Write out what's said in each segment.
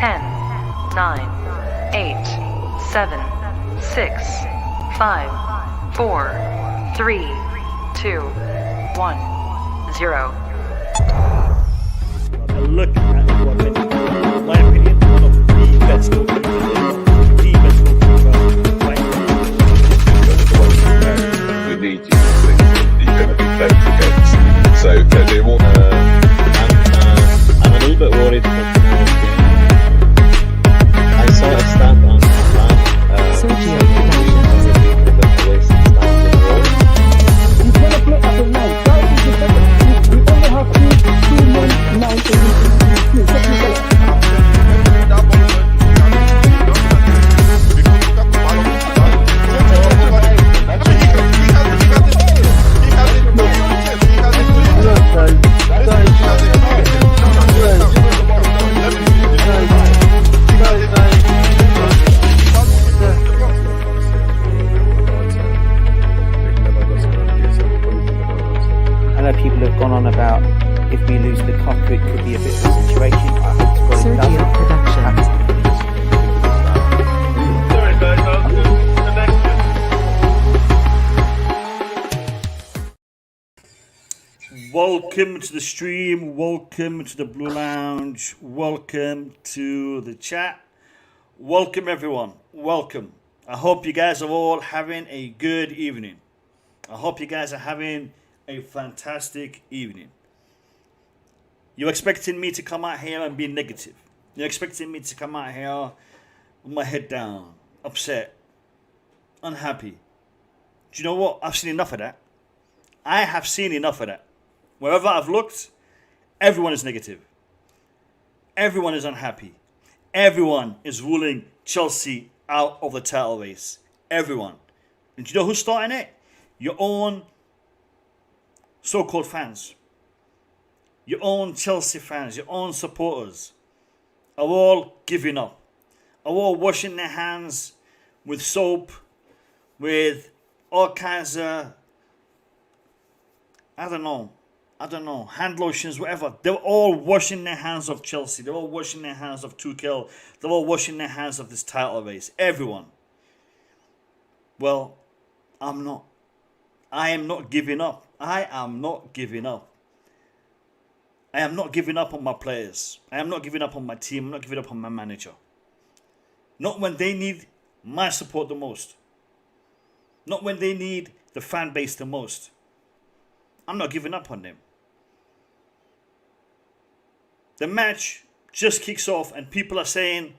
10, 9, 8, 7, 6, 5, 4, 3, 2, 1, 0. Look at what in my opinion, one of the best goalkeepers we need you to think you're going to be playing against. So they want I'm a little bit worried. I saw a stat on Sergio He's gonna play at the night. That is the second. We only have two men now. I know people have gone on about if we lose the cup, it could be a bit of a situation. I hope to God it Sergio doesn't. Productions. Welcome to the stream, welcome to the Blue Lounge, welcome to the chat, welcome everyone, welcome. I hope you guys are all having a good evening. I hope you guys are having a fantastic evening. You're expecting me to come out here and be negative. You're expecting me to come out here with my head down, upset, unhappy. Do you know what? I've seen enough of that. I have seen enough of that. Wherever I've looked, everyone is negative. Everyone is unhappy. Everyone is ruling Chelsea out of the title race. Everyone. And do you know who's starting it? Your own so-called fans. Your own Chelsea fans, your own supporters are all giving up. Are all washing their hands with soap, with all kinds of, I don't know, hand lotions, whatever. They're all washing their hands of Chelsea. They're all washing their hands of Tuchel. They're all washing their hands of this title race. Everyone. Well, I'm not. I am not giving up. I am not giving up. I am not giving up on my players. I am not giving up on my team. I'm not giving up on my manager. Not when they need my support the most. Not when they need the fan base the most. I'm not giving up on them. The match just kicks off and people are saying,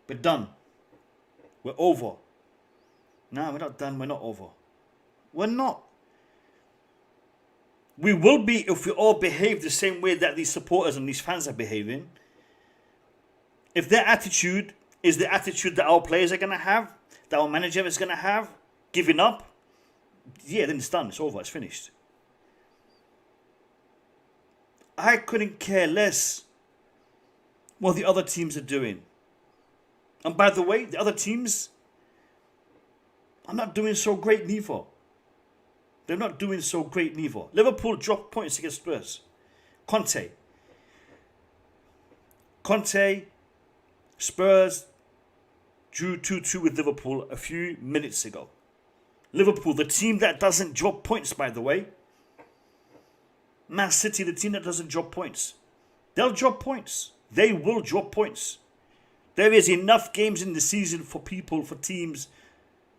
we're done. We're over. No, we're not done. We're not over. We're not. We will be if we all behave the same way that these supporters and these fans are behaving. If their attitude is the attitude that our players are going to have, that our manager is going to have, giving up, yeah, then it's done. It's over. It's finished. I couldn't care less what the other teams are doing. And by the way, the other teams are not doing so great neither. They're not doing so great neither. Liverpool dropped points against Spurs. Conte, Spurs drew 2-2 with Liverpool a few minutes ago. Liverpool, the team that doesn't drop points, by the way. Man City, the team that doesn't drop points. They'll drop points. They will drop points. There is enough games in the season for people, for teams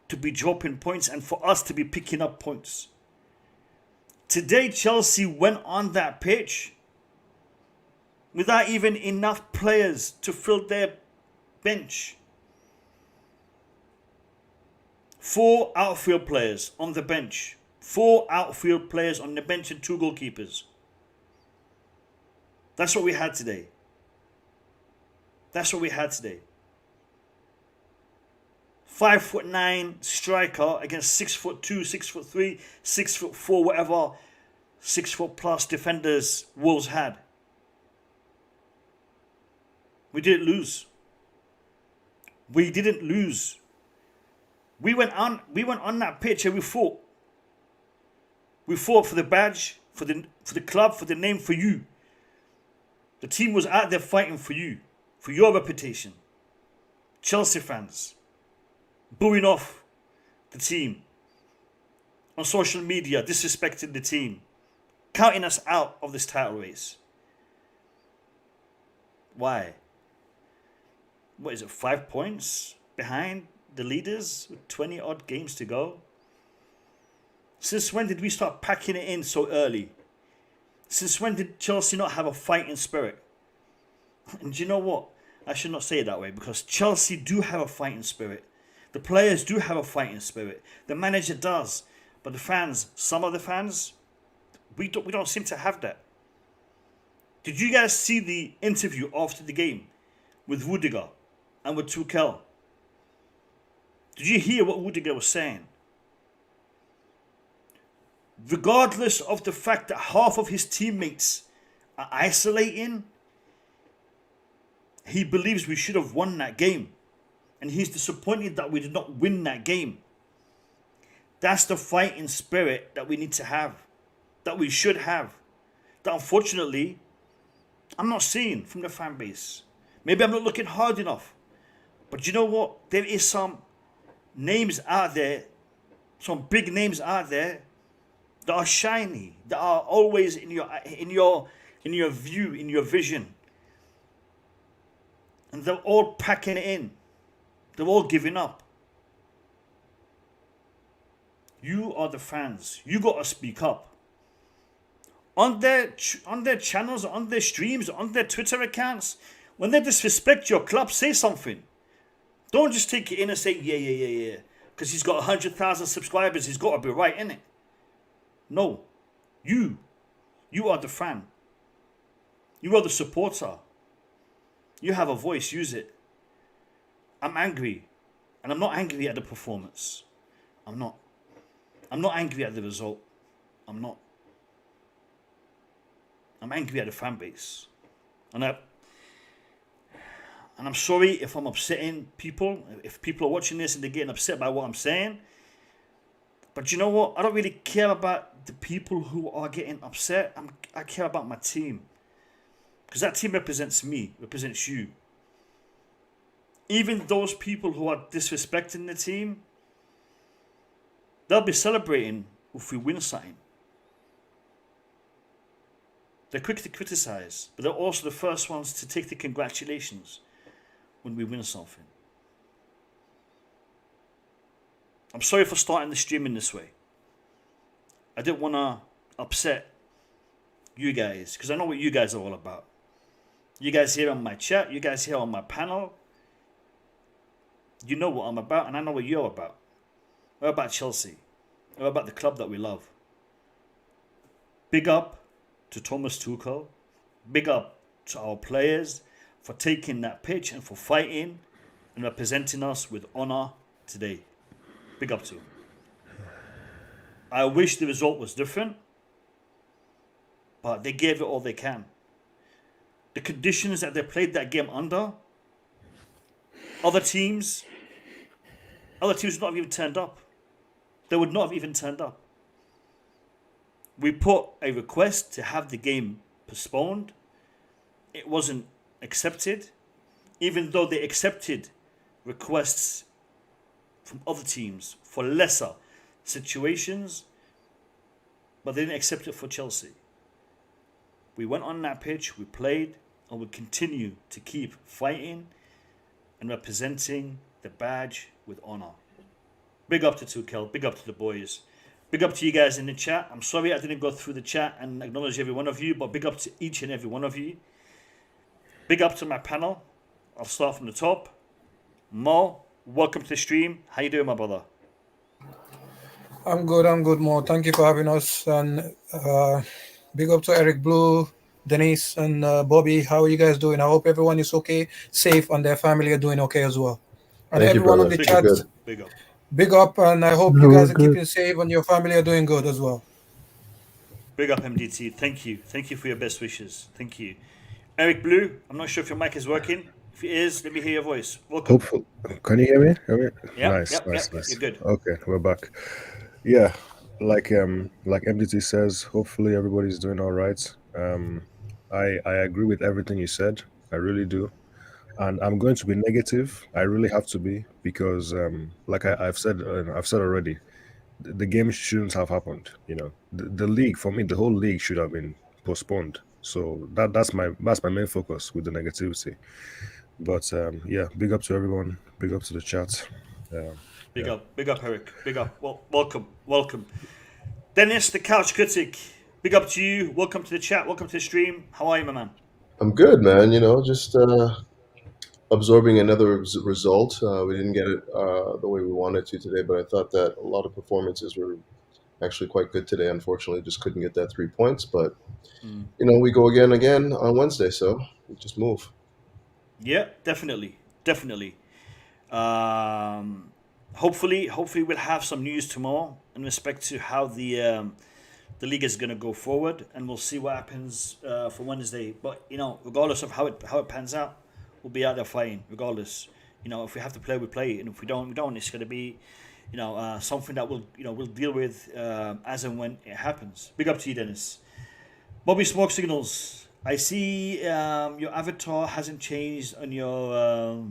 to be dropping points and for us to be picking up points. Today, Chelsea went on that pitch without even enough players to fill their bench. 4 outfield players on the bench. 4 outfield players on the bench and 2 goalkeepers. That's what we had today. That's what we had today. 5'9" striker against 6'2", 6'3", 6'4", whatever 6' plus defenders Wolves had. We didn't lose. We didn't lose. We went on that pitch and we fought. We fought for the badge, for the club, for the name, for you. The team was out there fighting for you, for your reputation. Chelsea fans booing off the team on social media, disrespecting the team, counting us out of this title race. Why? What is it, 5 points behind the leaders with 20 odd games to go? Since when did we start packing it in so early? Since when did Chelsea not have a fighting spirit? And do you know what? I should not say it that way, because Chelsea do have a fighting spirit. The players do have a fighting spirit. The manager does. But the fans, some of the fans, we don't seem to have that. Did you guys see the interview after the game with Rudiger and with Tuchel? Did you hear what Rudiger was saying? Regardless of the fact that half of his teammates are isolating, he believes we should have won that game. And he's disappointed that we did not win that game. That's the fighting spirit that we need to have, that we should have, that unfortunately I'm not seeing from the fan base. Maybe I'm not looking hard enough. But you know what? There is some names out there, some big names out there that are shiny, that are always in your view, in your vision. And they're all packing it in. They're all giving up. You are the fans. You got to speak up. On their channels, on their streams, on their Twitter accounts, when they disrespect your club, say something. Don't just take it in and say, yeah. Because he's got 100,000 subscribers, he's got to be right, innit? No. You are the fan. You are the supporter. You have a voice, use it. I'm angry. And I'm not angry at the performance. I'm not angry at the result. I'm not. I'm angry at the fan base. And I'm sorry if I'm upsetting people. If people are watching this and they're getting upset by what I'm saying. But you know what? I don't really care about the people who are getting upset. I care about my team. Because that team represents me, represents you. Even those people who are disrespecting the team, they'll be celebrating if we win something. They're quick to criticize, but they're also the first ones to take the congratulations when we win something. I'm sorry for starting the stream in this way. I didn't want to upset you guys, because I know what you guys are all about. You guys here on my chat, you guys here on my panel, you know what I'm about, and I know what you're about. We're about Chelsea. We're about the club that we love. Big up to Thomas Tuchel. Big up to our players for taking that pitch and for fighting and representing us with honour today. Big up to them. I wish the result was different, but they gave it all they can. The conditions that they played that game under, other teams would not have even turned up. They would not have even turned up. We put a request to have the game postponed. It wasn't accepted, even though they accepted requests from other teams for lesser situations, but they didn't accept it for Chelsea. We went on that pitch, we played, and we continue to keep fighting and representing the badge with honour. Big up to Tuchel, big up to the boys. Big up to you guys in the chat. I'm sorry I didn't go through the chat and acknowledge every one of you, but big up to each and every one of you. Big up to my panel. I'll start from the top. Mo, welcome to the stream. How you doing, my brother? I'm good, Mo. Thank you for having us. And big up to Eric Blue, Denise, and Bobby. How are you guys doing? I hope everyone is okay, safe, and their family are doing okay as well. And Thank you, everyone on brother. the chat, Big up. big up, and I hope you guys are keeping safe and your family are doing good as well. Big up, MDT. Thank you. Thank you for your best wishes. Thank you. Eric Blue, I'm not sure if your mic is working. If it is, let me hear your voice. Welcome. Hopefully. Can you hear me? Yeah, Nice. You're good. Okay, we're back. Yeah, like MDT says, hopefully everybody's doing all right. I agree with everything you said. I really do. And I'm going to be negative. I really have to be because, like I've said already, the game shouldn't have happened. The league for me, the whole league should have been postponed. So that's my main focus with the negativity. But yeah, big up to everyone. Big up to the chat. Big up, Eric. Big up. Well, welcome. Dennis, the couch critic. Big up to you. Welcome to the chat. Welcome to the stream. How are you, my man? I'm good, man. Just absorbing another result. We didn't get it the way we wanted to today, but I thought that a lot of performances were actually quite good today. Unfortunately, just couldn't get that 3 points. But we go again on Wednesday, so we just move. Yeah, definitely. Hopefully we'll have some news tomorrow in respect to how the league is going to go forward, and we'll see what happens for Wednesday. But regardless of how it pans out, we'll be out there fighting. Regardless, if we have to play, we play, and if we don't, we don't. It's going to be, something that we'll deal with as and when it happens. Big up to you, Dennis. Bobby Smoke Signals. I see your avatar hasn't changed on your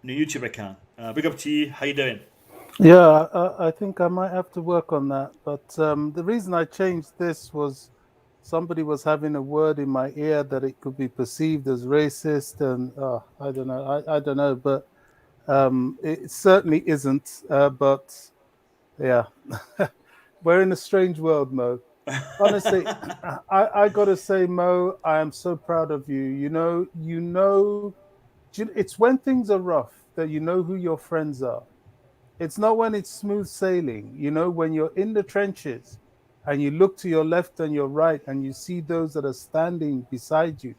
YouTube account. Big up to you. How you doing? Yeah, I think I might have to work on that. But the reason I changed this was somebody was having a word in my ear that it could be perceived as racist, and I don't know. I don't know, but it certainly isn't. But yeah, we're in a strange world, Mo. Honestly, I got to say, Mo, I am so proud of you. It's when things are rough that you know who your friends are. It's not when it's smooth sailing. When you're in the trenches and you look to your left and your right and you see those that are standing beside you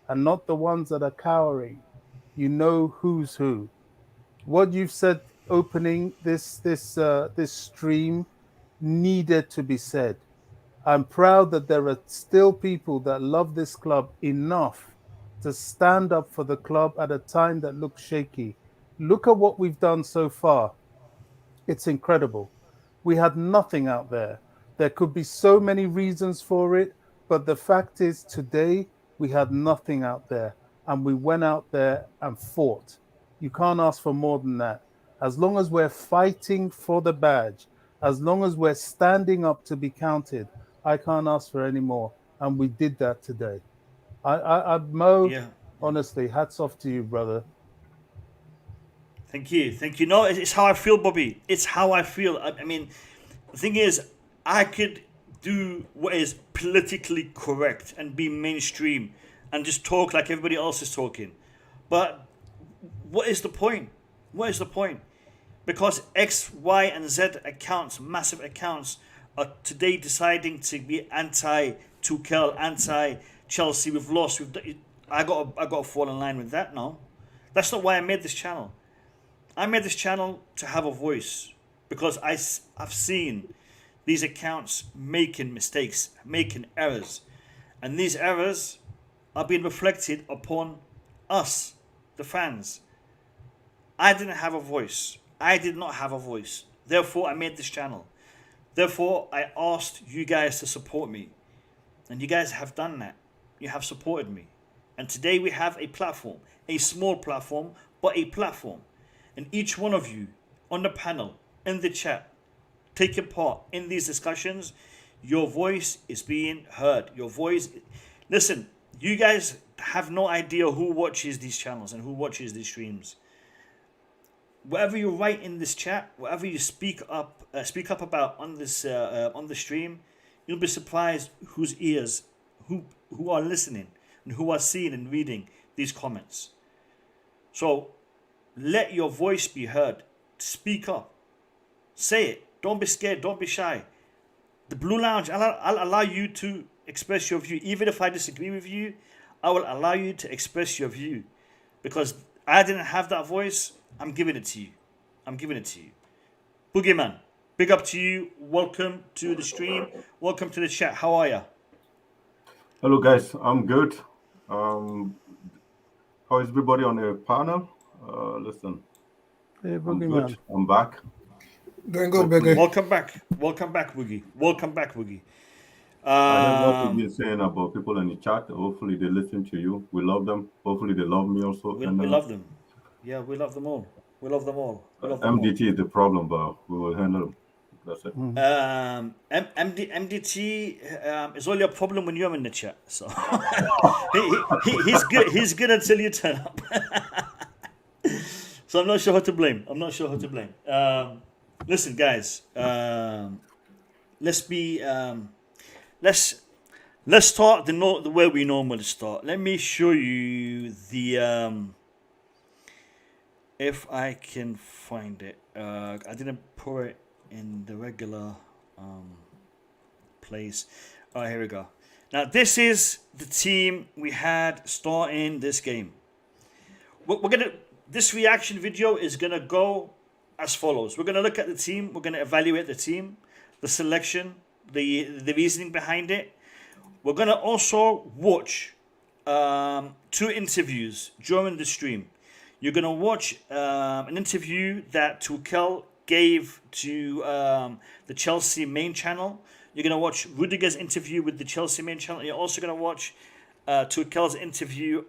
and not the ones that are cowering, you know who's who. What you've said opening this stream needed to be said. I'm proud that there are still people that love this club enough to stand up for the club at a time that looks shaky. Look at what we've done so far. It's incredible. We had nothing out there. There could be so many reasons for it, but the fact is today we had nothing out there, and we went out there and fought. You can't ask for more than that. As long as we're fighting for the badge, as long as we're standing up to be counted, I can't ask for any more, and we did that today. Mo, honestly, hats off to you, brother. Thank you. No, it's how I feel, Bobby. It's how I feel. I mean, the thing is, I could do what is politically correct and be mainstream and just talk like everybody else is talking. But what is the point? Because X, Y, and Z accounts, massive accounts, are today deciding to be anti-Tuchel, anti-Chelsea. We've lost. I got to fall in line with that now. That's not why I made this channel. I made this channel to have a voice because I've seen these accounts making mistakes, making errors. And these errors are being reflected upon us, the fans. I didn't have a voice. I did not have a voice. Therefore, I made this channel. Therefore, I asked you guys to support me. And you guys have done that. You have supported me. And today we have a platform, a small platform, but a platform. And each one of you on the panel, in the chat, taking part in these discussions, your voice is being heard. Your voice... Listen, you guys have no idea who watches these channels and who watches these streams. Whatever you write in this chat, whatever you speak up about on this on the stream, you'll be surprised whose ears, who are listening and who are seeing and reading these comments. So let your voice be heard. Speak up. Say it. Don't be scared. Don't be shy. The Blue Lounge, I'll allow you to express your view. Even if I disagree with you, I will allow you to express your view. Because I didn't have that voice, I'm giving it to you. Boogeyman, big up to you. Welcome to the stream. Welcome to the chat. How are you? Hello, guys. I'm good. How is everybody on the panel? Listen, Hey, I'm Boogeyman. good. I'm back. Doing good, Biggie. Welcome back, Boogie. I heard what you've Um, been saying about people in the chat. Hopefully they listen to you. We love them. Hopefully they love me also. we, And we love them. Yeah, we love them all. We love them all. We love them all. MDT is the problem, but we will handle them. That's it. MDT is only a problem when you're in the chat. So he's good. He's good until you turn up. So I'm not sure how to blame. Listen, guys. Let's start the way we normally start. Let me show you the if I can find it. I didn't put it in the regular place. All right, here we go. Now this is the team we had starting this game. This reaction video is gonna go as follows. We're gonna look at the team. We're gonna evaluate the team, the selection, the reasoning behind it. We're gonna also watch 2 interviews during the stream. You're gonna watch an interview that Tuchel gave to the Chelsea main channel. You're gonna watch Rudiger's interview with the Chelsea main channel. You're also gonna watch Tuchel's interview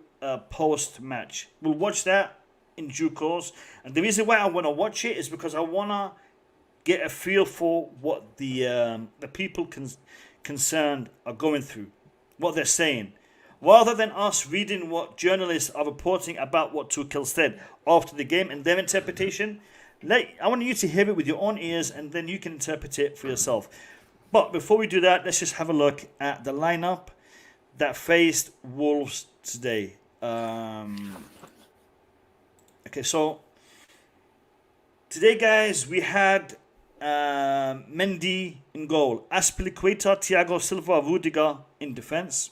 post-match. We'll watch that in due course. And the reason why I want to watch it is because I want to get a feel for what the people concerned are going through, what they're saying, rather than us reading what journalists are reporting about what Tuchel said after the game and their interpretation. I want you to hear it with your own ears, and then you can interpret it for yourself. But before we do that, let's just have a look at the lineup that faced Wolves today. Okay, so today, guys, we had Mendy in goal, Azpilicueta, Thiago Silva, Rudiger in defence,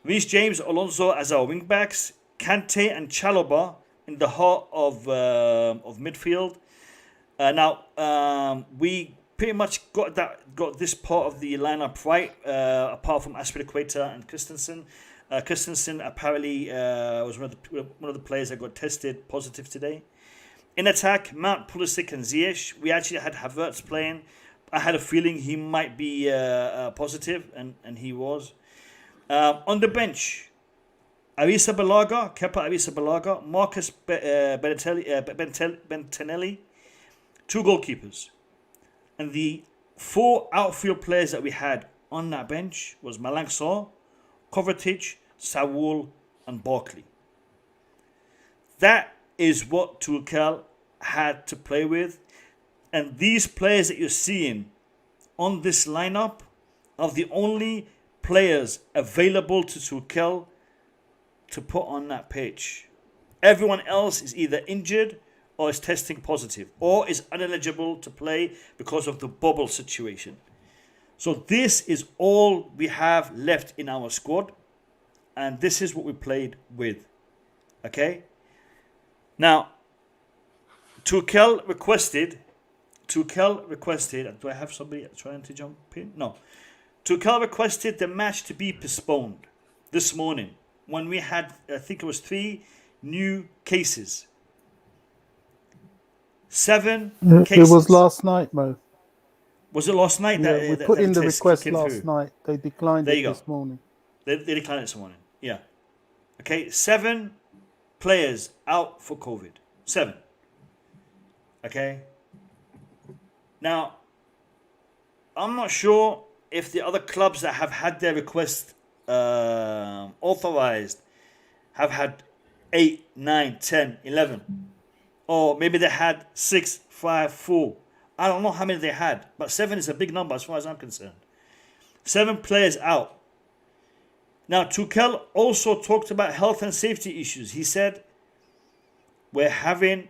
Reece James, Alonso as our wing backs, Kante and Chalobah in the heart of midfield. Now we pretty much got this part of the lineup right, apart from Azpilicueta and Christensen. Christensen apparently was one of the players that got tested positive today. In attack, Mount, Pulisic and Ziyech. We actually had Havertz playing. I had a feeling he might be positive, and he was. On the bench, Arrizabalaga, Kepa Arrizabalaga, Marcus Bentinelli, 2 goalkeepers. And the 4 outfield players that we had on that bench was Malang Sarr, Kovačić, Saul and Barkley. That is what Tuchel had to play with. And these players that you're seeing on this lineup are the only players available to Tuchel to put on that pitch. Everyone else is either injured or is testing positive or is ineligible to play because of the bubble situation. So this is all we have left in our squad, and this is what we played with. Okay? Now, Tuchel requested, do I have somebody trying to jump in? No. Tuchel requested the match to be postponed this morning when we had, I think it was 3 new cases. 7 cases. It was last night, Mo. Was it last night? Yeah, we put in the request last night. They declined it this morning. They declined it this morning. Yeah. Okay, 7 players out for COVID. 7. Okay. Now, I'm not sure if the other clubs that have had their request authorized have had 8, 9, 10, 11. Or maybe they had 6, 5, 4. I don't know how many they had, but 7 is a big number as far as I'm concerned. 7 players out. Now, Tuchel also talked about health and safety issues. He said, we're having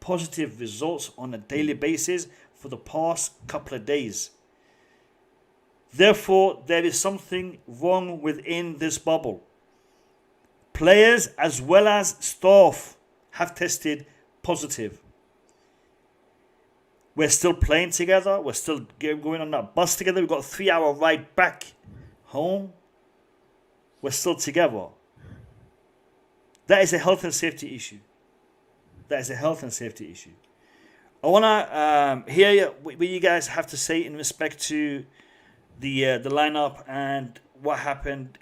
positive results on a daily basis for the past couple of days. Therefore, there is something wrong within this bubble. Players as well as staff have tested positive. We're still playing together. We're still going on that bus together. We've got a 3-hour ride back home. We're still together. That is a health and safety issue. I want to hear what you guys have to say in respect to the lineup and what happened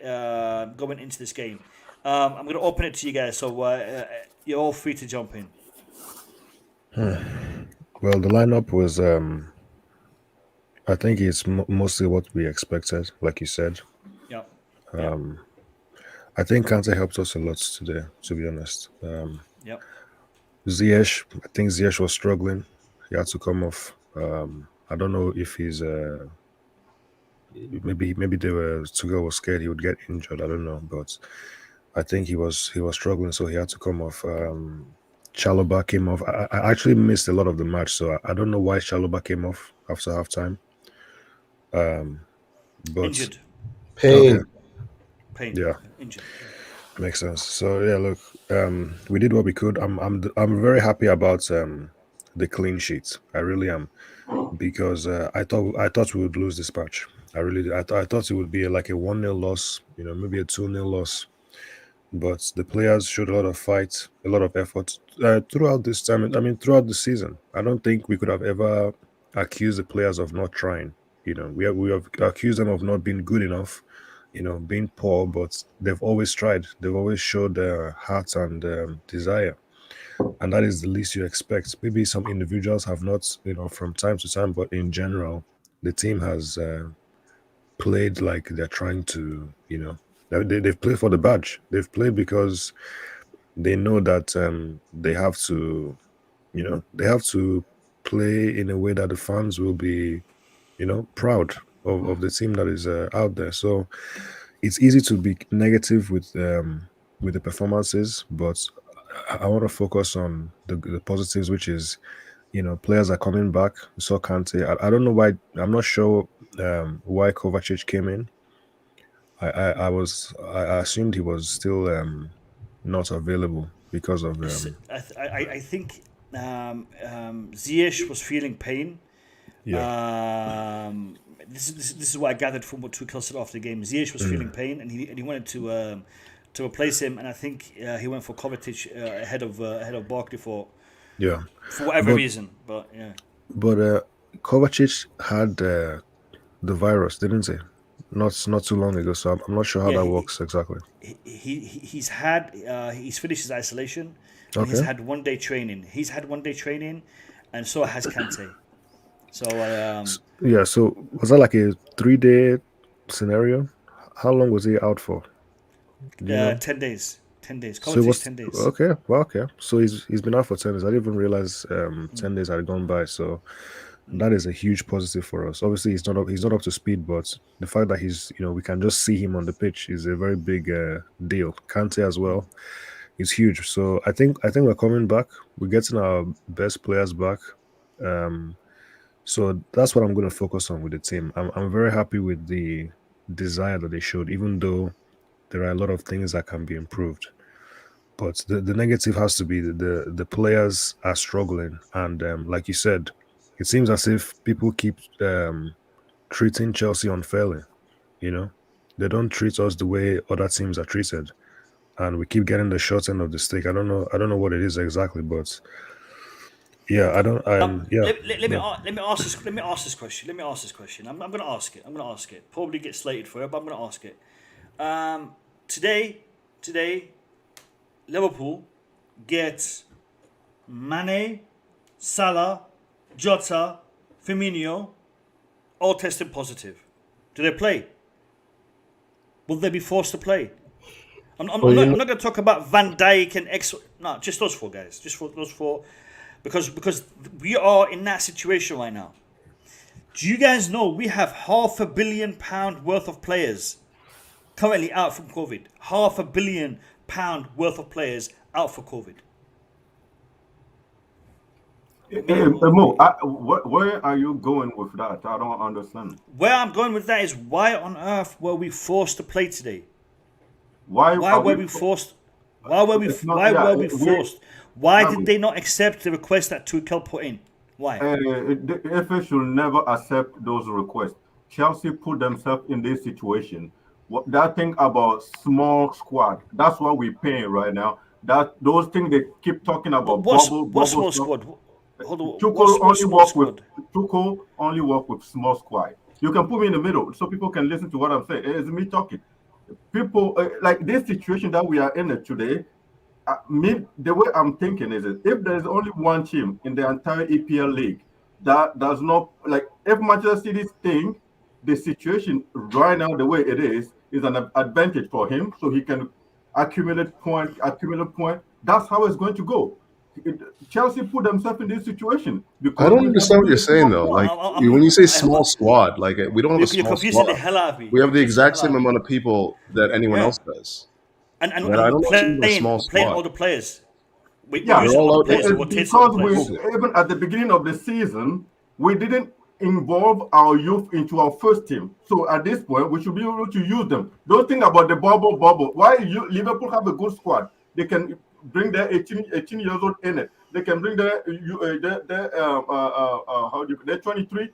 going into this game. I'm going to open it to you guys, so you're all free to jump in. Well, the lineup was, I think it's mostly what we expected, like you said. Yeah. I think Kante helped us a lot today, to be honest. Yep. Ziyech, I think Ziyech was struggling. He had to come off. I don't know if he's maybe Tuchel was scared he would get injured. I don't know, but I think he was struggling, so he had to come off. Chalobah came off. I actually missed a lot of the match, so I don't know why Chalobah came off after halftime. But Injured. Pain. Okay. Pain. Yeah. Injured. Makes sense. So yeah, look, we did what we could. I'm very happy about the clean sheet. I really am, because I thought we would lose this match. I really did. I thought it would be like a 1-0 loss, maybe a 2-0 loss. But the players showed a lot of fight, a lot of effort throughout this time. I mean, throughout the season. I don't think we could have ever accused the players of not trying. We have accused them of not being good enough, being poor, but they've always tried. They've always showed their heart and desire. And that is the least you expect. Maybe some individuals have not, from time to time, but in general, the team has played like they're trying to, they've played for the badge. They've played because they know that they have to, they have to play in a way that the fans will be, proud of the team that is out there. So it's easy to be negative with the performances, but I want to focus on the positives, which is, players are coming back. We saw Kante. I don't know why. I'm not sure why Kovačić came in. I assumed he was still not available because of. I think Ziyech was feeling pain. Yeah. This is what I gathered from what Tuchel said after the game. Ziyech was feeling pain, and he wanted to replace him, and I think he went for Kovačić ahead of Barkley for whatever reason. But yeah. But Kovačić had the virus, didn't he? Not too long ago, so I'm not sure how that works exactly. He's finished his isolation. And Okay. He's had 1 day training. And so has Kante. So Yeah. So was that like a 3-day scenario? How long was he out for? Do you know? 10 days. 10 days. So it Kovacic, was 10 days. okay. Well, okay. So he's been out for 10 days. I didn't even realize 10 days had gone by. So that is a huge positive for us. Obviously, he's not up to speed, but the fact that he's we can just see him on the pitch is a very big deal. Kante as well is huge. So I think we're coming back. We're getting our best players back. So that's what I'm going to focus on with the team. I'm very happy with the desire that they showed, even though there are a lot of things that can be improved. But the negative has to be the players are struggling, and like you said, it seems as if people keep treating Chelsea unfairly. They don't treat us the way other teams are treated, and we keep getting the short end of the stick. I don't know what it is exactly, but yeah, I don't. Let me ask this question. I'm going to ask it. Probably get slated for it, but I'm going to ask it. Today, Liverpool get Mane, Salah, Jota, Firmino, all tested positive. Do they play? Will they be forced to play? I'm not going to talk about Van Dijk and No, just those four guys. Just for those four, because we are in that situation right now. Do you guys know we have £500 million worth of players currently out from COVID? £500 million worth of players out for COVID. Mo, where are you going with that? I don't understand. Where I'm going with that is, why on earth were we forced to play today? Why were we forced? Why were we forced? Why did they not accept the request that Tuchel put in? Why? The FA should never accept those requests. Chelsea put themselves in this situation. That thing about small squad, that's what we're paying right now. Those things they keep talking about. What small squad? Tuchel only work with small squad. You can put me in the middle so people can listen to what I'm saying. It's me talking. People like this situation that we are in it today. The way I'm thinking is, if there is only one team in the entire EPL league that does not like, if Manchester City think the situation right now the way it is an advantage for him, so he can accumulate point. That's how it's going to go. Chelsea put themselves in this situation because I don't understand what you're saying though. Like when you say small squad, like we don't have a small squad. The hell out of me. We have the exact same amount of people that anyone else does. And I don't playing all the players. Because even at the beginning of the season, we didn't involve our youth into our first team. So at this point, we should be able to use them. Don't think about the bubble. Why Liverpool have a good squad? They can bring their 18 years old in it. They can bring their 23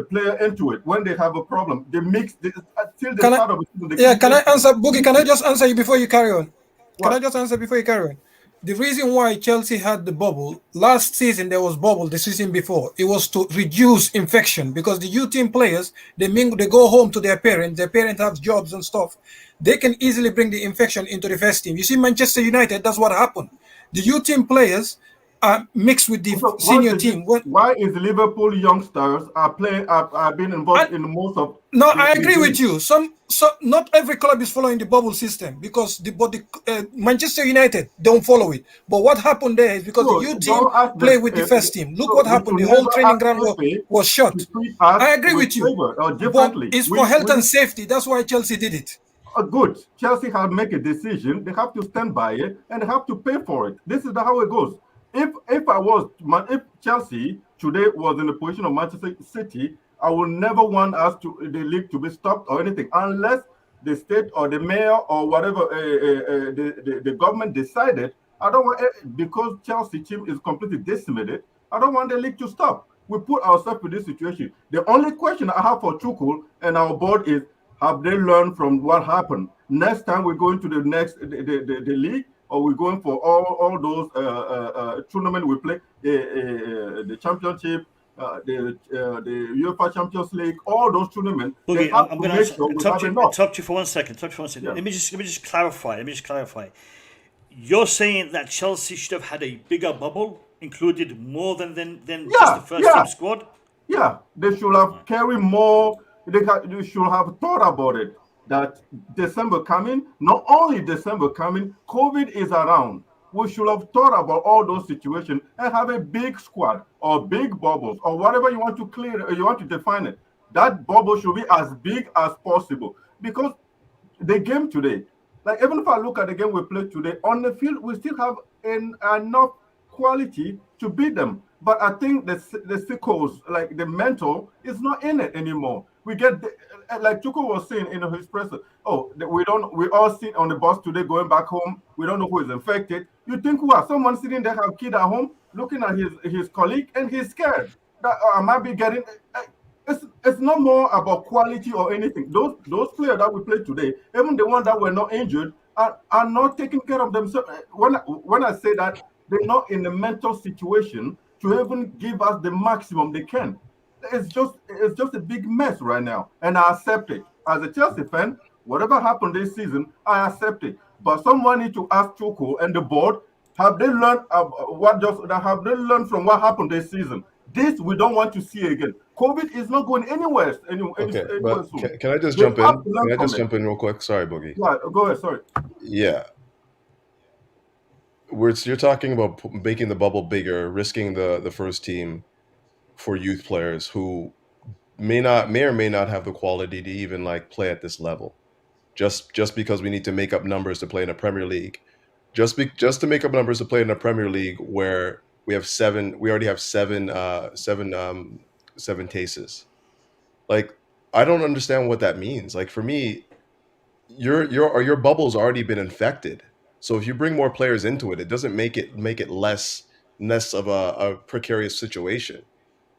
player into it. When they have a problem, they mix till the start of the season. Can I answer, Boogie? Can I just answer you before you carry on? Can I just answer before you carry on? The reason why Chelsea had the bubble last season, there was bubble the season before. It was to reduce infection because the youth team players, they go home to their parents. Their parents have jobs and stuff. They can easily bring the infection into the first team. You see, Manchester United, that's what happened. The youth team players are mixed with the senior team. Why is Liverpool youngsters are being involved in most of? No, I agree with you. So not every club is following the bubble system because Manchester United don't follow it. But what happened there is because the youth team play with the first team. Look what happened. The whole training ground was shut. I agree with you. But it's for health and safety. That's why Chelsea did it. Good. Chelsea have made a decision. They have to stand by it and they have to pay for it. This is how it goes. If Chelsea today was in the position of Manchester City, I will never want the league to be stopped or anything unless the state or the mayor or whatever the government decided. I don't want, because Chelsea team is completely decimated, I don't want the league to stop. We put ourselves in this situation. The only question I have for Tuchel and our board is, have they learned from what happened? Next time we go into the league, or we're going for all those tournaments we play, the championship, the UEFA Champions League, all those tournaments. Okay, I'm going to talk to you for one second. Yeah. Let me just clarify. You're saying that Chelsea should have had a bigger bubble, included more than just the first team squad? Yeah, they should have carried more. They should have thought about it. That December coming, not only December coming, COVID is around. We should have thought about all those situations and have a big squad or big bubbles or whatever you want to clear, or you want to define it. That bubble should be as big as possible because the game today, like even if I look at the game we played today, on the field, we still have enough quality to beat them. But I think the sickos, like the mental, is not in it anymore. We get like Tuchel was saying in his presser. We all sit on the bus today going back home. We don't know who is infected. You think what? Someone sitting there have kid at home looking at his colleague and he's scared that I might be getting. It's not more about quality or anything. Those players that we played today, even the ones that were not injured, are not taking care of themselves. When I say that, they're not in the mental situation to even give us the maximum they can. It's just a big mess right now, and I accept it. As a Chelsea fan, whatever happened this season, I accept it. But someone need to ask Tuchel and the board: have they learned have they learned from what happened this season? This we don't want to see again. COVID is not going anywhere. But can I just jump in? Can I just jump in real quick? Sorry, Boogie. Yeah, go ahead. Sorry. Yeah. You're talking about making the bubble bigger, risking the first team for youth players who may or may not have the quality to even play at this level, just because we need to make up numbers to play in a Premier League, just to make up numbers to play in a Premier League where we already have seven cases. Like, I don't understand what that means. Like, for me, your bubble's already been infected. So if you bring more players into it, it doesn't make it less of a precarious situation.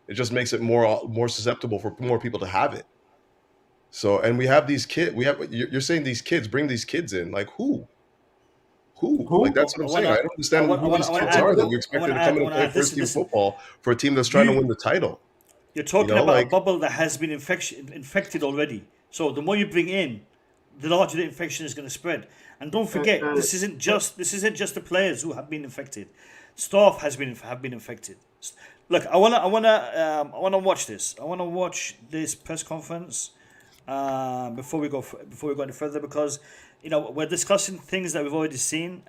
It just makes it more susceptible for more people to have it. So, and we have these kids. You're saying these kids, bring these kids in. Like who? Like, that's what I'm saying. I don't understand who these kids are that we expected to come in and play first team football for a team that's trying to win the title. You're talking You know, about like- a bubble that has been infected already. So the more you bring in, the larger the infection is going to spread. And don't forget, this isn't just the players who have been infected. Staff have been infected. Look, I wanna watch this. I wanna watch this press conference before we go any further, because we're discussing things that we've already seen.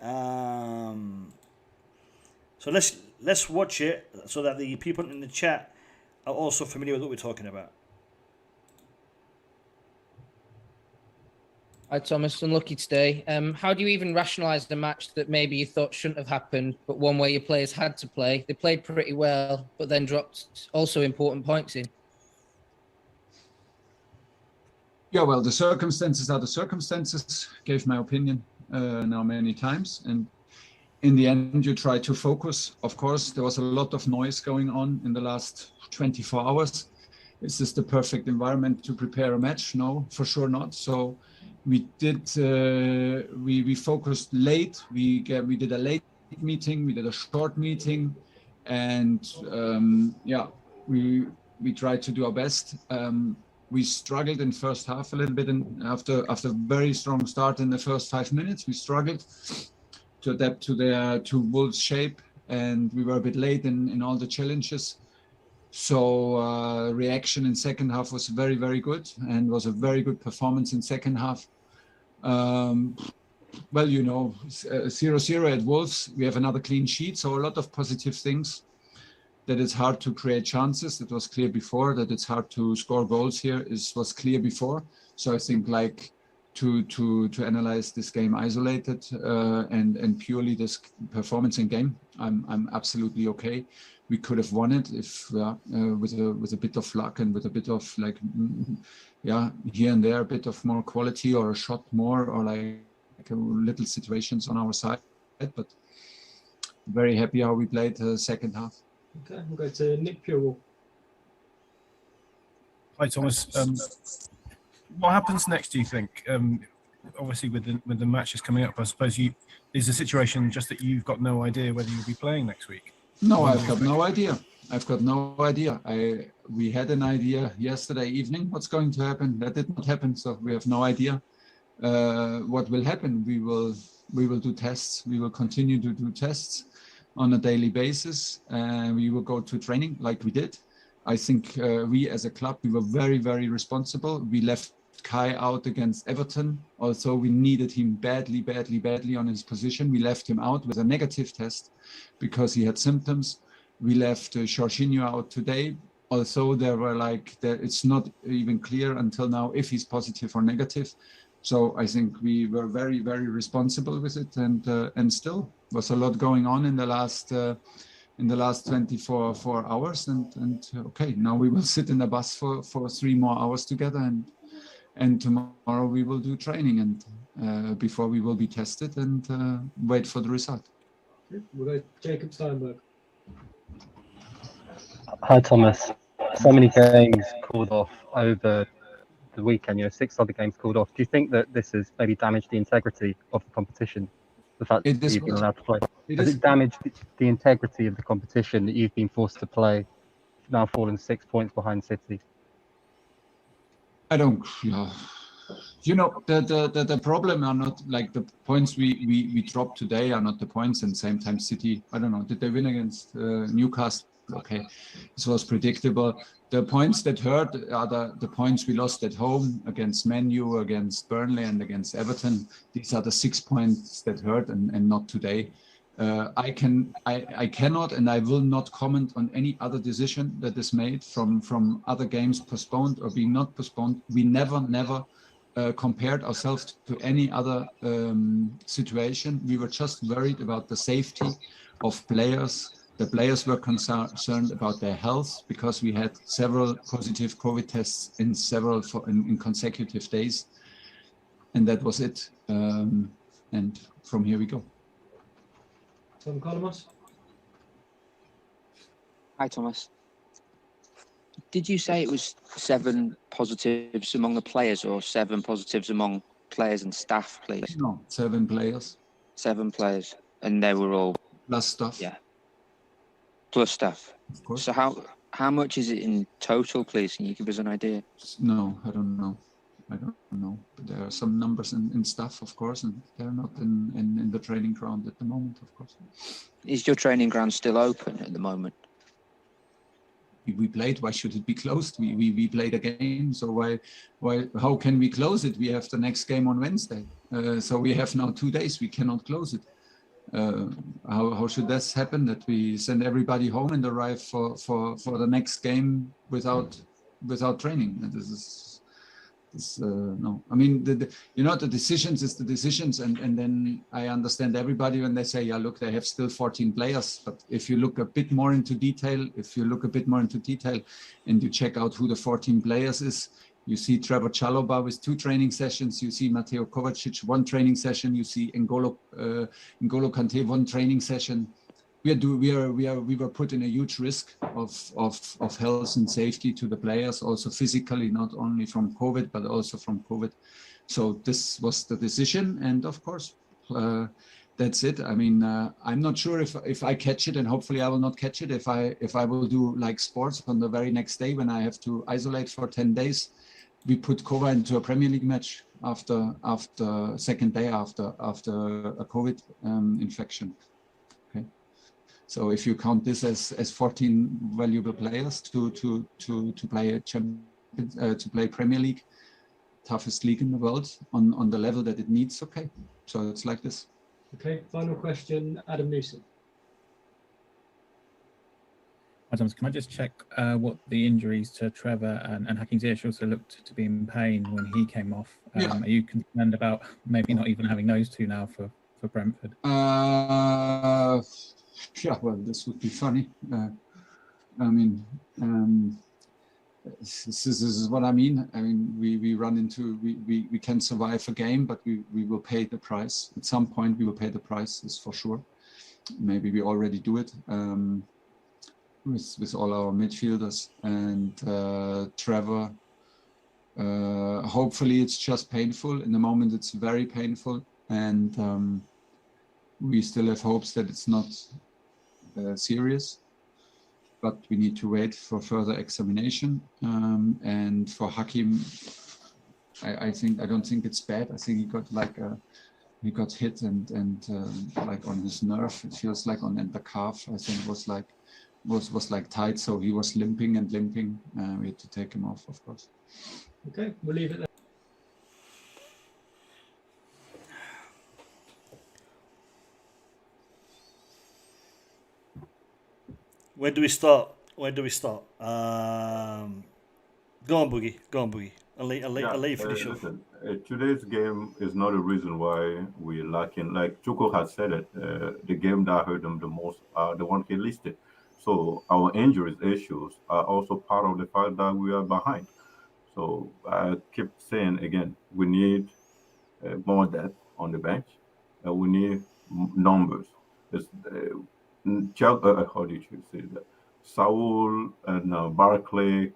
So let's watch it so that the people in the chat are also familiar with what we're talking about. Hi, Thomas. Unlucky today. How do you even rationalise the match that maybe you thought shouldn't have happened, but one where your players had to play? They played pretty well, but then dropped also important points in. Yeah, well, the circumstances are the circumstances. Gave my opinion now many times, and in the end, you try to focus. Of course, there was a lot of noise going on in the last 24 hours. Is this the perfect environment to prepare a match? No, for sure not. So we did. We focused late. We did a late meeting. We did a short meeting, and we tried to do our best. We struggled in first half a little bit, and after very strong start in the first 5 minutes, we struggled to adapt to Wolves' shape, and we were a bit late in all the challenges. So reaction in second half was very, very good, and was a very good performance in second half. Well, 0-0 at Wolves. We have another clean sheet, so a lot of positive things. That it's hard to create chances. That was clear before. That it's hard to score goals here was clear before. So I think to analyze this game isolated and purely this performance in game, I'm absolutely okay. We could have won it if with a bit of luck and with a bit of here and there a bit of more quality or a shot more or little situations on our side. But very happy how we played the second half. Okay, we'll go to Nick Purell. Hi, Thomas. What happens next, do you think? Obviously, with the matches coming up, I suppose is the situation just that you've got no idea whether you'll be playing next week? No, I've got no idea. We had an idea yesterday evening what's going to happen. That did not happen, so we have no idea what will happen. We will do tests. We will continue to do tests on a daily basis. We will go to training like we did. I think we as a club, we were very, very responsible. We left Kai out against Everton. Also, we needed him badly on his position. We left him out with a negative test because he had symptoms. We left Jorginho out today. Also, it's not even clear until now if he's positive or negative. So I think we were very, very responsible with it, and still was a lot going on in the last 24 hours. And okay, now we will sit in the bus for 3 more hours together, and tomorrow we will do training, and before we will be tested and wait for the result. We'll go to Jacob Steinberg. Hi, Thomas. So many games called off over the weekend, 6 other games called off. Do you think that this has maybe damaged the integrity of the competition? The fact that you've been allowed to play. Has it damaged the integrity of the competition that you've been forced to play, now fallen 6 points behind City? I don't, the problem are not like the points we dropped today are not the points, and same time City, I don't know, did they win against Newcastle? Okay, this was predictable. The points that hurt are the points we lost at home against Man U, against Burnley, and against Everton. These are the 6 points that hurt, and not today. I cannot and I will not comment on any other decision that is made from other games postponed or being not postponed. We never compared ourselves to any other situation. We were just worried about the safety of players. The players were concerned about their health because we had several positive COVID tests in consecutive days, and that was it. And from here we go. Tom Colomus. Hi, Thomas. Did you say it was 7 positives among the players or 7 positives among players and staff, please? No, 7 players. 7 players, and they were all plus staff. Yeah. Plus staff. Of course. So How much is it in total, please? Can you give us an idea? No, I don't know. But there are some numbers in stuff, of course, and they're not in the training ground at the moment, of course. Is your training ground still open at the moment? We played. Why should it be closed? We played a game, so why? How can we close it? We have the next game on Wednesday, so we have now 2 days. We cannot close it. How should this happen? That we send everybody home and arrive for the next game without training? And this is no. I mean, the decisions is the decisions, and then I understand everybody when they say, yeah, look, they have still 14 players. But if you look a bit more into detail, and you check out who the 14 players is, you see Trevor Chalobah with 2 training sessions. You see Mateo Kovačić 1 training session. You see N'Golo Kante 1 training session. We were put in a huge risk of health and safety to the players, also physically, not only from COVID but also from COVID. So this was the decision, and of course that's it. I mean, I'm not sure if I catch it, and hopefully I will not catch it. If I will do like sports on the very next day when I have to isolate for 10 days. We put Kova into a Premier League match after second day after a COVID infection. Okay, so if you count this as 14 valuable players to play to play Premier League, toughest league in the world on the level that it needs. Okay, so it's like this. Okay, final question, Adam Newsom. Can I just check what the injuries to Trevor and Hakim Ziyech also looked to be in pain when he came off? Are you concerned about maybe not even having those two now for Brentford? Yeah, well, this would be funny. I mean, this is what I mean. I mean, we run into, we can survive a game, but we will pay the price. At some point, we will pay the price, is for sure. Maybe we already do it. With all our midfielders and Trevor. Hopefully it's just painful. In the moment it's very painful, and we still have hopes that it's not serious, but we need to wait for further examination. And for Hakim, I don't think it's bad. I think he got hit and like on his nerve. It feels like on the calf. I think it was like tight, so he was limping. We had to take him off, of course. Okay, we'll leave it there. Where do we start? Go on, Boogie. I'll let you finish off. Today's game is not a reason why we're lacking. Like Tuchel has said it, the game that hurt them the most are the one he listed. So our injuries issues are also part of the fact that we are behind. So I keep saying again, we need more depth on the bench. We need numbers. How did you say that? Saul and Barclay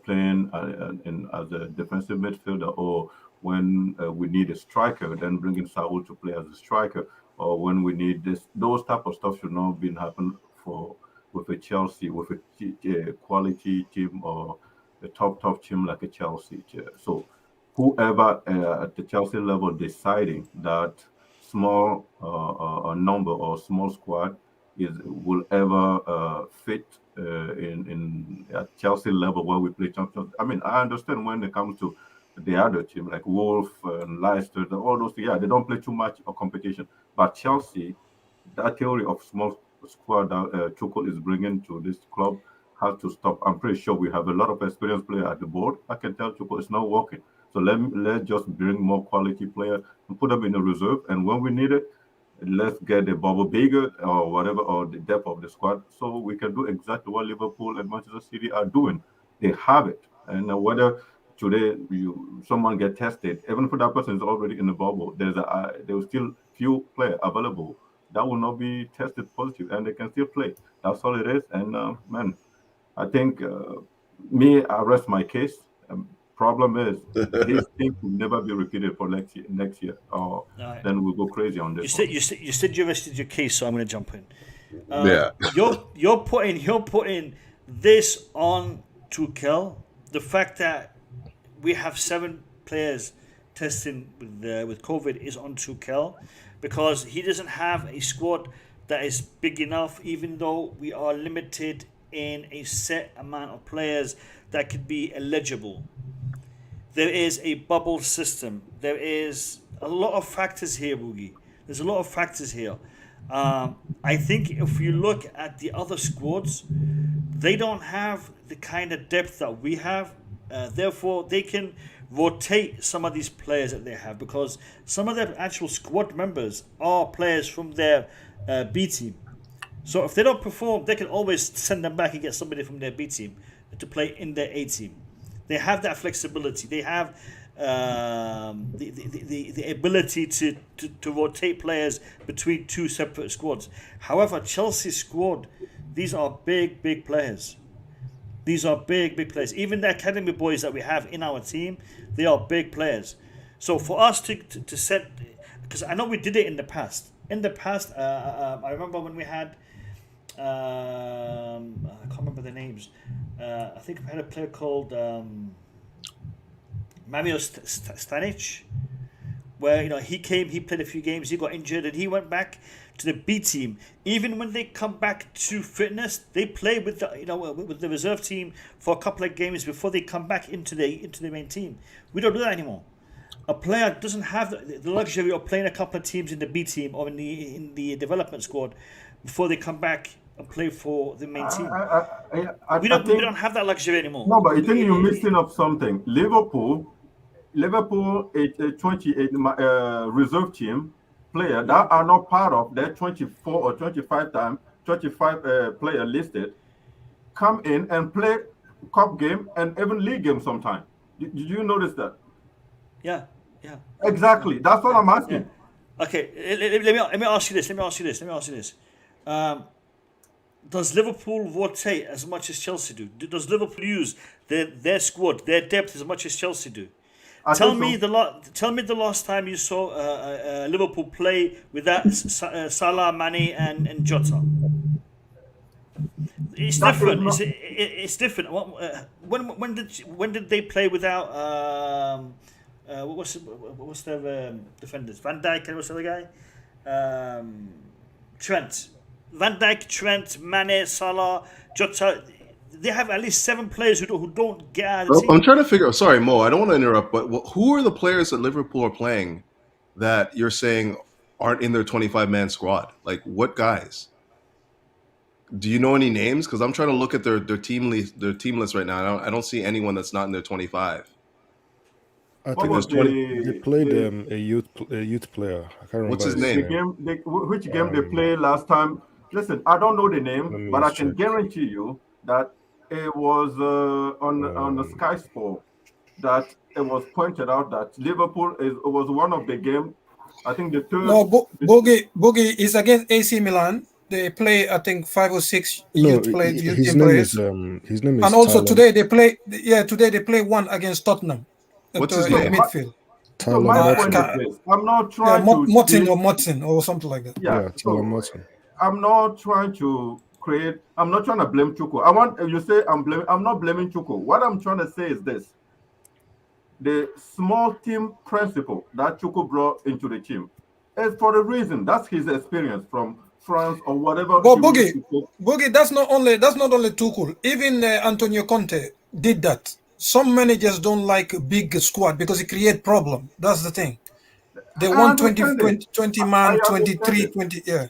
playing as a defensive midfielder, or when we need a striker, then bringing Saul to play as a striker, or when we need this, those type of stuff should not be happen with a Chelsea, with a quality team or a top team like a Chelsea. So whoever at the Chelsea level deciding that small number or small squad will ever fit in at Chelsea level where we play champions. I mean, I understand when it comes to the other team like Wolf and Leicester, all those, yeah, they don't play too much of competition. But Chelsea, that theory of small squad that Tuchel is bringing to this club has to stop. I'm pretty sure we have a lot of experienced players at the board. I can tell Tuchel it's not working. So let's just bring more quality players and put them in the reserve. And when we need it, let's get the bubble bigger or whatever, or the depth of the squad, so we can do exactly what Liverpool and Manchester City are doing. They have it. And whether today someone get tested, even if that person is already in the bubble, there will still few players available that will not be tested positive, and they can still play. That's all it is. And man, I think I rest my case. Problem is, this thing will never be repeated for next year. Or right. Then we'll go crazy on this. You said you rested your case, so I'm going to jump in. Yeah. You're putting this on Tuchel. The fact that we have 7 players testing with COVID is on Tuchel, because he doesn't have a squad that is big enough, even though we are limited in a set amount of players that could be eligible. There is a bubble system. There is a lot of factors here, Boogie. There's a lot of factors here. I think if you look at the other squads, they don't have the kind of depth that we have. Therefore, they can rotate some of these players that they have, because some of their actual squad members are players from their B team. So if they don't perform, they can always send them back and get somebody from their B team to play in their A team. They have that flexibility. They have the ability to rotate players between 2 separate squads. However, Chelsea's squad, these are big players. These are big players. Even the academy boys that we have in our team, they are big players. So for us to set, because I know we did it in the past. In the past, I remember when we had, I can't remember the names. I think we had a player called Mario Stanic, where he came, he played a few games, he got injured, and he went back to the B team. Even when they come back to fitness, they play with the reserve team for a couple of games before they come back into the main team. We don't do that anymore. A player doesn't have the luxury of playing a couple of teams in the B team or in the development squad before they come back and play for the main team. We don't have that luxury anymore. No, but I think you're missing up something. Liverpool is a 28 reserve team player that are not part of their 24 or 25 player listed come in and play cup game and even league game sometime. Did you notice that? Yeah. Exactly. That's what I'm asking. Yeah. Okay, let me ask you this. Does Liverpool rotate as much as Chelsea do? Does Liverpool use their squad, their depth as much as Chelsea do? Tell me the last time you saw Liverpool play without Salah, Mane, and Jota. It's different. It's different. When did they play without what's their defenders? Van Dijk and what's the other guy? Trent. Van Dijk, Trent, Mane, Salah, Jota. They have at least 7 players who don't get out of the team. I'm trying to figure out. Sorry, Mo, I don't want to interrupt, but who are the players that Liverpool are playing that you're saying aren't in their 25-man squad? Like, what guys? Do you know any names? Because I'm trying to look at their team list right now. I don't see anyone that's not in their 25. I think there's 20. They played a youth player. I can't remember. What's his name? Which game they played last time? Listen, I don't know the name, but I can guarantee you that it was on the Sky Sport that it was pointed out that Liverpool was one of the game. I think the third. No, Boogie is against AC Milan. They play, I think, 5 or 6 youth players. His name is. And also today they play. Yeah, today they play one against Tottenham. What's his name? Midfield. So my point is this. I'm not trying to Motsin or something like that. Yeah, Motsin. I'm not trying to create. I'm not trying to blame Tuchel. You say I'm not blaming Tuchel. What I'm trying to say is this: the small team principle that Tuchel brought into the team is for a reason. That's his experience from France or whatever. But Boogie, that's not only Tuchel. Even Antonio Conte did that. Some managers don't like a big squad because it creates problem. That's the thing. They want 20 man, 23, 20. Yeah.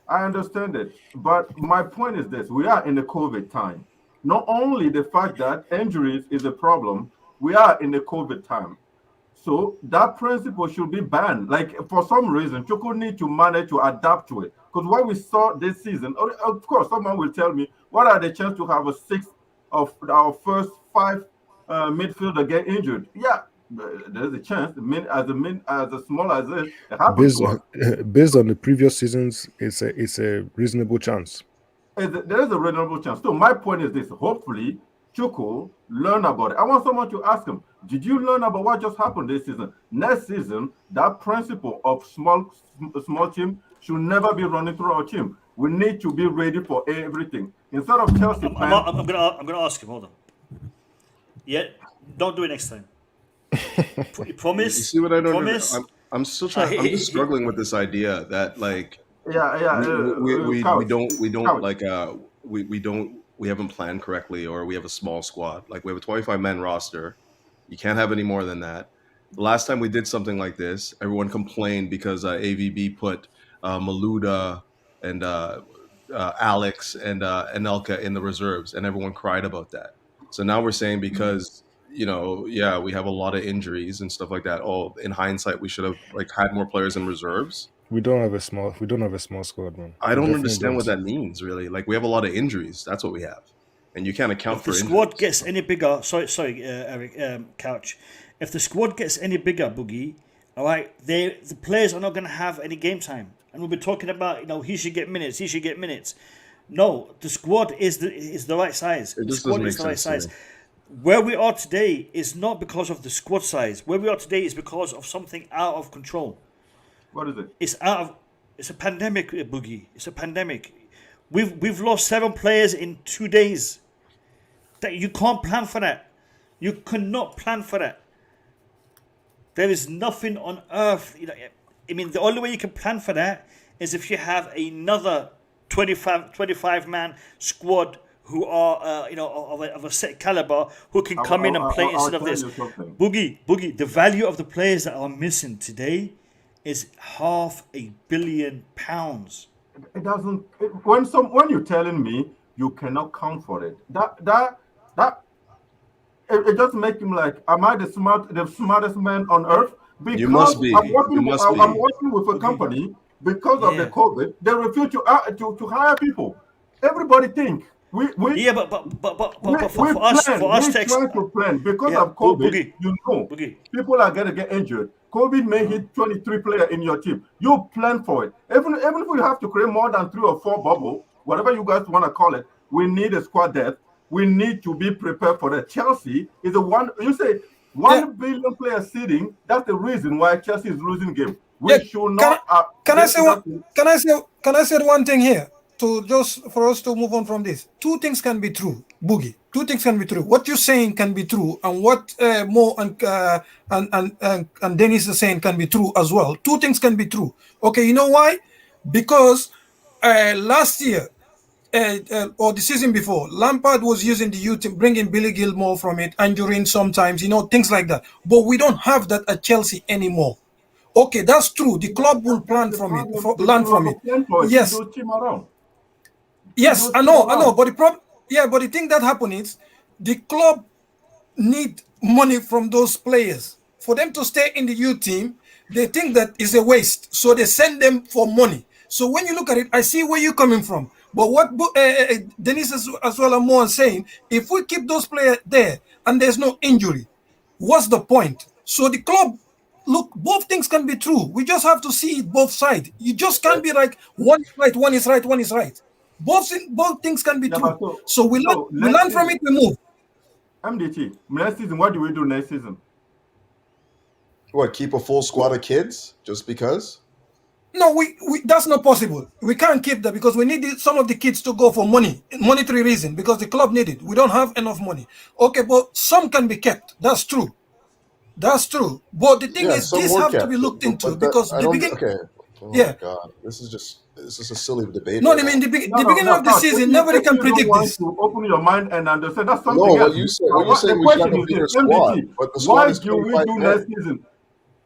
I understand it, but my point is this: we are in the COVID time. Not only the fact that injuries is a problem, we are in the COVID time. So that principle should be banned. Like, for some reason, Tuchel need to manage to adapt to it. Because what we saw this season, of course, someone will tell me, what are the chances to have a 6 of our first 5 midfielder get injured? Yeah, there's a chance. As small as it happens. Based on the previous seasons, it's a reasonable chance. There is a reasonable chance. So my point is this: hopefully, Tuchel learn about it. I want someone to ask him, did you learn about what just happened this season? Next season, that principle of small team should never be running through our team. We need to be ready for everything. Instead of Chelsea, I'm gonna ask him. Hold on. Yeah, don't do it next time. Promise. You see what I don't Promise. I'm still trying. I'm just struggling with this idea that like we haven't planned correctly, or we have a small squad. Like we have a 25-man roster. You can't have any more than that. The last time we did something like this, everyone complained because AVB put Malouda and Alex and Anelka in the reserves, and everyone cried about that. So now we're saying because we have a lot of injuries and stuff like that. Oh, in hindsight, we should have had more players in reserves. We don't have a small squad, man. I don't understand what that means, really. Like we have a lot of injuries. That's what we have, and you can't account for. If the squad gets any bigger, sorry, Eric, Couch. If the squad gets any bigger, Boogie, all right, the players are not going to have any game time, and we'll be talking about he should get minutes, he should get minutes. No, the squad is the right size. It the just squad doesn't is the make right sense. size. Where we are today is not because of the squad size. Where we are today is because of something out of control. What is it? It's a pandemic, Boogie. It's a pandemic. We've lost 7 players in 2 days. That you can't plan for that. You cannot plan for that. There is nothing on earth. I mean, the only way you can plan for that is if you have another 25-man squad who are of a set caliber who can come in and play instead of this. Boogie, the value of the players that are missing today is £500 million. It doesn't. When you're telling me you cannot count for it, it just makes him like, am I the smartest man on earth? Because you must be. I'm working with a company because of the COVID. They refuse to hire people. Everybody think. For us to plan because of COVID. Boogie. People are gonna get injured. COVID may hit 23 players in your team. You plan for it. Even if you have to create more than 3 or 4 bubble, whatever you guys want to call it, we need a squad depth. We need to be prepared for that. Chelsea is the one. You say 1 billion players sitting. That's the reason why Chelsea is losing game. We should not. Can I say one thing here? For us to move on from this, 2 things can be true, Boogie. 2 things can be true. What you're saying can be true, and what Mo and Dennis is saying can be true as well. 2 things can be true. Okay, you know why? Because last year or the season before, Lampard was using the youth, bringing Billy Gilmore from it, injuring sometimes, things like that. But we don't have that at Chelsea anymore. Okay, that's true. The club will plan from it, learn from it. Yes. Yes, I know. But the thing that happened is the club need money from those players. For them to stay in the youth team, they think that is a waste. So they send them for money. So when you look at it, I see where you're coming from. But what Dennis as well and more saying, if we keep those players there and there's no injury, what's the point? So the club, look, both things can be true. We just have to see it both sides. You just can't be like one is right, one is right, one is right. Both things can be true. So we learn from it, we move. MDT, next season, what do we do next season? What, keep a full squad of kids just because? No, we that's not possible. We can't keep that because we need some of the kids to go for monetary reason, because the club need it. We don't have enough money. Okay, but some can be kept. That's true. But the thing is, this have to be looked into because the beginning. Okay. Oh my God, this is a silly debate. No, I mean the beginning of the season, nobody can predict this. To open your mind and understand that's something. No, else. what you say we should have a bigger squad, but the squad is 25 men.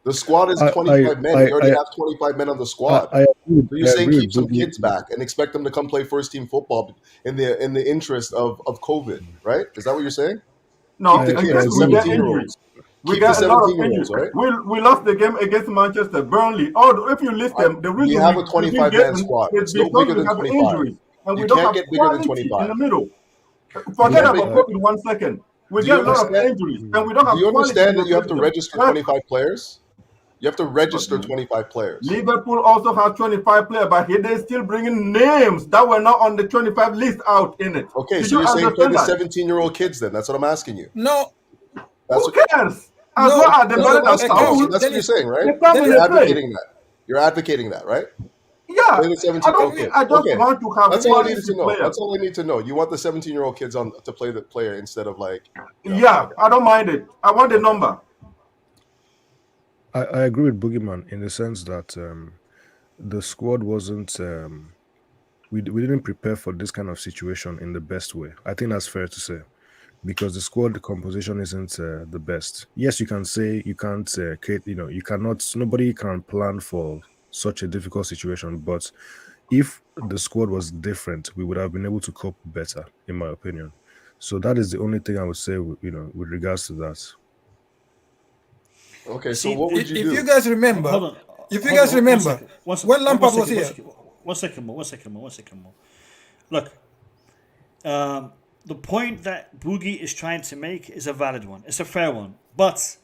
The squad is 25 men. We already have 25 men on the squad. So you're saying keep some kids back and expect them to come play first team football in the interest of COVID, right? Is that what you're saying? No, keep the kids, 17-year-olds. We got a lot of injuries. Right? We lost the game against Manchester, Burnley. Oh, if you list them, the reason we have a 25-man squad. It's no bigger than 25. Injuries, and you can't get bigger than 25 in the middle. Forget about COVID 1 second. We get a lot of injuries, and we don't have. Do you understand that you have to register 25 players? You have to register 25 players. Liverpool also have 25 players, but they're still bringing names that were not on the 25 list out in it. Okay, so you're saying play the 17-year-old kids then? That's what I'm asking you. No. Who cares? That's what you're saying, right? You're advocating that. You're advocating that, right? Yeah, Yeah, Play the 17. Okay. I just Okay. want to have That's all I needed quality to know. players. That's all I need to know. You want the 17-year-old kids on to play the player instead of like. Yeah, I don't mind it. I want the number. I agree with Boogeyman in the sense that the squad wasn't. We didn't prepare for this kind of situation in the best way. I think that's fair to say, because the squad composition isn't the best. Yes, you can say you can't create. You cannot. Nobody can plan for such a difficult situation. But if the squad was different, we would have been able to cope better, in my opinion. So that is the only thing I would say. With regards to that. Okay, so what would you do? If you guys remember, when Lampard was here. One second more. Look, the point that Boogie is trying to make is a valid one. It's a fair one. But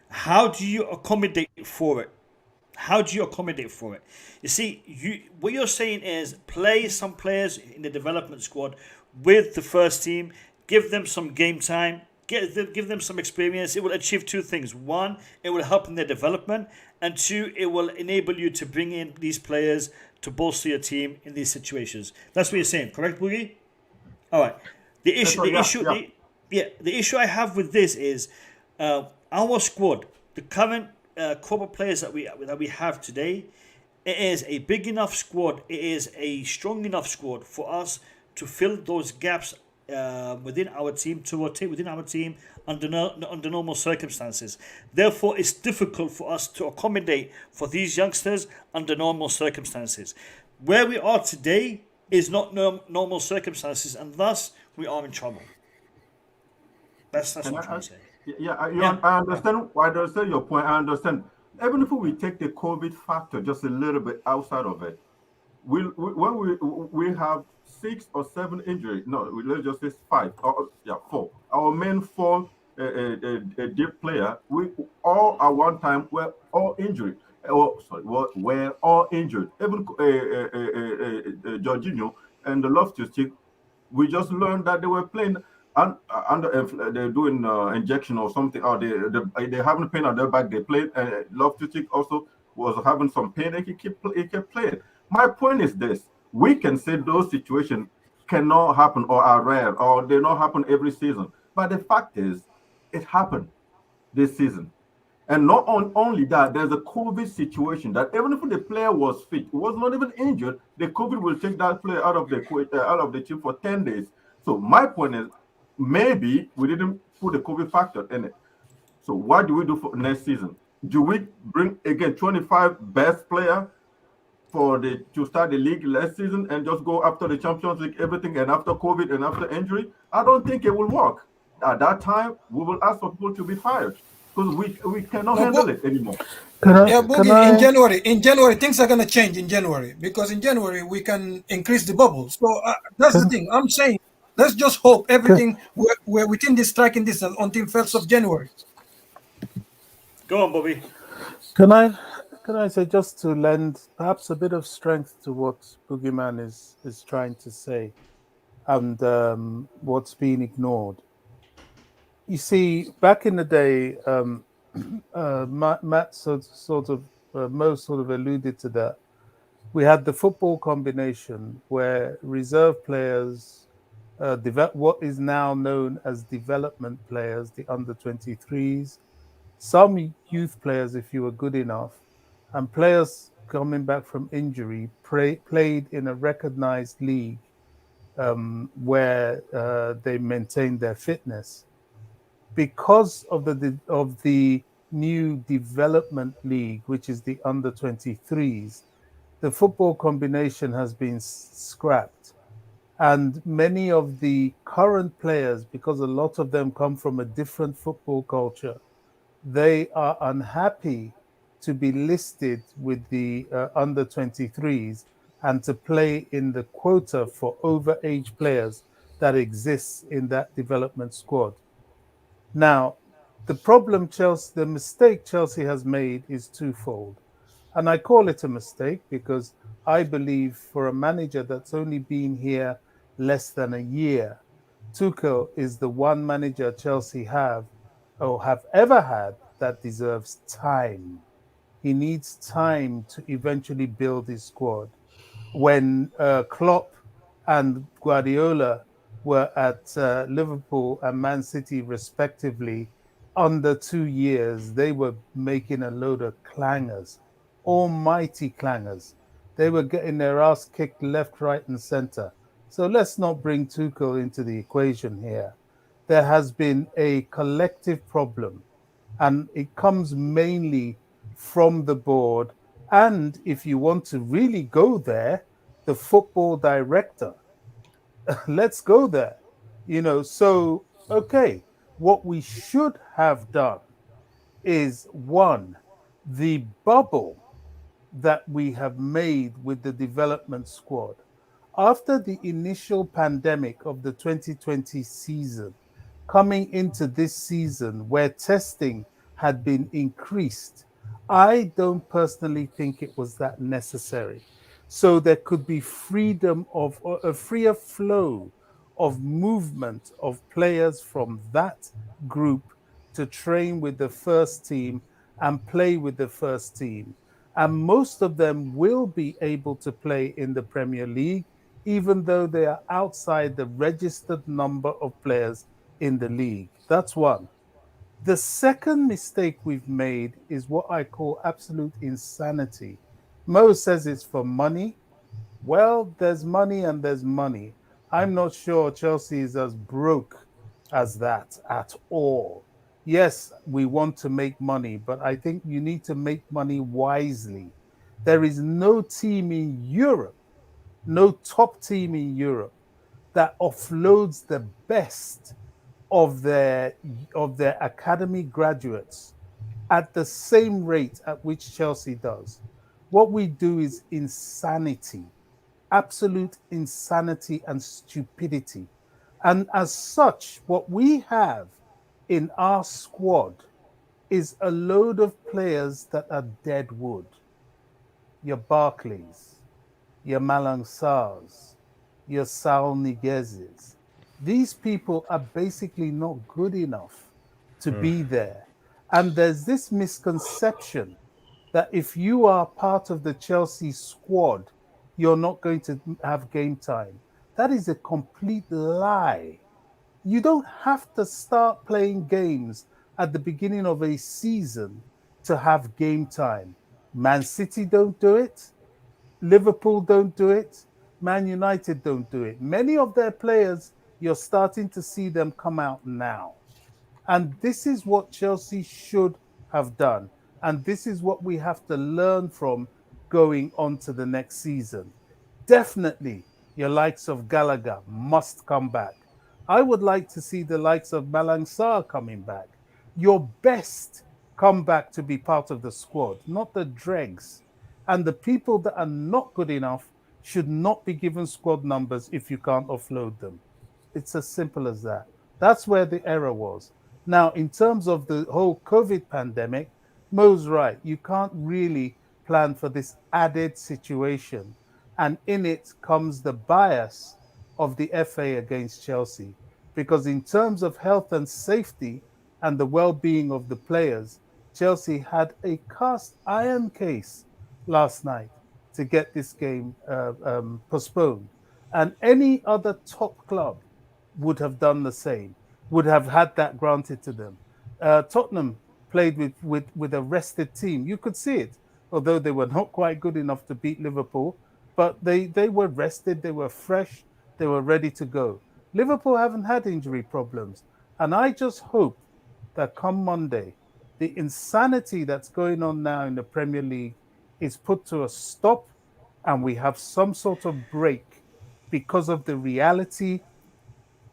how do you accommodate for it? You see, what you're saying is play some players in the development squad with the first team, give them some game time, give them some experience. It will achieve two things. One, it will help in their development, and two, it will enable you to bring in these players to bolster your team in these situations. That's what you're saying, correct, Boogie? All right. The issue I have with this is our squad, the current core players that we have today. It is a big enough squad. It is a strong enough squad for us to fill those gaps within our team, to rotate within our team under normal circumstances. Therefore, it's difficult for us to accommodate for these youngsters under normal circumstances. Where we are today is not normal circumstances, and thus we are in trouble. That's what I'm trying to say. Yeah, I understand. I understand your point. I understand. Even if we take the COVID factor just a little bit outside of it, when we have 6 or 7 injuries. No, let's just say 5. 4. Our main 4 deep player, we all at one time were all injured. Were all injured. Even Jorginho and the Loftus-Cheek, we just learned that they were playing they're doing injection or something. Or they having pain on their back. They played. Loftus-Cheek also was having some pain. And he kept playing. My point is this: we can say those situations cannot happen or are rare or they not happen every season. But the fact is, it happened this season. And not only that, there's a COVID situation that even if the player was fit, was not even injured, the COVID will take that player out of the team for 10 days. So my point is, maybe we didn't put the COVID factor in it. So what do we do for next season? Do we bring again 25 best player to start the league last season and just go after the Champions League, everything, and after COVID and after injury? I don't think it will work. At that time, we will ask for people to be fired because we cannot handle it anymore. In January, things are going to change in January, because in January we can increase the bubble. So that's the thing. I'm saying, let's just hope everything we're within this striking distance until 1st of January. Go on, Bobby. Can I say, just to lend perhaps a bit of strength to what Boogeyman is trying to say and what's being ignored. You see, back in the day, Matt Mo sort of alluded to that. We had the football combination where reserve players, what is now known as development players, the under-23s, some youth players, if you were good enough, and players coming back from injury played in a recognized league where they maintained their fitness. Because of the new development league, which is the under-23s, the football combination has been scrapped. And many of the current players, because a lot of them come from a different football culture, they are unhappy to be listed with the under-23s and to play in the quota for overage players that exists in that development squad. Now, the mistake Chelsea has made is twofold. And I call it a mistake because I believe for a manager that's only been here less than a year, Tuchel is the one manager Chelsea have ever had that deserves time. He needs time to eventually build his squad. When Klopp and Guardiola were at Liverpool and Man City, respectively, under 2 years, they were making a load of clangers, almighty clangers. They were getting their ass kicked left, right, and center. So let's not bring Tuchel into the equation here. There has been a collective problem, and it comes mainly from the board. And if you want to really go there, the football director. Let's go there. So, okay, what we should have done is one, the bubble that we have made with the development squad. After the initial pandemic of the 2020 season, coming into this season where testing had been increased, I don't personally think it was that necessary. So there could be freedom of a freer flow of movement of players from that group to train with the first team and play with the first team. And most of them will be able to play in the Premier League, even though they are outside the registered number of players in the league. That's one. The second mistake we've made is what I call absolute insanity. Mo says it's for money. Well, there's money and there's money. I'm not sure Chelsea is as broke as that at all. Yes, we want to make money, but I think you need to make money wisely. There is no team in Europe, no top team in Europe that offloads the best of their academy graduates at the same rate at which Chelsea does. What we do is insanity, absolute insanity and stupidity. And as such, what we have in our squad is a load of players that are dead wood. Your Barclays, your Malang Sarrs, your Saul Niguez's. These people are basically not good enough to be there. And there's this misconception that if you are part of the Chelsea squad, you're not going to have game time. That is a complete lie. You don't have to start playing games at the beginning of a season to have game time. Man City don't do it. Liverpool don't do it. Man United don't do it. Many of their players, you're starting to see them come out now. And this is what Chelsea should have done. And this is what we have to learn from going on to the next season. Definitely, your likes of Gallagher must come back. I would like to see the likes of Malang Sarr coming back. Your best come back to be part of the squad, not the dregs. And the people that are not good enough should not be given squad numbers if you can't offload them. It's as simple as that. That's where the error was. Now, in terms of the whole COVID pandemic, Mo's right. You can't really plan for this added situation. And in it comes the bias of the FA against Chelsea. Because in terms of health and safety and the well-being of the players, Chelsea had a cast iron case last night to get this game postponed. And any other top club would have done the same, would have had that granted to them. Tottenham played with a rested team. You could see it, although they were not quite good enough to beat Liverpool, but they were rested, they were fresh, they were ready to go. Liverpool haven't had injury problems. And I just hope that come Monday, the insanity that's going on now in the Premier League is put to a stop and we have some sort of break because of the reality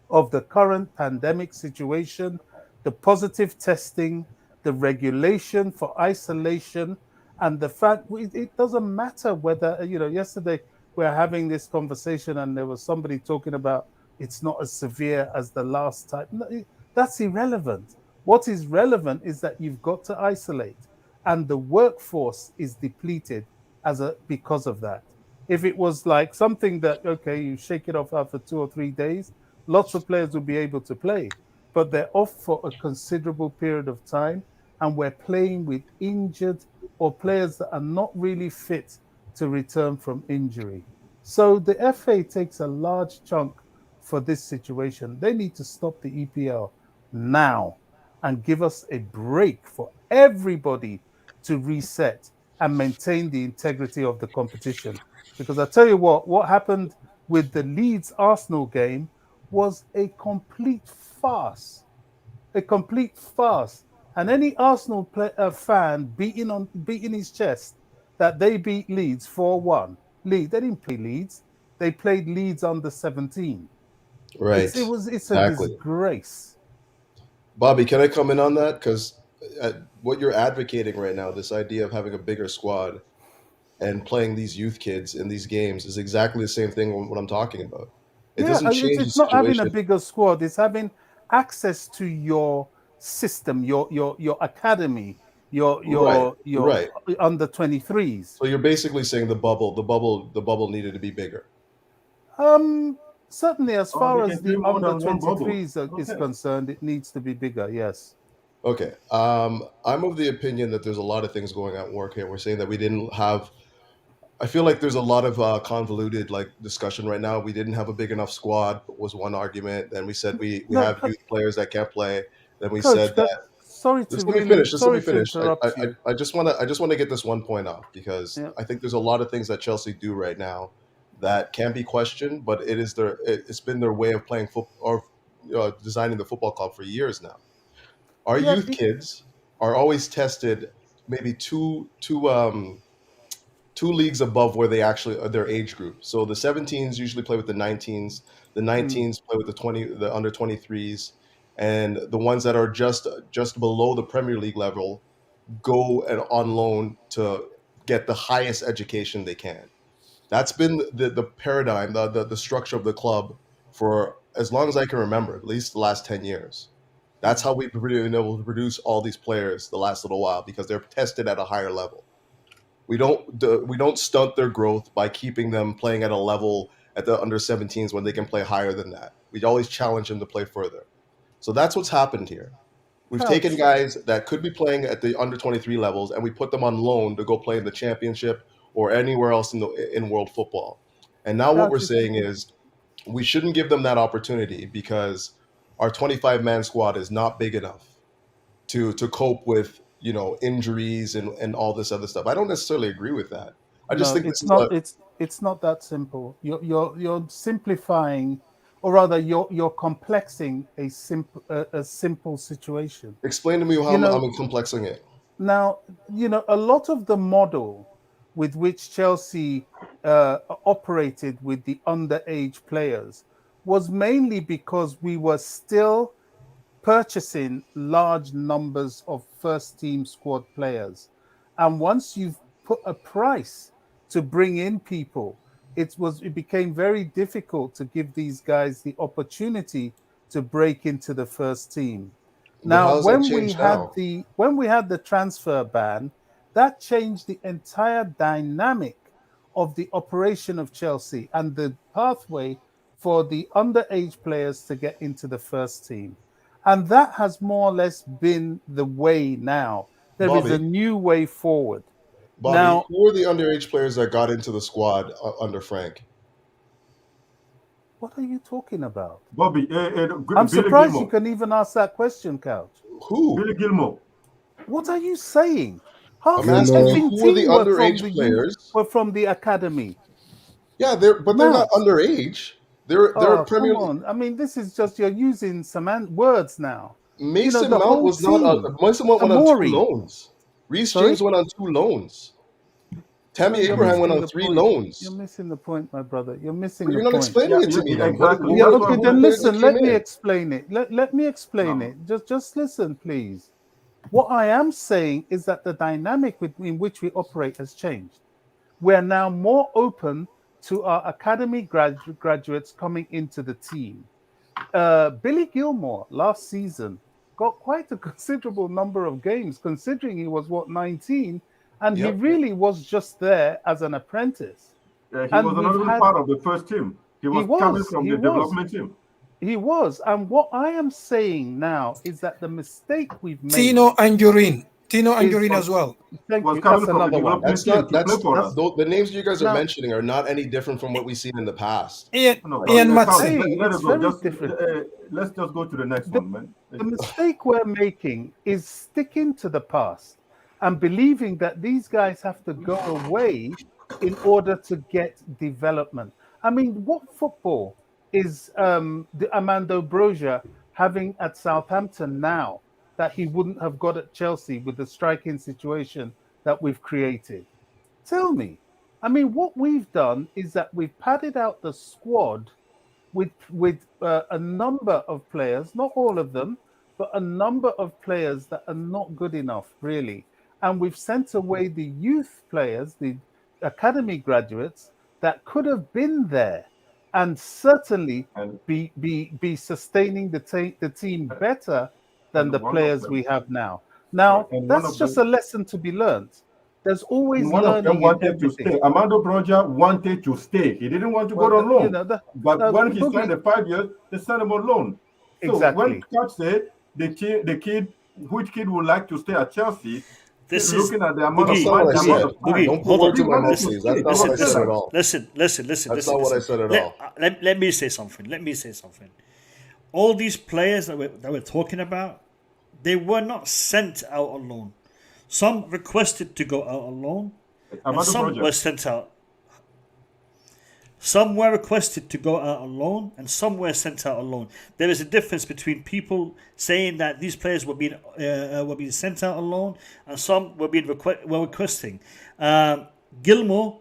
of the current pandemic situation, the positive testing, the regulation for isolation, and the fact it doesn't matter whether, yesterday we were having this conversation and there was somebody talking about it's not as severe as the last time. No, that's irrelevant. What is relevant is that you've got to isolate, and the workforce is depleted because of that. If it was like something that, okay, you shake it off after 2 or 3 days, lots of players will be able to play, but they're off for a considerable period of time, and we're playing with injured or players that are not really fit to return from injury. So the FA takes a large chunk for this situation. They need to stop the EPL now and give us a break for everybody to reset and maintain the integrity of the competition. Because I tell you what happened with the Leeds Arsenal game was a complete farce. A complete farce. And any Arsenal fan beating his chest that they beat Leeds 4-1. They didn't play Leeds. They played Leeds under 17. Right. It's Exactly. a disgrace. Bobby, can I come in on that? Because what you're advocating right now, this idea of having a bigger squad and playing these youth kids in these games, is exactly the same thing what I'm talking about. It doesn't change it's the not having a situation. bigger squad. It's having access to your system, your academy, your Right. under 23s. So you're basically saying the bubble needed to be bigger. Certainly, as far they as can the do more under than one bubble. 23s is concerned, it needs to be bigger. Yes. Okay. I'm of the opinion that there's a lot of things going at work here. We're saying that we didn't have. I feel like there's a lot of convoluted discussion right now. We didn't have a big enough squad was one argument. Then we said we have youth players that can't play. Then we Coach, said that. Sorry Just to let me finish. interrupt you. I just want to get this one point out because I think there's a lot of things that Chelsea do right now that can be questioned, but it's been their way of playing football or designing the football club for years now. Our youth kids are always tested maybe two leagues above where they actually are their age group. So the 17s usually play with the 19s, the 19s play with the under 23s, and the ones that are just below the Premier League level go and on loan to get the highest education they can. That's been the paradigm, the structure of the club for as long as I can remember, at least the last 10 years. That's how we've been able to produce all these players the last little while because they're tested at a higher level. We don't stunt their growth by keeping them playing at a level at the under 17s when they can play higher than that. We always challenge them to play further. So that's what's happened here. We've taken guys that could be playing at the under 23 levels and we put them on loan to go play in the championship or anywhere else in world football. And now what we're saying is we shouldn't give them that opportunity because our 25-man squad is not big enough to cope with injuries and all this other stuff. I don't necessarily agree with that. I just think it's not that simple. You're simplifying, or rather, you're complexing a simple situation. Explain to me how I'm complexing it. Now, a lot of the model with which Chelsea operated with the underage players was mainly because we were still purchasing large numbers of first-team squad players. And once you've put a price to bring in people, it became very difficult to give these guys the opportunity to break into the first team. Now, when we had the transfer ban, that changed the entire dynamic of the operation of Chelsea and the pathway for the underage players to get into the first team. And that has more or less been the way now. There is a new way forward. Bobby, now, who were the underage players that got into the squad under Frank? What are you talking about? Bobby, I'm surprised you can even ask that question, Couch. Who? Billy Gilmore. What are you saying? Half the who were the underage players? Were from the academy. Yeah, they're not underage. They're Premier League. Come on. I mean, this is just you're using some words now. Mason Mount was not. Mason Mount went on 2 loans. Reece James went on 2 loans. Tammy Abraham went on 3 loans. You're missing the point, my brother. You're missing the point. You're not explaining it to me. Exactly. Yeah, okay, then listen. Let me explain it. Let me explain it. Just listen, please. What I am saying is that the dynamic in which we operate has changed. We're now more open to our academy graduates coming into the team. Billy Gilmore last season got quite a considerable number of games, considering he was 19, and he really was just there as an apprentice. Yeah, he was not even part of the first team. He was coming from the development team. He was, and what I am saying now is that the mistake we've made. Tino Anjurin. Tino Angurin as well. That's another one. That's the names you guys are mentioning are not any different from what we've seen in the past. Ian Matson. Let's just go to the next one, man. The mistake we're making is sticking to the past and believing that these guys have to go away in order to get development. I mean, what football is the Armando Broja having at Southampton now that he wouldn't have got at Chelsea with the striking situation that we've created? Tell me. I mean, what we've done is that we've padded out the squad with a number of players, not all of them, but a number of players that are not good enough, really. And we've sent away the youth players, the academy graduates that could have been there and certainly be sustaining the team better than the players we have now. Now, that's just a lesson to be learned. There's always one learning. Of them wanted to stay. Armando Broja wanted to stay. He didn't want to go on loan. But when he signed the 5 years, they sent him on loan. So when Coach said which kid would like to stay at Chelsea, looking at the amount of money. Don't put words in my mouth, please. That's not what I said at all. Listen. That's not what I said at all. Let me say something. All these players that we're talking about, they were not sent out on loan. Some requested to go out on loan, and some were sent out. Some were requested to go out on loan, and some were sent out on loan. There is a difference between people saying that these players were being sent out on loan, and some were requesting. Gilmore,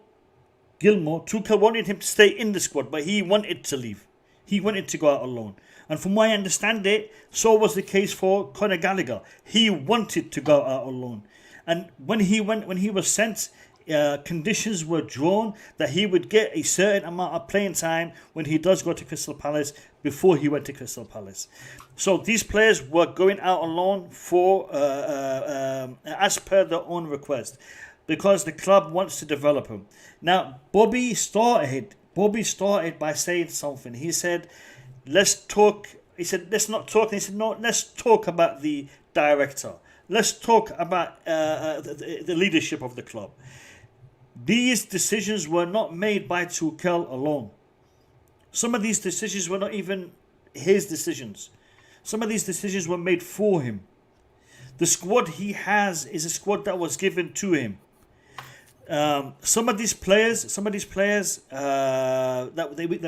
Tuchel wanted him to stay in the squad, but he wanted to leave. He wanted to go out on loan. And from what I understand it, so was the case for Conor Gallagher. He wanted to go out on loan. And when he was sent, conditions were drawn that he would get a certain amount of playing time when he does go to Crystal Palace before he went to Crystal Palace. So these players were going out on loan for as per their own request, because the club wants to develop him. Now, Bobby started by saying something. He said, let's talk. He said, let's not talk. And he said, no, let's talk about the director. Let's talk about the leadership of the club. These decisions were not made by Tuchel alone. Some of these decisions were not even his decisions. Some of these decisions were made for him. The squad he has is a squad that was given to him. Some of these players that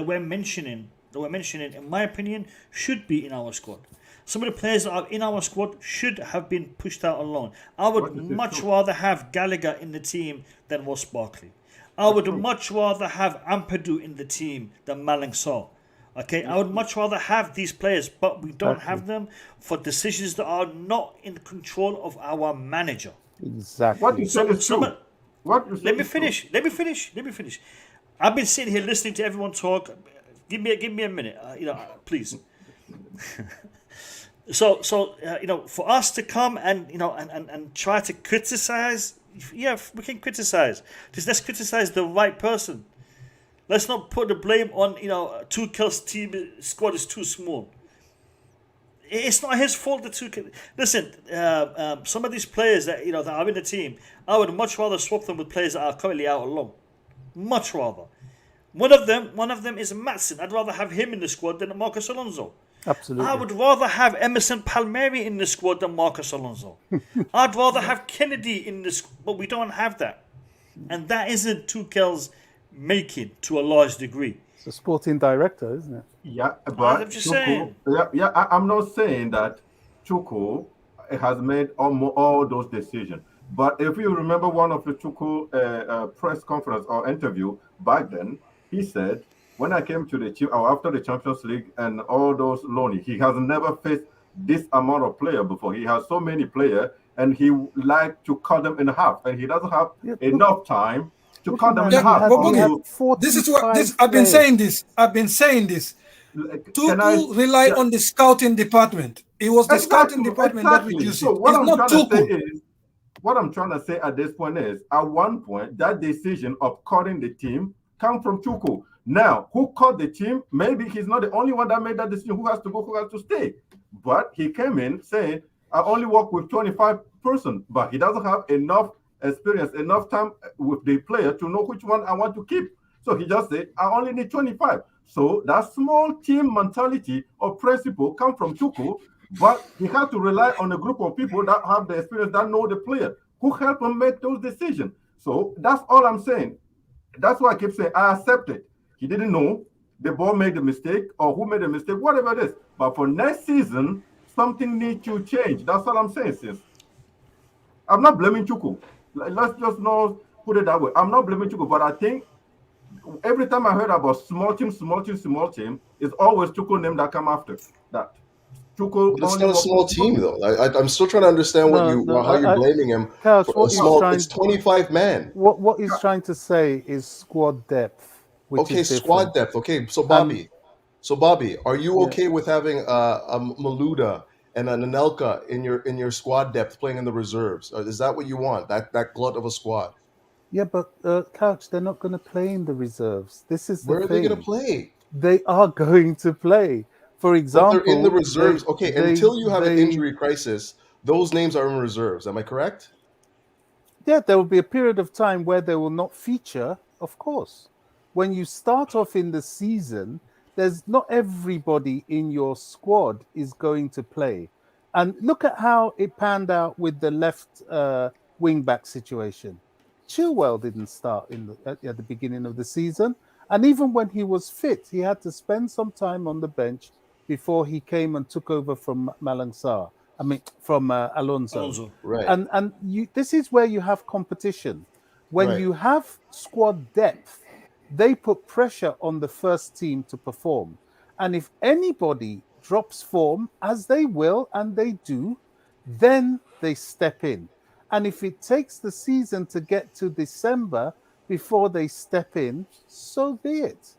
we're mentioning, in my opinion, should be in our squad. Some of the players that are in our squad should have been pushed out on loan. I would much rather have Gallagher in the team than Ross Barkley. I would much rather have Ampadu in the team than Malang Sarr. Okay, I would much rather have these players, but we don't have them for decisions that are not in control of our manager. Exactly. What you said is true. Let me finish. I've been sitting here listening to everyone talk. Give me a minute, please. So for us to come and try to criticize, yeah, we can criticize. Just let's criticize the right person. Let's not put the blame on Tuchel's team squad is too small. It's not his fault that Tuchel. Listen, some of these players that that are in the team, I would much rather swap them with players that are currently out on loan. Much rather. One of them is Matson. I'd rather have him in the squad than Marcos Alonso. Absolutely. I would rather have Emerson Palmieri in the squad than Marcos Alonso. I'd rather have Kennedy in the squad, but we don't have that. And that isn't Tuchel's making to a large degree. It's a sporting director, isn't it? Yeah, but I'm just saying. I'm not saying that Tuchel has made all those decisions. But if you remember one of the Tuchel press conference or interview back then, he said, when I came to the team after the Champions League and all those loaning, he has never faced this amount of player before. He has so many players, and he like to cut them in half, and he doesn't have enough time to cut them in half. This is what I've been saying this. Tuchel relied on the scouting department. It was the scouting department that reduced it. So what it's I'm not trying to say Tuchel. is, what I'm trying to say at this point is, at one point, that decision of cutting the team come from Tuchel. Now, who cut the team? Maybe he's not the only one that made that decision. Who has to go? Who has to stay? But he came in saying, I only work with 25 person, but he doesn't have enough experience, enough time with the player to know which one I want to keep. So he just said, I only need 25. So that small team mentality or principle come from Tuchel, but he had to rely on a group of people that have the experience, that know the player, who help him make those decisions. So that's all I'm saying. That's why I keep saying I accept it. He didn't know the ball made a mistake or who made a mistake, whatever it is. But for next season, something needs to change. That's all I'm saying, sis. I'm not blaming Tuchel. Let's just not put it that way. I'm not blaming Tuchel, but I think every time I heard about small team, it's always Tuchel name that come after that. Tuchel. But it's not a small team, though. I'm still trying to understand how you're blaming him for a small. It's 25 men. What he's trying to say is squad depth. Okay, squad depth. Okay, so Bobby, are you okay with having a Maluda and an Anelka in your squad depth playing in the reserves? Is that what you want? That glut of a squad? Yeah, but Couch, they're not going to play in the reserves. This is the Where are they going to play? They are going to play. For example, but they're in the reserves. Until you have an injury crisis, those names are in reserves. Am I correct? Yeah, there will be a period of time where they will not feature, of course. When you start off in the season, there's not everybody in your squad is going to play. And look at how it panned out with the left wing-back situation. Chilwell didn't start at the beginning of the season. And even when he was fit, he had to spend some time on the bench before he came and took over from from Alonso. Right. And this is where you have competition. When you have squad depth, they put pressure on the first team to perform. And if anybody drops form, as they will and they do, then they step in. And if it takes the season to get to December before they step in, so be it.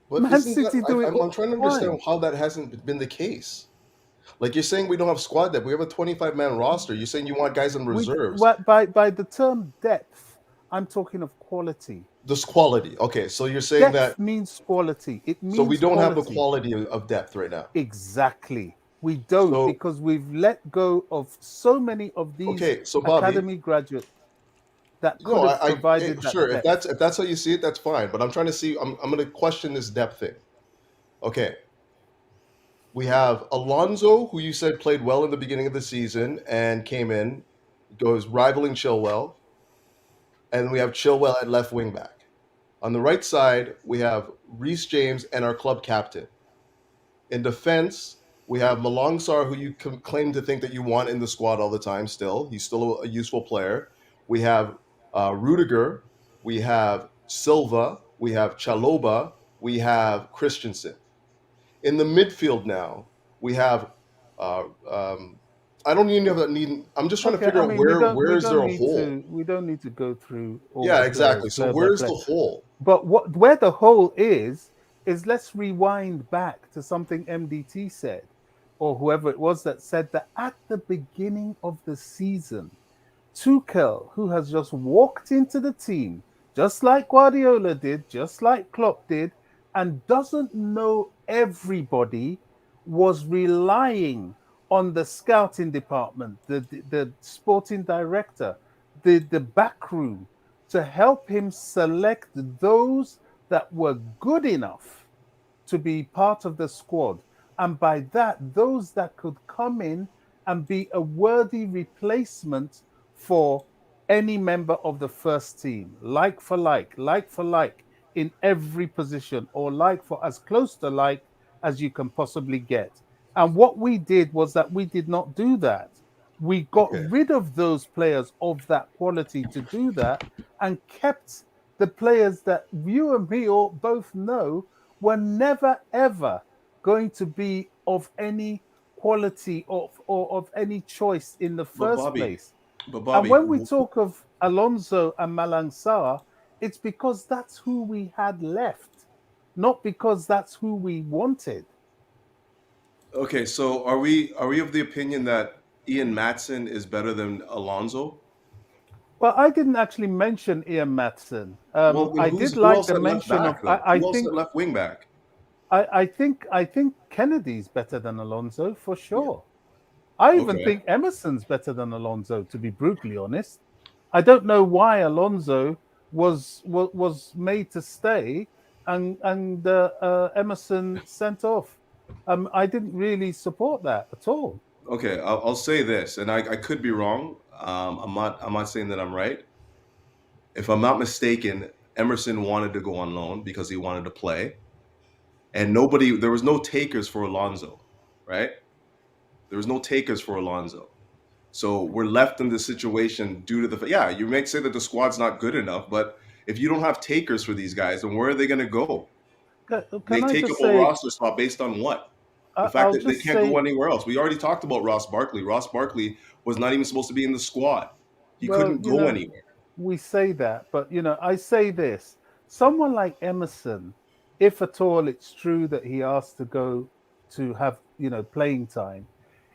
But Man City do it. I'm trying to understand how that hasn't been the case. Like you're saying we don't have squad depth. We have a 25-man roster. You're saying you want guys in reserves. By the term depth, I'm talking of quality. This quality. Okay, so you're saying depth means quality. It means so we don't quality. have the quality of depth right now. Exactly. We don't because we've let go of so many of these academy graduates that could have provided that sure, depth. if that's how you see it, that's fine. But I'm trying to see. I'm going to question this depth thing. Okay. We have Alonso, who you said played well in the beginning of the season and came in, goes rivaling Chilwell. And we have Chilwell at left wing back. On the right side, we have Reece James and our club captain. In defense, we have Malangsar, who you claim to think that you want in the squad all the time still. He's still a useful player. We have Rudiger. We have Silva. We have Chalobah. We have Christensen. In the midfield now, we have I don't even know that need. I'm just trying to figure out where is there a hole. We don't need to go through. All exactly. So where's the hole? But where the hole is let's rewind back to something MDT said, or whoever it was that said that at the beginning of the season, Tuchel, who has just walked into the team, just like Guardiola did, just like Klopp did, and doesn't know everybody, was relying on the scouting department, the sporting director, the back room, to help him select those that were good enough to be part of the squad. And by that, those that could come in and be a worthy replacement for any member of the first team, like for like in every position, or like for as close to like as you can possibly get. And what we did was that we did not do that. We got rid of those players of that quality to do that and kept the players that you and me all both know were never, ever going to be of any quality or of any choice in the first place. And when we talk of Alonso and Malangsar, it's because that's who we had left, not because that's who we wanted. Okay, so are we of the opinion that Ian Maatsen is better than Alonso? Well, I didn't actually mention Ian Maatsen. I did like the mention of. I think left wing back. I think Kennedy's better than Alonso for sure. I even Okay. think Emerson's better than Alonso, to be brutally honest. I don't know why Alonso was made to stay and Emerson sent off. I didn't really support that at all. Okay, I'll say this, and I could be wrong. I'm not saying that I'm right. If I'm not mistaken, Emerson wanted to go on loan because he wanted to play, and there was no takers for Alonso, right? There was no takers for Alonso. So we're left in this situation due to you may say that the squad's not good enough, but if you don't have takers for these guys, then where are they going to go? They take up a roster spot based on what? The fact that they can't go anywhere else. We already talked about Ross Barkley. Ross Barkley was not even supposed to be in the squad. He couldn't go anywhere. We say that, but I say this: someone like Emerson, if at all it's true that he asked to go to have playing time,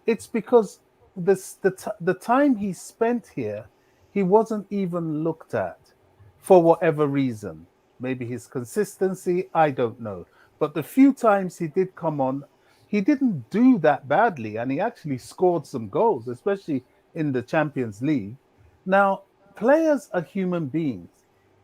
it's because the time he spent here, he wasn't even looked at for whatever reason. Maybe his consistency, I don't know. But the few times he did come on, he didn't do that badly, and he actually scored some goals, especially in the Champions League. Now, players are human beings.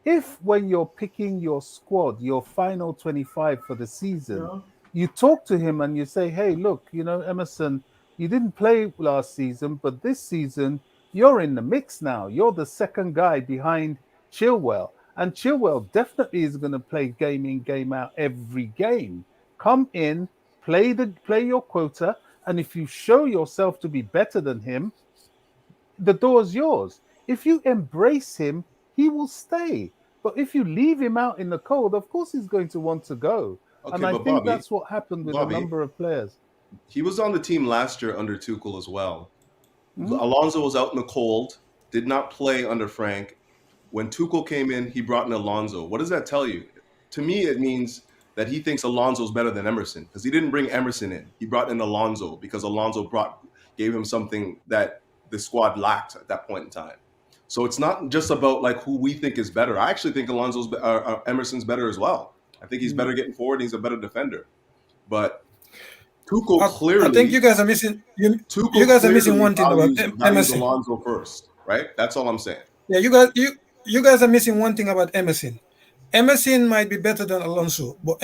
If when you're picking your squad, your final 25 for the season, you talk to him and you say, hey, look, Emerson, you didn't play last season, but this season, you're in the mix now. You're the second guy behind Chilwell. And Chilwell definitely is going to play game in, game out every game. Come in, play your quota, and if you show yourself to be better than him, the door's yours. If you embrace him, he will stay. But if you leave him out in the cold, of course he's going to want to go. Okay, and I but think Bobby- that's what happened with a number of players. He was on the team last year under Tuchel as well. Mhm. Alonso was out in the cold, did not play under Frank. When Tuchel came in, he brought in Alonso. What does that tell you? To me, it means that he thinks Alonso's better than Emerson because he didn't bring Emerson in. He brought in Alonso because Alonso gave him something that the squad lacked at that point in time. So it's not just about like who we think is better. I actually think Emerson's better as well. I think he's better getting forward. He's a better defender. But Tuchel clearly, I think you guys are missing. You guys are missing one thing about values Emerson. Alonso first, right? That's all I'm saying. Yeah, you guys are missing one thing about Emerson. Emerson might be better than Alonso, but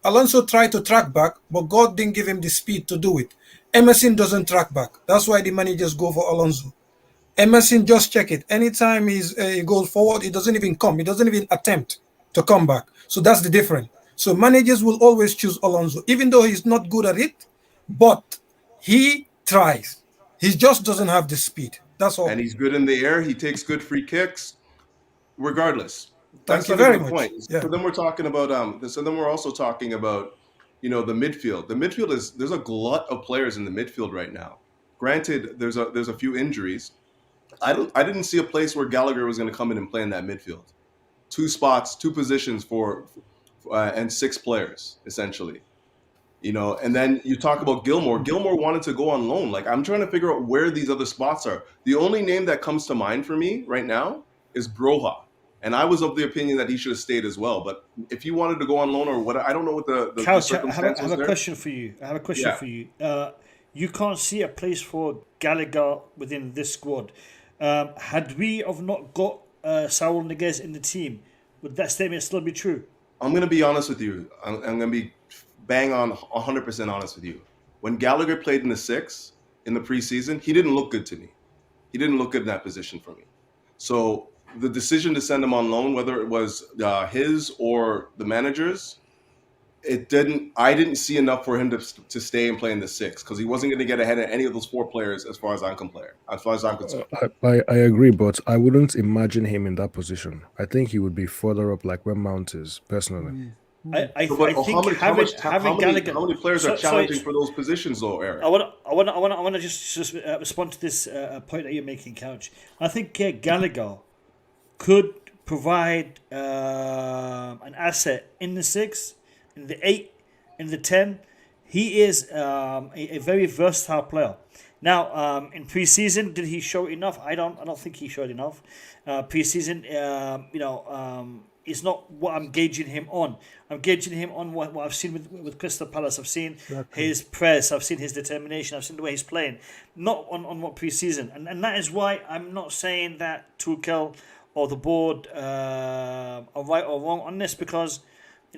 Alonso tried to track back, but God didn't give him the speed to do it. Emerson doesn't track back. That's why the managers go for Alonso. Emerson just check it. Anytime he goes forward, he doesn't even come. He doesn't even attempt to come back. So that's the difference. So managers will always choose Alonso, even though he's not good at it, but he tries. He just doesn't have the speed. That's all. And he's good in the air. He takes good free kicks. Regardless, Thank you not a very good much. point. Yeah. So then we're talking about So then we're also talking about the midfield. The midfield there's a glut of players in the midfield right now. Granted, there's a few injuries. I didn't see a place where Gallagher was going to come in and play in that midfield. 2 spots, 2 positions and 6 players essentially. And then you talk about Gilmore. Gilmore wanted to go on loan. Like, I'm trying to figure out where these other spots are. The only name that comes to mind for me right now is Broha. And I was of the opinion that he should have stayed as well. But if he wanted to go on loan or what, I don't know what the Couch, I circumstances have a there. question for you. For you. You can't see a place for Gallagher within this squad. Had we have not got Saul Niguez in the team, would that statement still be true? I'm going to be honest with you. I'm going to be bang on 100% honest with you. When Gallagher played in the 6 in the preseason, he didn't look good to me. He didn't look good in that position for me. So the decision to send him on loan, whether it was his or the manager's, I didn't see enough for him to stay and play in the 6 because he wasn't going to get ahead of any of those 4 players as far as I'm concerned. I agree, but I wouldn't imagine him in that position. I think he would be further up, like where Mount is, personally. I think having Gallagher. How many players are challenging for those positions, though, Eric? I want to just respond to this point that you're making, Couch. I think Gallagher could provide an asset in the 6, in the 8, in the 10. He is a very versatile player. Now, in pre-season, did he show enough? I don't think he showed enough. Pre-season, is not what I'm gauging him on. I'm gauging him on what I've seen with Crystal Palace. I've seen his press. I've seen his determination. I've seen the way he's playing. Not on what pre-season. And that is why I'm not saying that Tuchel or the board are right or wrong on this, because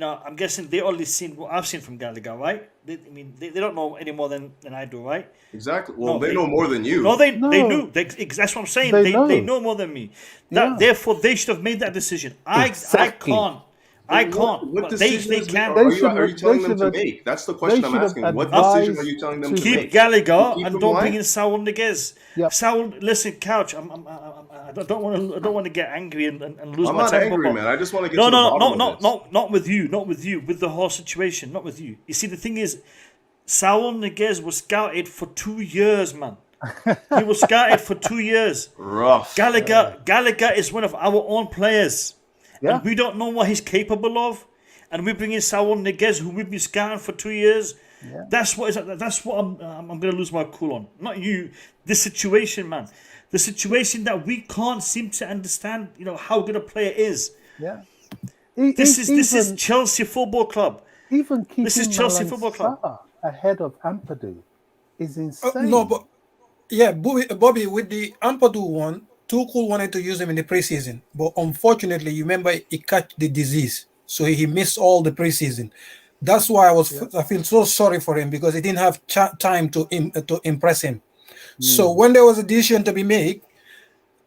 I'm guessing they only seen what I've seen from Gallagher, right? They don't know any more than I do, right? Exactly. Well, they know more than you. No, they knew. That's what I'm saying. They know more than me. Therefore, they should have made that decision. Exactly. I can't. What But they decisions can. are you telling them to make? That's the question I'm asking. What decision are you telling them to make? Keep Gallagher Keep and him don't why? bring in Saul Niguez. Saul, listen, Couch. I don't want to get angry and lose I'm my not temper. angry, man. I just want to get to the bottom of this. Not with you. Not with you. With the whole situation. Not with you. You see, the thing is, Saul Niguez was scouted for 2 years, man. He was scouted for 2 years. Rough. Gallagher is one of our own players. And we don't know what he's capable of. And we bring in Saul Niguez, who we've been scouting for 2 years. Yeah. That's what I'm going to lose my cool on. Not you. The situation, man. The situation that we can't seem to understand. How good a player is. Yeah. This is Chelsea Football Club. Even keeping This is Chelsea Football Club ahead of Ampadu is insane. No, but Bobby, with the Ampadu one, Tuchel wanted to use him in the preseason, but unfortunately, you remember he caught the disease, so he missed all the preseason. That's why I feel so sorry for him, because he didn't have time to impress him. So when there was a decision to be made,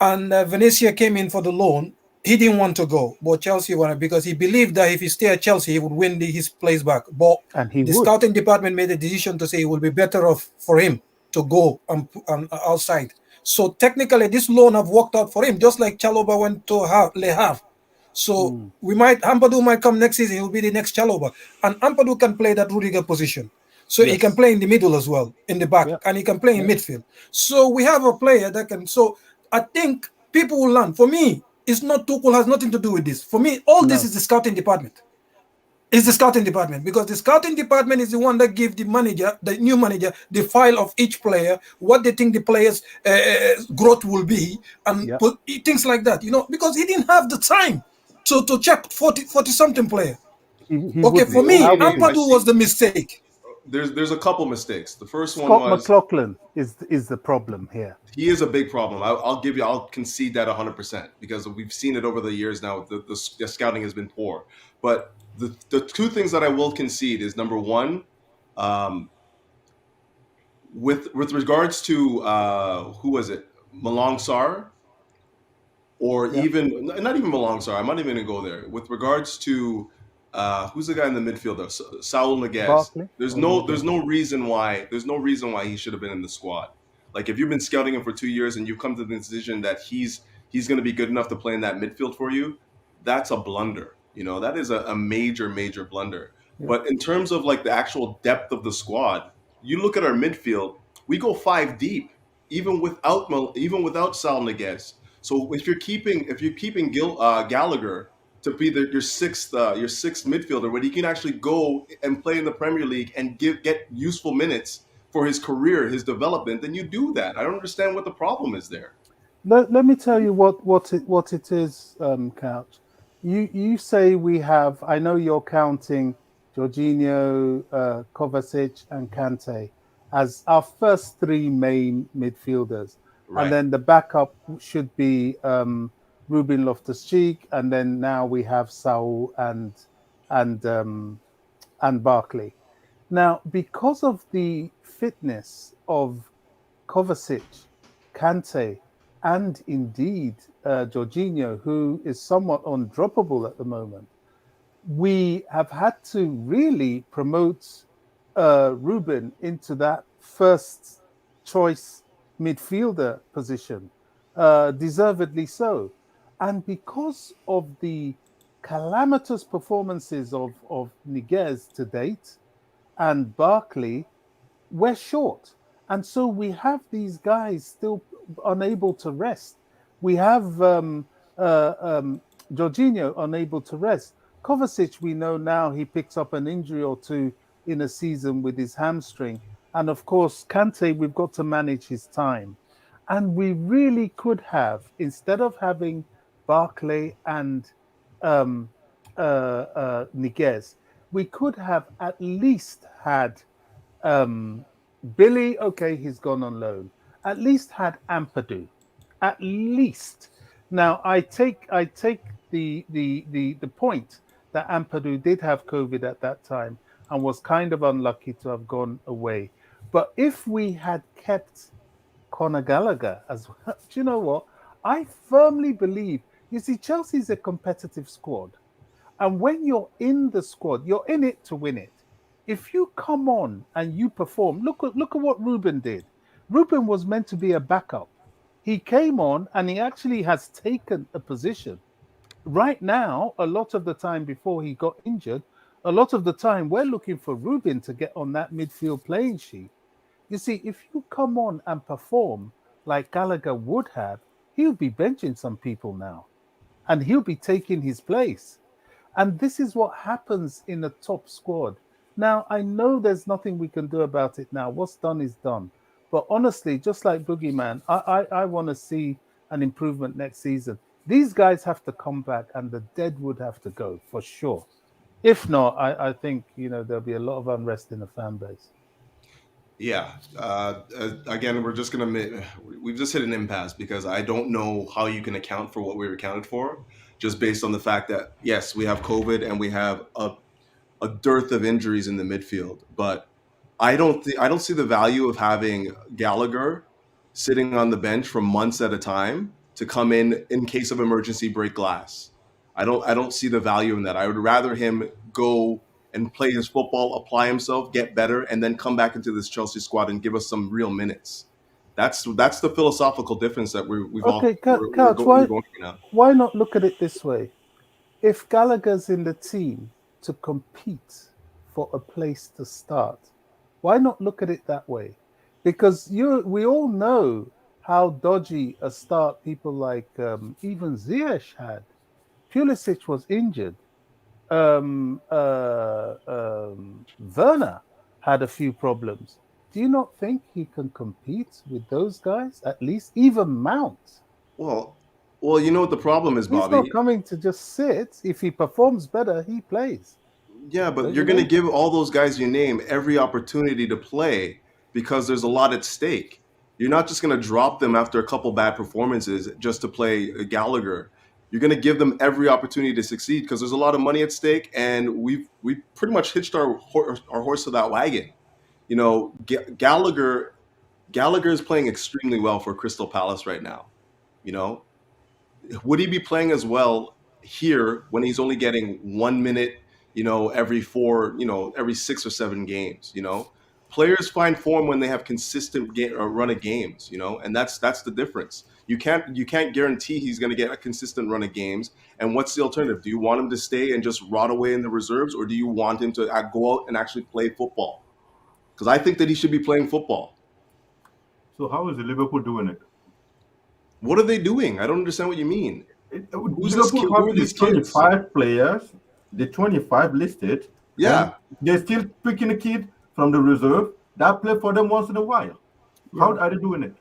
and Venezia came in for the loan, he didn't want to go, but Chelsea wanted, because he believed that if he stayed at Chelsea, he would win his place back. But the scouting department made a decision to say it would be better off for him to go outside. So technically, this loan have worked out for him, just like Chalobah went to Le Havre. So Ampadu might come next season. He will be the next Chalobah, and Ampadu can play that Rudiger position. So he can play in the middle as well, in the back, and he can play in midfield. So we have a player that can. So I think people will learn. For me, it's not Tuchel, has nothing to do with this. For me, this is the scouting department. It's the scouting department, because the scouting department is the one that gives the new manager, the file of each player, what they think the player's growth will be, and things like that. Because he didn't have the time to check 40-something player. Okay, for me, Ampadu was the mistake. There's a couple mistakes. The first one Scott was McLaughlin is the problem here. he is a big problem. I'll concede that 100%, because we've seen it over the years now. The scouting has been poor. But the two things that I will concede is, number one, with regards to who was it, Malang Sarr, or even not even Malang Sarr. I'm not even going to go there. With regards to who's the guy in the midfield? Saul Niguez. Barkley? There's no reason why he should have been in the squad. Like, if you've been scouting him for 2 years and you come to the decision that he's going to be good enough to play in that midfield for you, that's a blunder. That is a major blunder. Yeah. But in terms of like the actual depth of the squad, you look at our midfield, we go 5 deep, even without Saul Niguez. So if you're keeping Gallagher to be your sixth midfielder, where he can actually go and play in the Premier League and get useful minutes for his career, his development, then you do that. I don't understand what the problem is there. Let me tell you what it is, Couch. You say we have. I know you're counting Jorginho, Kovačić, and Kante as our first 3 main midfielders, and then the backup should be Ruben Loftus-Cheek, and then now we have Saul and Barkley. Now, because of the fitness of Kovačić, Kante, and indeed Jorginho, who is somewhat undroppable at the moment, we have had to really promote Ruben into that first choice midfielder position, deservedly so. And because of the calamitous performances of Niguez to date and Barkley, we're short. And so we have these guys still unable to rest. We have Jorginho unable to rest. Kovačić, we know now he picks up an injury or two in a season with his hamstring. And of course, Kante, we've got to manage his time. And we really could have, instead of having Barkley and Niguez, we could have at least had Billy. Okay, he's gone on loan. At least had Ampadu. At least. Now I take the point that Ampadu did have COVID at that time and was kind of unlucky to have gone away. But if we had kept Conor Gallagher as well, do you know what? I firmly believe, you see, Chelsea's a competitive squad. And when you're in the squad, you're in it to win it. If you come on and you perform, look at what Ruben did. Ruben was meant to be a backup. He came on and he actually has taken a position. Right now, a lot of the time before he got injured, a lot of the time we're looking for Ruben to get on that midfield playing sheet. You see, if you come on and perform like Gallagher would have, he'll be benching some people now. And he'll be taking his place. And this is what happens in a top squad. Now, I know there's nothing we can do about it now. What's done is done. But honestly, just like Boogeyman, I want to see an improvement next season. These guys have to come back and the dead would have to go, for sure. If not, I think, there'll be a lot of unrest in the fan base. Yeah. Again, we've just hit an impasse because I don't know how you can account for what we've accounted for, just based on the fact that, yes, we have COVID and we have a dearth of injuries in the midfield. But I don't see the value of having Gallagher sitting on the bench for months at a time to come in case of emergency, break glass. I don't see the value in that. I would rather him go and play his football, apply himself, get better, and then come back into this Chelsea squad and give us some real minutes. That's the philosophical difference that we're going through now. Why not look at it this way? If Gallagher's in the team to compete for a place to start, why not look at it that way? Because we all know how dodgy a start people like even Ziyech had. Pulisic was injured. Werner had a few problems. Do you not think he can compete with those guys? At least even Mount. Well, you know what the problem is, Bobby? He's not coming to just sit. If he performs better, he plays. Yeah, but you're going to give all those guys you name every opportunity to play because there's a lot at stake. You're not just going to drop them after a couple bad performances just to play Gallagher. You're going to give them every opportunity to succeed because there's a lot of money at stake, and we've pretty much hitched our horse to that wagon. Gallagher is playing extremely well for Crystal Palace right now. Would he be playing as well here when he's only getting 1 minute, every 6 or 7 games? Players find form when they have consistent run of games, and that's the difference. You can't guarantee he's going to get a consistent run of games. And what's the alternative? Do you want him to stay and just rot away in the reserves, or do you want him to go out and actually play football? Because I think that he should be playing football. So how is Liverpool doing it? What are they doing? I don't understand what you mean. Liverpool have these 25 players, the 25 listed. Yeah. They're still picking a kid from the reserve that play for them once in a while. How are they doing it?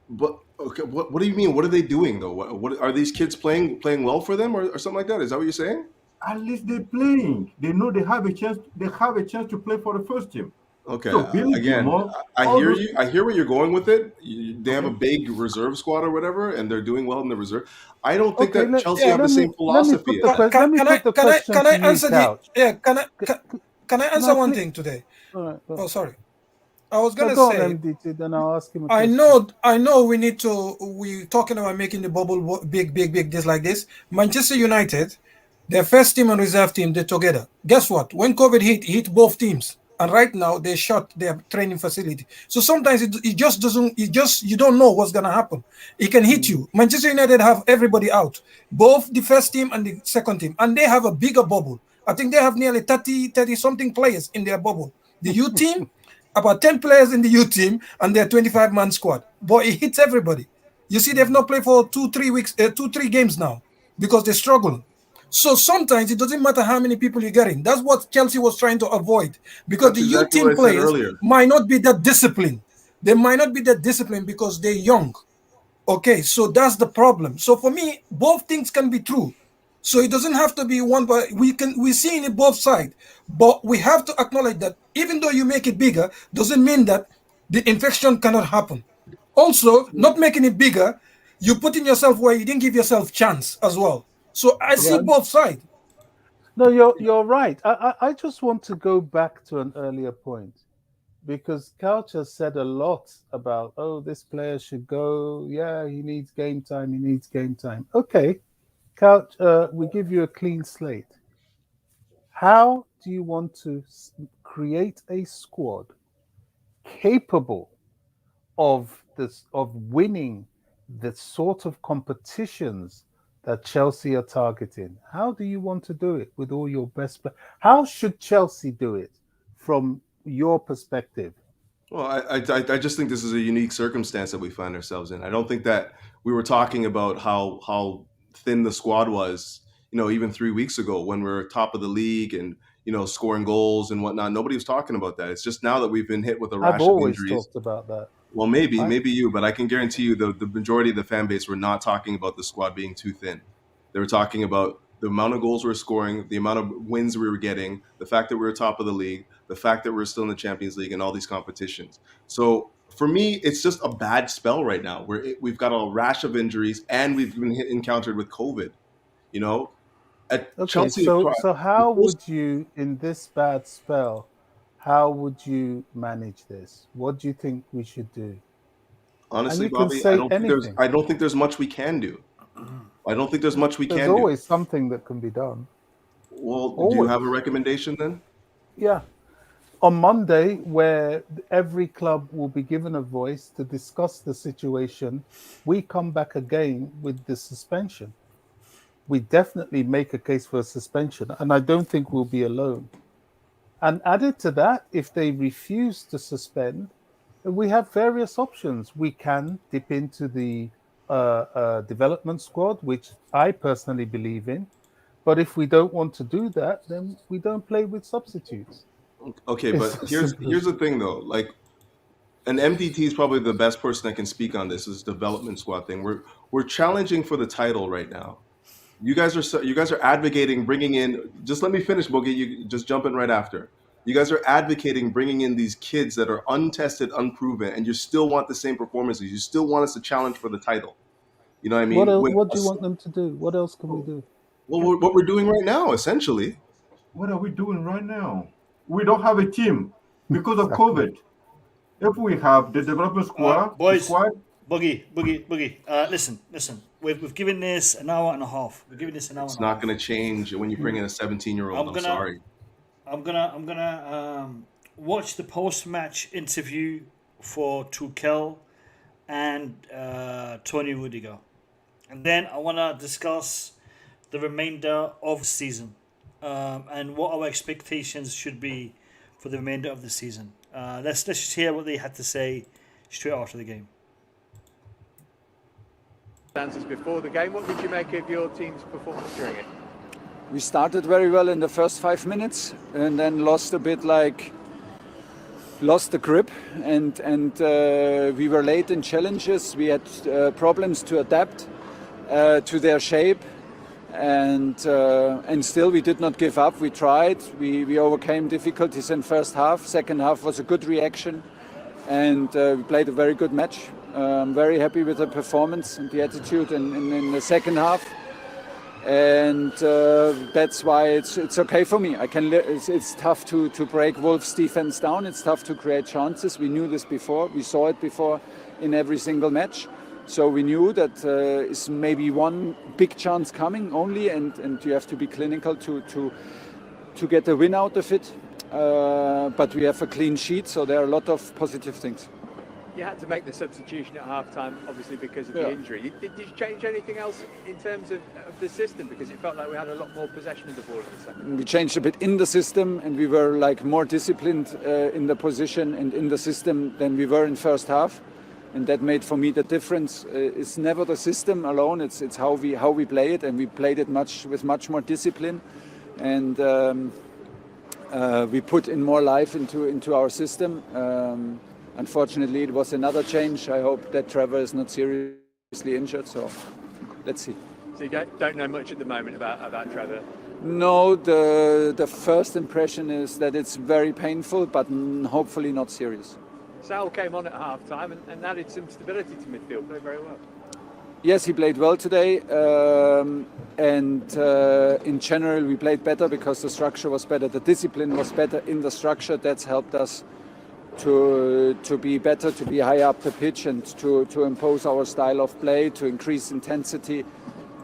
But okay, what do you mean? What are they doing though? What are these kids playing well for them or something like that? Is that what you're saying? At least they're playing. They know they have a chance. They have a chance to play for the first team. Okay. So Again, I hear you. I hear where you're going with it. They have a big reserve squad or whatever, and they're doing well in the reserve. I don't think that Chelsea have the same philosophy. Can I answer Can I answer one thing today? Oh, sorry. I was gonna say. Then I'll ask him. I know. We're talking about making the bubble big, just like this. Manchester United, their first team and reserve team, they're together. Guess what? When COVID hit both teams, and right now they shut their training facility. So sometimes it just doesn't. You don't know what's gonna happen. It can hit you. Manchester United have everybody out, both the first team and the second team, and they have a bigger bubble. I think they have nearly 30 something players in their bubble. The youth team. About 10 players in the youth team and their 25-man squad. But it hits everybody. You see, they've not played for 2-3 weeks, 2-3 games now because they struggle. So sometimes it doesn't matter how many people you get in. That's what Chelsea was trying to avoid, because That's the youth exactly team what I said players earlier. might not be that disciplined. They might not be that disciplined because they're young. Okay, so that's the problem. So for me, both things can be true. So it doesn't have to be one, but we see it both sides. But we have to acknowledge that even though you make it bigger, doesn't mean that the infection cannot happen. Also, not making it bigger, you're putting yourself where you didn't give yourself chance as well. So I see both sides. No, you're right. I just want to go back to an earlier point, because Couch has said a lot about, oh, this player should go. Yeah, he needs game time. He needs game time. Okay, Couch, we give you a clean slate. How do you want to create a squad capable of winning the sort of competitions that Chelsea are targeting? How do you want to do it with all your best players? How should Chelsea do it from your perspective? Well, I just think this is a unique circumstance that we find ourselves in. I don't think that we were talking about how thin the squad was, even 3 weeks ago when we were top of the league and, scoring goals and whatnot. Nobody was talking about that. It's just now that we've been hit with a rash I've of always injuries. talked about that. Well, maybe you, but I can guarantee you the majority of the fan base were not talking about the squad being too thin. They were talking about the amount of goals we were scoring, the amount of wins we were getting, the fact that we were top of the league, the fact that we're still in the Champions League and all these competitions. So for me, it's just a bad spell right now. We've got a rash of injuries and we've been encountered with COVID. At Okay, Chelsea, so how would you, in this bad spell, how would you manage this? What do you think we should do? honestly, And you can Bobby, say I don't think there's much we can do. I don't think there's much we There's can do. always something that can be done. Well, do Always. you have a recommendation then? Yeah. On Monday, where every club will be given a voice to discuss the situation, we come back again with the suspension. We definitely make a case for a suspension, and I don't think we'll be alone. And added to that, if they refuse to suspend, we have various options. We can dip into the development squad, which I personally believe in. But if we don't want to do that, then we don't play with substitutes. Okay, but here's the thing though. Like, an MDT is probably the best person that can speak on this development squad thing. We're challenging for the title right now. You guys are advocating bringing in. Just let me finish, Boogie. You just jump in right after. You guys are advocating bringing in these kids that are untested, unproven, and you still want the same performances. You still want us to challenge for the title. You know what I mean? What do you want them to do? What else can we do? Well, what we're doing right now, essentially. What are we doing right now? We don't have a team because of COVID. If we have the development squad, boys, Boogie. Listen. We've given this an hour and a half. We're giving this an hour. It's not going to change when you bring in a 17-year-old. I'm sorry. I'm gonna watch the post-match interview for Tuchel and Tony Rudiger, and then I want to discuss the remainder of the season and what our expectations should be for the remainder of the season. Let's just hear what they had to say straight after the game. Before the game, what did you make of your team's performance during it? We started very well in the first 5 minutes and then lost a bit, lost the grip and we were late in challenges. We had problems to adapt to their shape and still we did not give up. We tried, we overcame difficulties in first half. Second half was a good reaction and we played a very good match. I'm very happy with the performance and the attitude in the second half. And that's why it's okay for me. It's tough to break Wolves' defense down. It's tough to create chances. We knew this before. We saw it before in every single match. So we knew that is maybe one big chance coming only, and you have to be clinical to get a win out of it. But we have a clean sheet, so there are a lot of positive things. You had to make the substitution at half-time, obviously, because of the injury. Did you change anything else in terms of the system? Because it felt like we had a lot more possession of the ball in the second. We changed a bit in the system, and we were more disciplined in the position and in the system than we were in first half. and that made for me the difference. It's never the system alone; it's how we play it, and we played it with much more discipline, and we put in more life into our system. Unfortunately, it was another change. I hope that Trevor is not seriously injured. So let's see. So you don't know much at the moment about Trevor? No, the first impression is that it's very painful, but hopefully not serious. Saul came on at half-time and added some stability to midfield, played very well. Yes, he played well today, and in general we played better because the structure was better, the discipline was better in the structure. That's helped us to be better, to be higher up the pitch, and to impose our style of play, to increase intensity.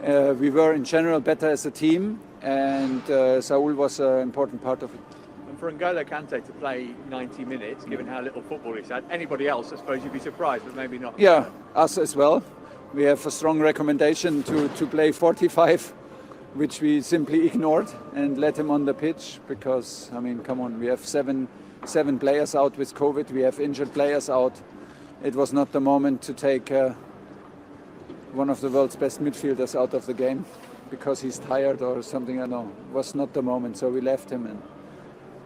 We were in general better as a team, and Saul was an important part of it. And for N'Golo Kante to play 90 minutes, given how little football he's had, anybody else I suppose you'd be surprised, but maybe not. Yeah, us as well. We have a strong recommendation to play 45, which we simply ignored and let him on the pitch because, I mean, come on, we have seven players out with COVID. We have injured players out. It was not the moment to take one of the world's best midfielders out of the game because he's tired or something. I don't know. It was not the moment, so we left him, and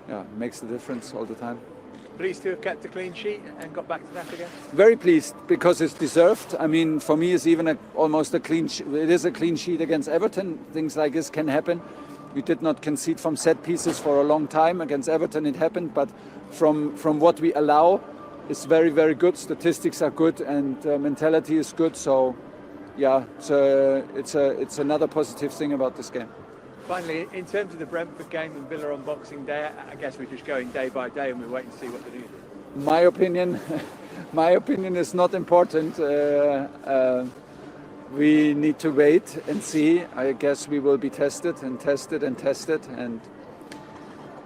yeah, it makes the difference all the time. Pleased to have kept a clean sheet and got back to that again? Very pleased because it's deserved. I mean, for me, it's even almost a clean sheet. It is a clean sheet against Everton. Things like this can happen. We did not concede from set pieces for a long time. Against Everton it happened, but from what we allow, it's very, very good. Statistics are good and mentality is good. So, yeah, it's another positive thing about this game. Finally, in terms of the Brentford game and Villa on Boxing Day, I guess we're just going day by day and we wait and see what they do. My opinion is not important. We need to wait and see. I guess we will be tested, and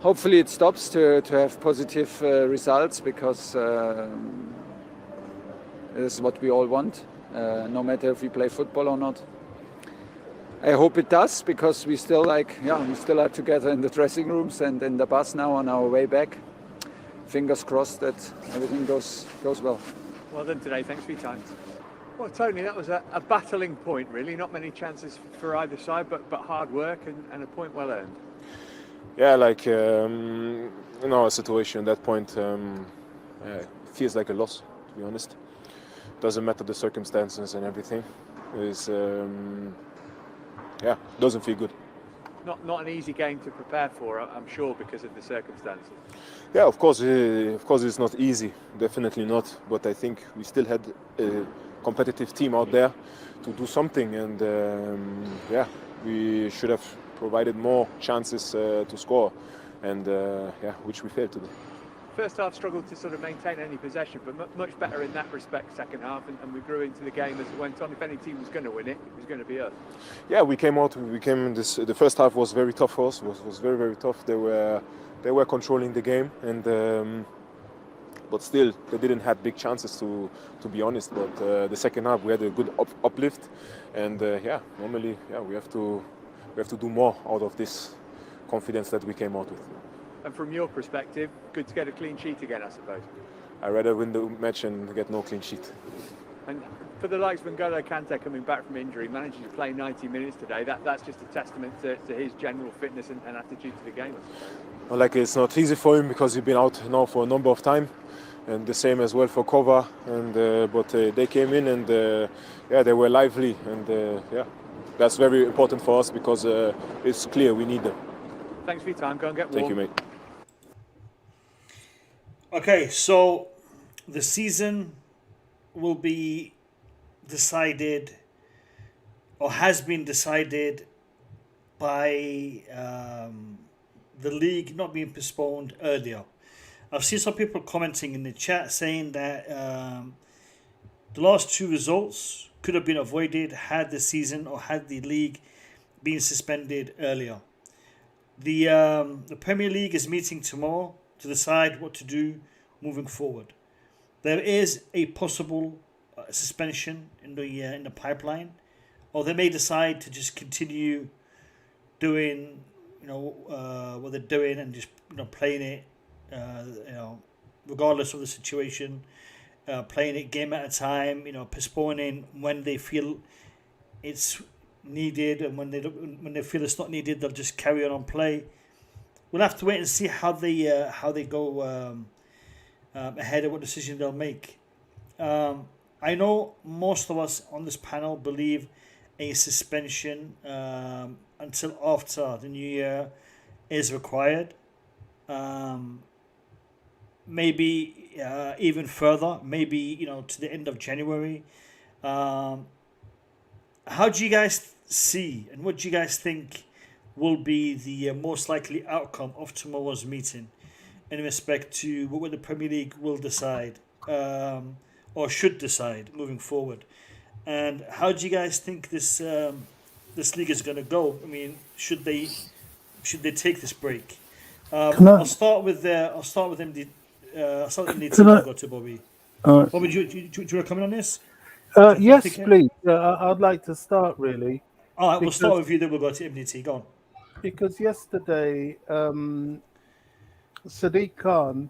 hopefully it stops to have positive results because this is what we all want, no matter if we play football or not. I hope it does because we still are together in the dressing rooms and in the bus now on our way back. Fingers crossed that everything goes well. Well done today. Thanks for your time. Well, Tony, that was a battling point, really. Not many chances for either side, but hard work and a point well earned. Yeah, a situation at that point it feels like a loss, to be honest. Doesn't matter the circumstances and everything. Doesn't feel good. Not an easy game to prepare for, I'm sure, because of the circumstances. Yeah, of course it's not easy, definitely not. But I think we still had a competitive team out there to do something, and we should have provided more chances to score, and which we failed to do. First half struggled to sort of maintain any possession, but much better in that respect second half, and we grew into the game as it went on. If any team was going to win it, it was going to be us. Yeah, the first half was very tough for us, was very, very tough. They were controlling the game, and but still they didn't have big chances to be honest. But the second half we had a good uplift, and normally we have to do more out of this confidence that we came out with. And from your perspective, good to get a clean sheet again, I suppose. I'd rather win the match and get no clean sheet. And for the likes of N'Golo Kante coming back from injury, managing to play 90 minutes today, that's just a testament to his general fitness and attitude to the game, I suppose. Well, it's not easy for him because he's been out now for a number of time, and the same as well for Kova. And but they came in and they were lively, and that's very important for us because it's clear we need them. Thanks for your time. Go and get warm. Thank you, mate. Okay, so the season will be decided, or has been decided, by the league not being postponed earlier. I've seen some people commenting in the chat saying that the last two results could have been avoided had the season or had the league been suspended earlier. The Premier League is meeting tomorrow to decide what to do moving forward. There is a possible suspension in the pipeline, or they may decide to just continue doing what they're doing and just playing it regardless of the situation, playing it game at a time, postponing when they feel it's needed, and when they feel it's not needed, they'll just carry on play. We'll have to wait and see how they go ahead of what decision they'll make. I know most of us on this panel believe a suspension until after the new year is required. Maybe even further, maybe to the end of January. How do you guys see, and what do you guys think will be the most likely outcome of tomorrow's meeting in respect to what the Premier League will decide or should decide moving forward? And how do you guys think this league is going to go? I mean, should they take this break? I'll start with MD. I'll start with MD. I'll go to Bobby. Bobby, do you want to comment on this? Yes, please. I'd like to start, really. All right, we'll start with you, then we'll go to MDT. Go on. Because yesterday, Sadiq Khan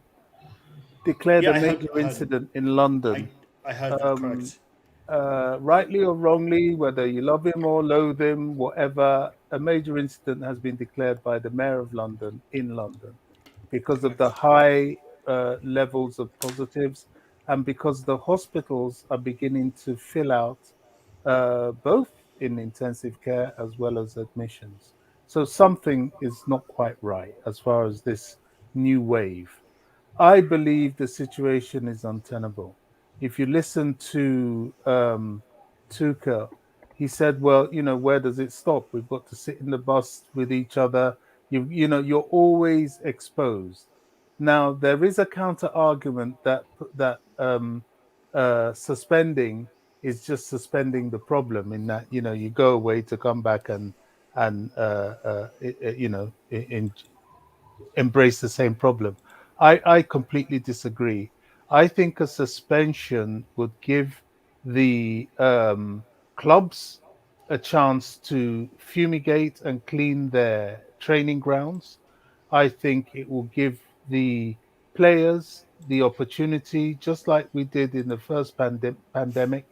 declared a major incident in London. I heard that, correct. Rightly or wrongly, whether you love him or loathe him, whatever, a major incident has been declared by the Mayor of London in London because of the high levels of positives and because the hospitals are beginning to fill out both in intensive care as well as admissions. So something is not quite right as far as this new wave. I believe the situation is untenable. If you listen to Tuchel, he said, well, where does it stop? We've got to sit in the bus with each other. You're always exposed. Now, there is a counter argument that suspending is just suspending the problem in that, you go away to come back and embrace the same problem. I completely disagree. I think a suspension would give the clubs a chance to fumigate and clean their training grounds. I think it will give the players the opportunity, just like we did in the first pandemic,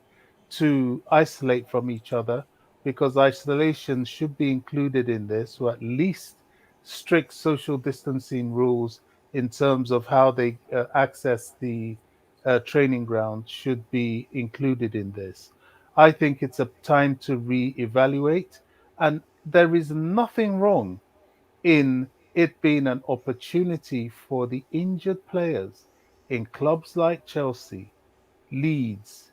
to isolate from each other, because isolation should be included in this, or at least strict social distancing rules in terms of how they access the training ground should be included in this. I think it's a time to re-evaluate, and there is nothing wrong in it being an opportunity for the injured players in clubs like Chelsea, Leeds,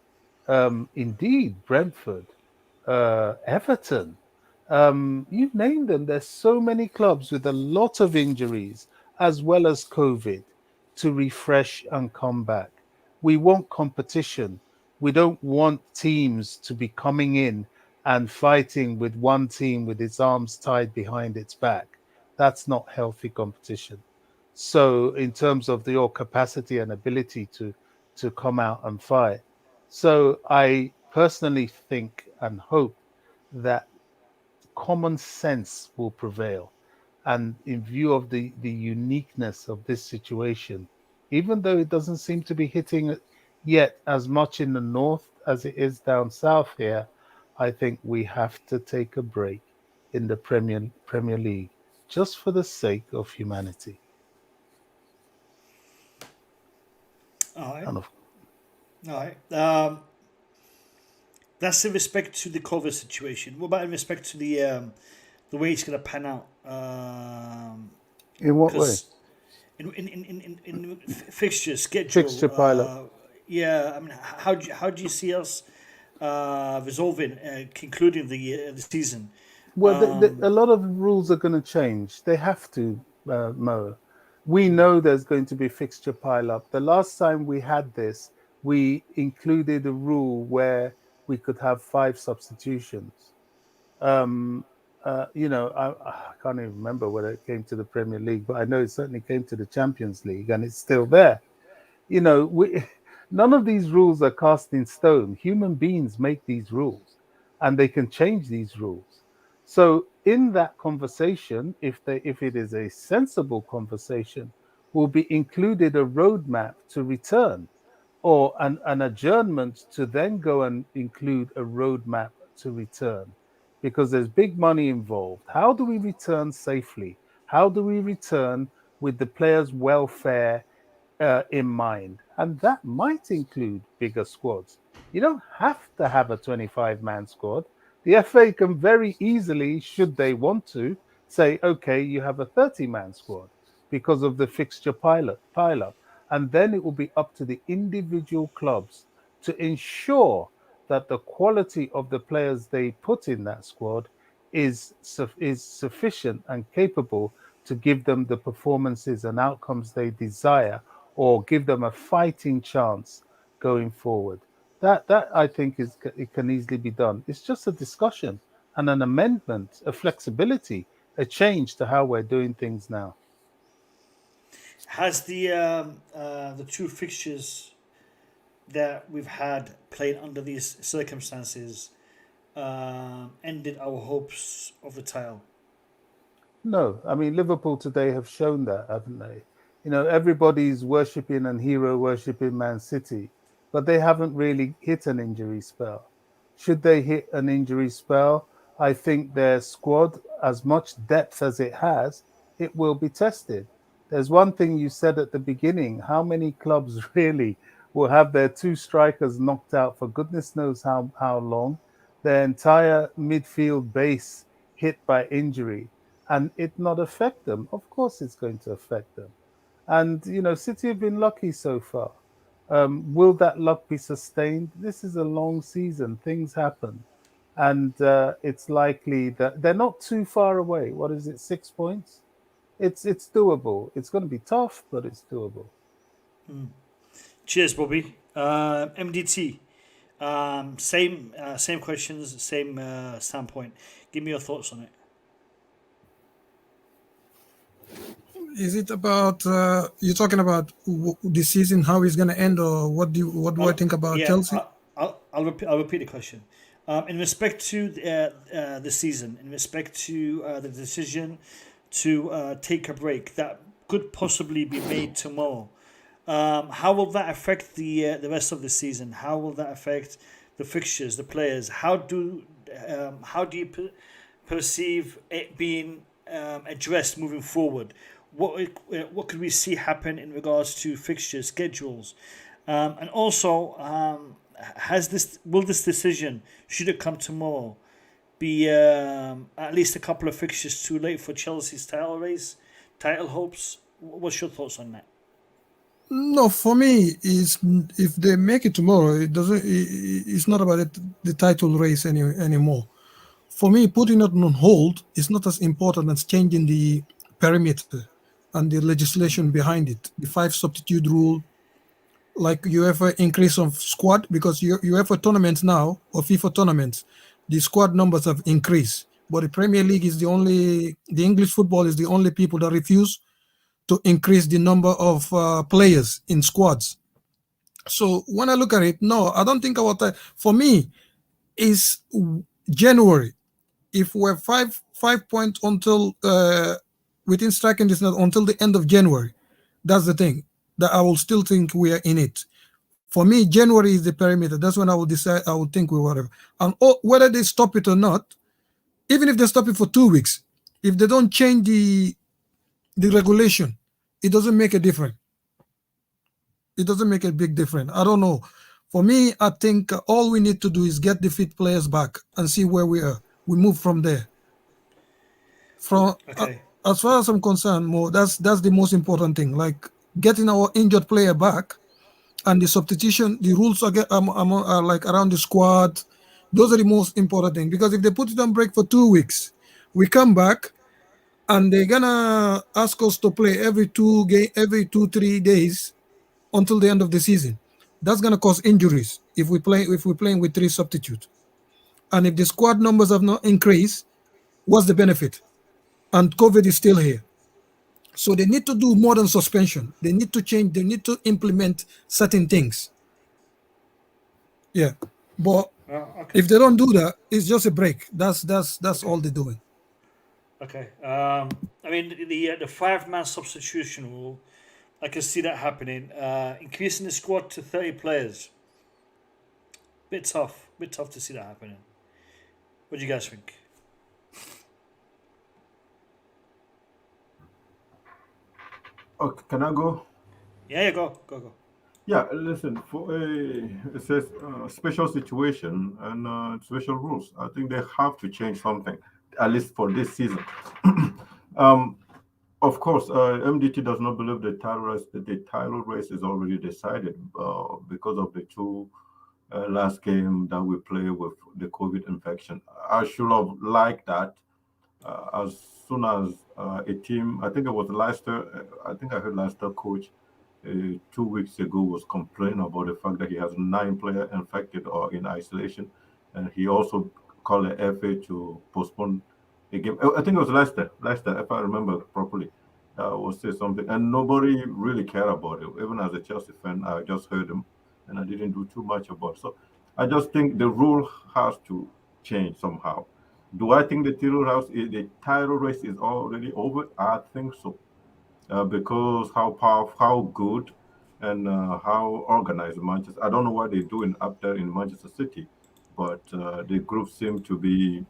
indeed Brentford, Everton. You've named them. There's so many clubs with a lot of injuries as well as COVID to refresh and come back. We want competition. We don't want teams to be coming in and fighting with one team with its arms tied behind its back. That's not healthy competition. So in terms of your capacity and ability to come out and fight. So I personally think and hope that common sense will prevail. And in view of the uniqueness of this situation, even though it doesn't seem to be hitting yet as much in the north as it is down south here, I think we have to take a break in the Premier League just for the sake of humanity. All right. That's in respect to the COVID situation. What about in respect to the way it's going to pan out? In what way? In fixture schedule. Fixture pilot. Yeah, I mean, how do you see us resolving, concluding the season? Well, a lot of rules are going to change. They have to, Mo. We know there's going to be fixture pile-up. The last time we had this, we included a rule where we could have 5 substitutions. I can't even remember whether it came to the Premier League, but I know it certainly came to the Champions League, and it's still there. None of these rules are cast in stone. Human beings make these rules, and they can change these rules. So in that conversation, if it is a sensible conversation, will be included a roadmap to return. or an adjournment to then go and include a roadmap to return, because there's big money involved. How do we return safely? How do we return with the players' welfare in mind? And that might include bigger squads. You don't have to have a 25-man squad. The FA can very easily, should they want to, say, okay, you have a 30-man squad because of the fixture pile-up. And then it will be up to the individual clubs to ensure that the quality of the players they put in that squad is sufficient and capable to give them the performances and outcomes they desire, or give them a fighting chance going forward. That I think it can easily be done. It's just a discussion and an amendment, a flexibility, a change to how we're doing things now. Has the two fixtures that we've had played under these circumstances ended our hopes of the title? No, I mean, Liverpool today have shown that, haven't they? You know, everybody's worshipping and hero worshipping Man City, but they haven't really hit an injury spell. Should they hit an injury spell, I think their squad, as much depth as it has, it will be tested. There's one thing you said at the beginning: how many clubs really will have their two strikers knocked out for goodness knows how long, their entire midfield base hit by injury, and it not affect them? Of course it's going to affect them. And, you know, City have been lucky so far. Will that luck be sustained? This is a long season. Things happen. And it's likely that they're not too far away. What is it, 6 points? It's doable. It's going to be tough, but it's doable. Cheers, Bobby. MDT. Same questions, same standpoint. Give me your thoughts on it. Is it about you're talking about the season, how it's going to end, or what do I think about Chelsea? I'll repeat the question. In respect to the season, in respect to the decision to take a break that could possibly be made tomorrow, how will that affect the rest of the season? How will that affect the fixtures, the players? How do you perceive it being addressed moving forward? What could we see happen in regards to fixtures, schedules, and also will this decision, should it come tomorrow, be at least a couple of fixtures too late for Chelsea's title hopes? What's your thoughts on that? No, for me, if they make it tomorrow, it's not about the title race anymore. For me, putting it on hold is not as important as changing the perimeter and the legislation behind it. The 5 substitute rule, like UEFA increase of squad, because UEFA tournaments now, or FIFA tournaments, the squad numbers have increased. But the Premier League is the English football is the only people that refuse to increase the number of players in squads. So when I look at it, no, I don't think about that. For me, it's January. If we're 5 points until within striking distance until the end of January, that's the thing that I will still think we are in it. For me, January is the perimeter. That's when I will decide. I will think we whatever. And whether they stop it or not, even if they stop it for 2 weeks, if they don't change the regulation, it doesn't make a difference. It doesn't make a big difference. I don't know. For me, I think all we need to do is get the fit players back and see where we are. We move from there. As far as I'm concerned, that's the most important thing. Like getting our injured player back, and the substitution, the rules are like around the squad. Those are the most important thing, because if they put it on break for 2 weeks, we come back and they're gonna ask us to play every 2-3 days until the end of the season. That's gonna cause injuries if we're playing with 3 substitutes. And if the squad numbers have not increased, what's the benefit? And COVID is still here. So they need to do more than suspension. They need to change. They need to implement certain things. Yeah, but if they don't do that, it's just a break. That's all they're doing. Okay. I mean, the 5-man substitution rule I can see that happening. Increasing the squad to 30 players. Bit tough to see that happening. What do you guys think? Okay, can I go? Yeah, go. Yeah, listen, it says special situation and special rules. I think they have to change something, at least for this season. Of course, MDT does not believe the title race is already decided because of the two last game that we play with the COVID infection. I should have liked that as soon as a team, I think it was Leicester, I think I heard Leicester coach 2 weeks ago was complaining about the fact that he has 9 players infected or in isolation, and he also called the FA to postpone the game. I think it was Leicester, if I remember properly, was say something, and nobody really cared about it. Even as a Chelsea fan, I just heard him, and I didn't do too much about it. So I just think the rule has to change somehow. Do I think the title race is already over? I think so. Because how powerful, how good, and how organized Manchester. I don't know what they're doing up there in Manchester City, but the group seem to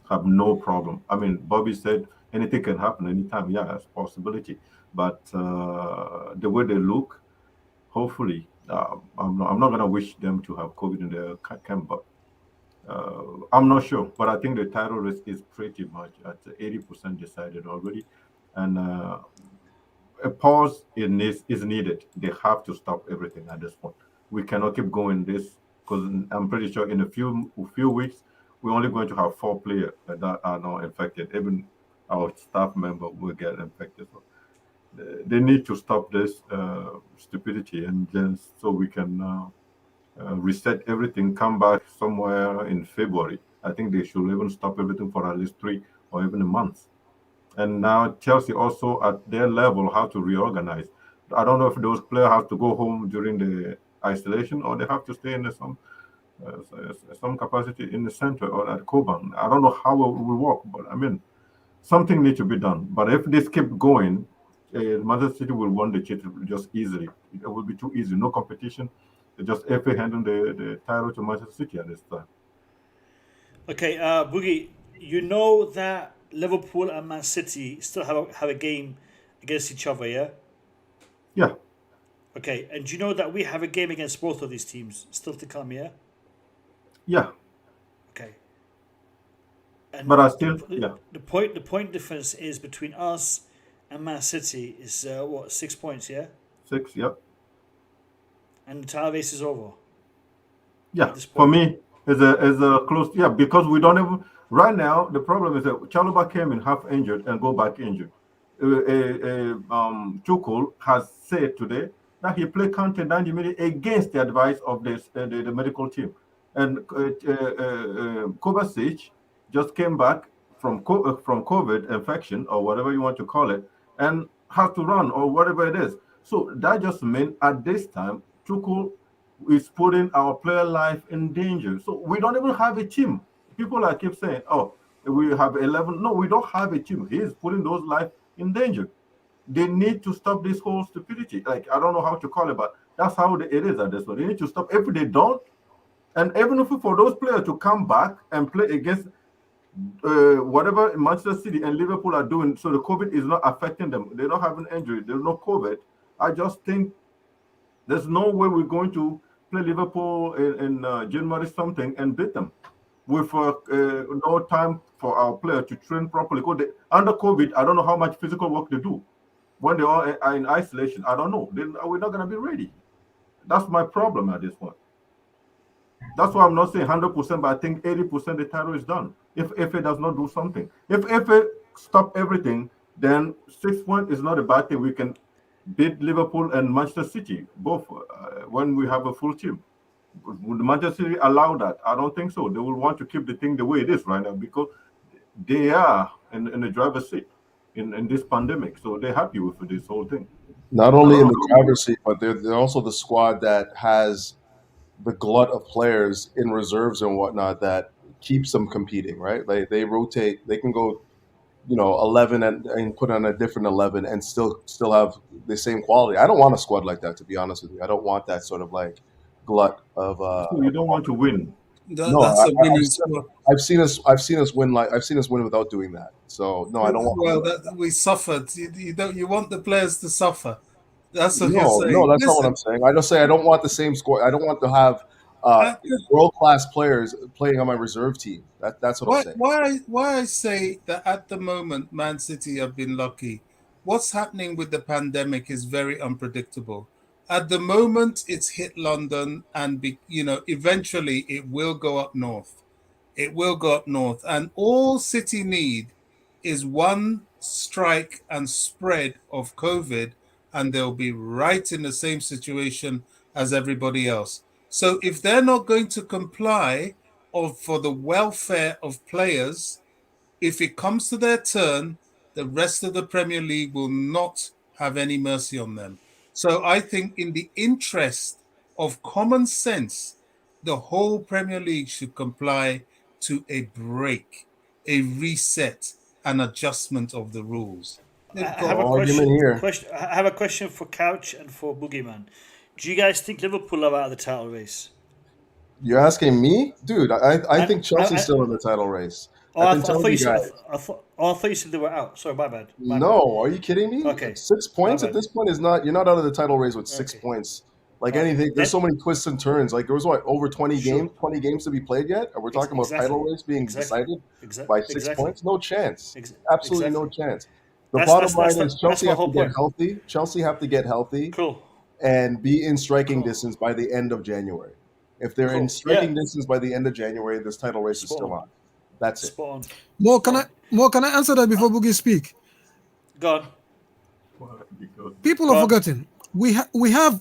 have no problem. I mean, Bobby said anything can happen anytime. Yeah, it's a possibility. But the way they look, hopefully, I'm not going to wish them to have COVID in their camp, but I'm not sure. But I think the title race is pretty much at 80% decided already, and a pause is needed. They have to stop everything at this point. We cannot keep going this, because I'm pretty sure in a few weeks we're only going to have 4 players that are now infected. Even our staff member will get infected. So they need to stop this stupidity, and just so we can reset everything, come back somewhere in February. I think they should even stop everything for at least 3 or even a month. And now Chelsea also at their level have to reorganize. I don't know if those players have to go home during the isolation or they have to stay in some capacity in the center or at Coban. I don't know how it will work, but I mean, something needs to be done. But if this keep going, Manchester City will win the title just easily. It will be too easy. No competition. Just FA handling the title to Manchester City at this time. Okay, Boogie, you know that Liverpool and Man City still have a game against each other, yeah? Yeah. Okay, and do you know that we have a game against both of these teams still to come, yeah? Yeah. Okay. And but I still, yeah. The point difference is between us and Man City is what, 6 points, yeah? 6, yep. And the title race is over. Yeah, for me, is a close. Yeah, because we don't even right now. The problem is that Chalobah came in half injured and go back injured. Tuchel has said today that he played counter 90 minutes against the advice of the medical team, and Kovačić just came back from COVID infection or whatever you want to call it, and has to run or whatever it is. So that just meant at this time Tuchel is putting our player life in danger. So we don't even have a team. People keep saying, "Oh, we have 11." No, we don't have a team. He is putting those lives in danger. They need to stop this whole stupidity. Like, I don't know how to call it, but that's how it is at this point. They need to stop. If they don't, and even if for those players to come back and play against whatever Manchester City and Liverpool are doing, so the COVID is not affecting them. They don't have an injury. There's no COVID. I just think there's no way we're going to play Liverpool in January something and beat them with no time for our player to train properly. Because under COVID, I don't know how much physical work they do. When they are in isolation, I don't know. We're not going to be ready. That's my problem at this point. That's why I'm not saying 100%, but I think 80% the title is done. If FA does not do something. If FA stop everything, then 6 points is not a bad thing. We can beat Liverpool and Manchester City, both when we have a full team. Would Manchester City allow that? I don't think so. They will want to keep the thing the way it is right now because they are in the driver's seat in this pandemic. So they're happy with this whole thing. Not only in the driver's seat, but they're also the squad that has the glut of players in reserves and whatnot that keeps them competing, right? Like they rotate, they can go 11 and put on a different 11 and still have the same quality. I don't want a squad like that, to be honest with you. I don't want that sort of like glut of. You don't want to win. I've seen us win without doing that. So no, I don't want. Well, we suffered. You want the players to suffer. That's what you're saying. No, that's not what I'm saying. I just say I don't want the same score. I don't want to have world-class players playing on my reserve team. That's what I'm saying. Why I say that at the moment, Man City have been lucky. What's happening with the pandemic is very unpredictable. At the moment, it's hit London, and eventually it will go up north. It will go up north, and all City need is one strike and spread of COVID, and they'll be right in the same situation as everybody else. So if they're not going to comply for the welfare of players, if it comes to their turn, the rest of the Premier League will not have any mercy on them. So I think in the interest of common sense, the whole Premier League should comply to a break, a reset, an adjustment of the rules. I have a question for Couch and for Boogeyman. Do you guys think Liverpool are out of the title race? You're asking me? Dude, I think Chelsea's still in the title race. I thought you said they were out. Sorry, my bad. No, are you kidding me? Okay. 6 points at this point you're not out of the title race with 6 points. Like anything, there's so many twists and turns. Like there was over 20 games to be played yet? And we're talking about title race being decided by 6 points? No chance. Absolutely no chance. The bottom line is Chelsea have to get healthy. Chelsea have to get healthy. Cool. And be in striking distance by the end of January. If they're in striking distance by the end of January, this title race is still on. That's it. More can I answer that before Boogie speak? Go on. People are forgetting. We have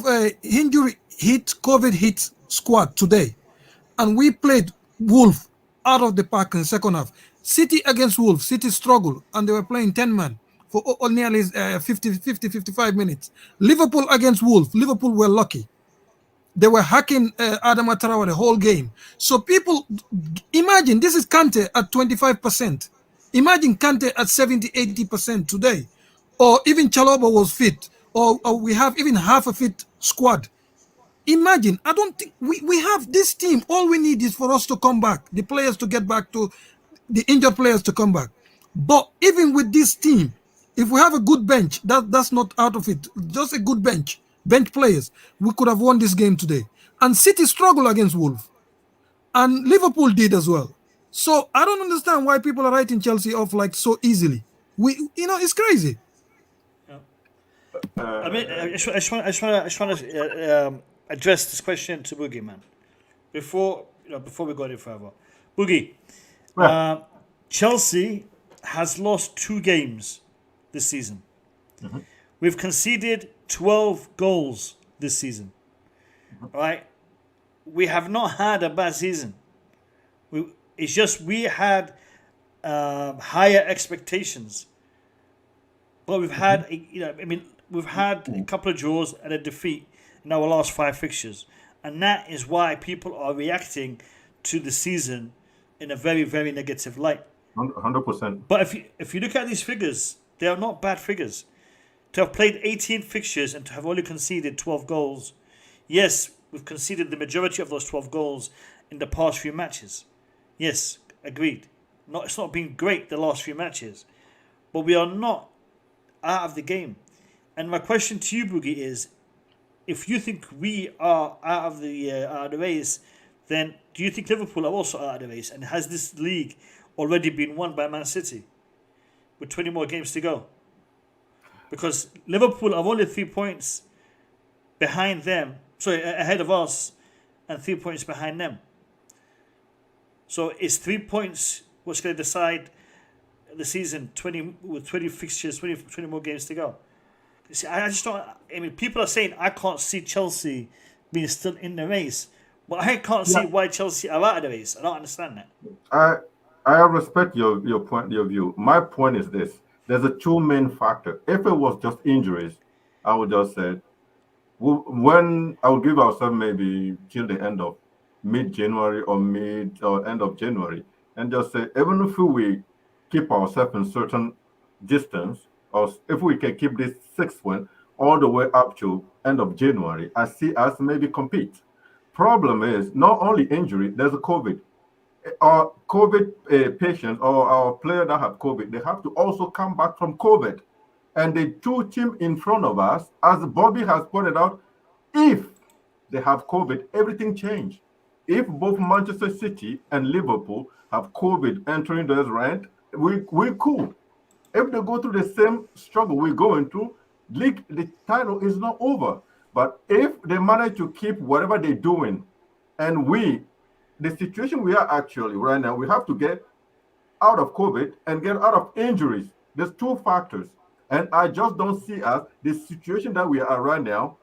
a injury hit, COVID hit squad today, and we played Wolves out of the park in the second half. City against Wolves, City struggled, and they were playing 10 man for nearly 55 minutes. Liverpool against Wolves, Liverpool were lucky. They were hacking Adama Traore the whole game. So people, imagine, this is Kante at 25%. Imagine Kante at 70, 80% today. Or even Chalobah was fit. Or we have even half a fit squad. Imagine, I don't think, we have this team. All we need is for us to come back. The players to get back to, the injured players to come back. But even with this team, if we have a good bench, that's not out of it. Just a good bench players, we could have won this game today. And City struggled against Wolves. And Liverpool did as well. So I don't understand why people are writing Chelsea off like so easily. It's crazy. I mean, I just want to address this question to Boogie, man. Before we go any further, Boogie, Chelsea has lost 2 games this season. Mm-hmm. We've conceded 12 goals this season. Mm-hmm. Right? We have not had a bad season. It's just we had higher expectations, but we've had we've had a couple of draws and a defeat in our last 5 fixtures, and that is why people are reacting to the season in a very, very negative light. 100%. But if you look at these figures, they are not bad figures. To have played 18 fixtures and to have only conceded 12 goals, yes, we've conceded the majority of those 12 goals in the past few matches. Yes, agreed. It's not been great the last few matches, but we are not out of the game. And my question to you, Boogie, is: if you think we are out of the race, then do you think Liverpool are also out of the race? And has this league already been won by Man City with 20 more games to go? Because Liverpool are only 3 points behind them, ahead of us, and 3 points behind them. So is 3 points what's going to decide the season? 20 fixtures, 20 more games to go. See, I just don't. I mean, people are saying I can't see Chelsea being still in the race, but I can't see why Chelsea are out of the race. I don't understand that. I respect your point, your view. My point is this: there's a 2 main factor. If it was just injuries, I would just say, when I would give ourselves maybe till the end of mid-January or end of January, and just say, even if we keep ourselves in certain distance, or if we can keep this 6th win all the way up to end of January, I see us maybe compete. Problem is not only injury, there's a COVID. Our COVID patients or our players that have COVID, they have to also come back from COVID. And the two teams in front of us, as Bobby has pointed out, if they have COVID, everything changed. If both Manchester City and Liverpool have COVID entering their rank, we're cool. If they go through the same struggle we're going through, league, the title is not over. But if they manage to keep whatever they're doing, and the situation we are actually right now, we have to get out of COVID and get out of injuries. There's two factors. And I just don't see us, the situation that we are right now,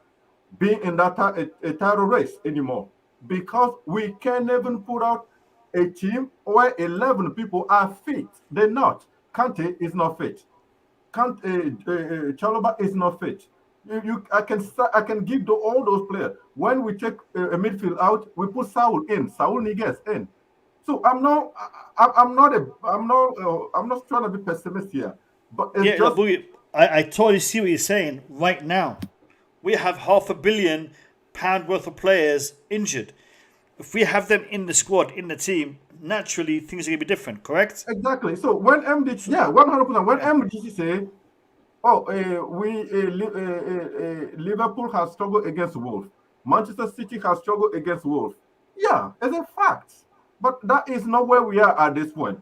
being in that a title race anymore. Because we can't even put out a team where 11 people are fit. They're not. Kante is not fit. Chalobah is not fit. I can give all those players. When we take a midfield out, we put Saul in. Saul Niguez in. So I'm not trying to be pessimist here. But it's just, I totally see what you're saying. Right now, we have £500 million worth of players injured. If we have them in the squad, in the team, naturally things are going to be different, correct? Exactly. So when MDG, 100%, when MDG say, Liverpool has struggled against Wolves, Manchester City has struggled against Wolves. Yeah, it's a fact. But that is not where we are at this point.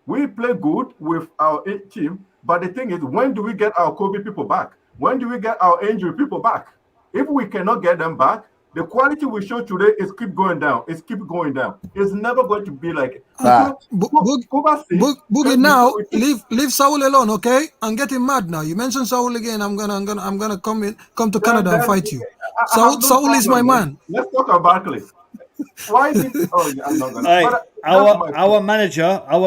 We play good with our team, but the thing is, when do we get our COVID people back? When do we get our injury people back? If we cannot get them back, the quality we show today is keep going down. It's keep going down. It's never going to be like Boogie. Now leave Saul alone, okay? I'm getting mad now. You mentioned Saul again. I'm gonna come to Canada and fight you. Saul is my man. Let's talk about Barkley. Why did I'm not gonna. Right. Our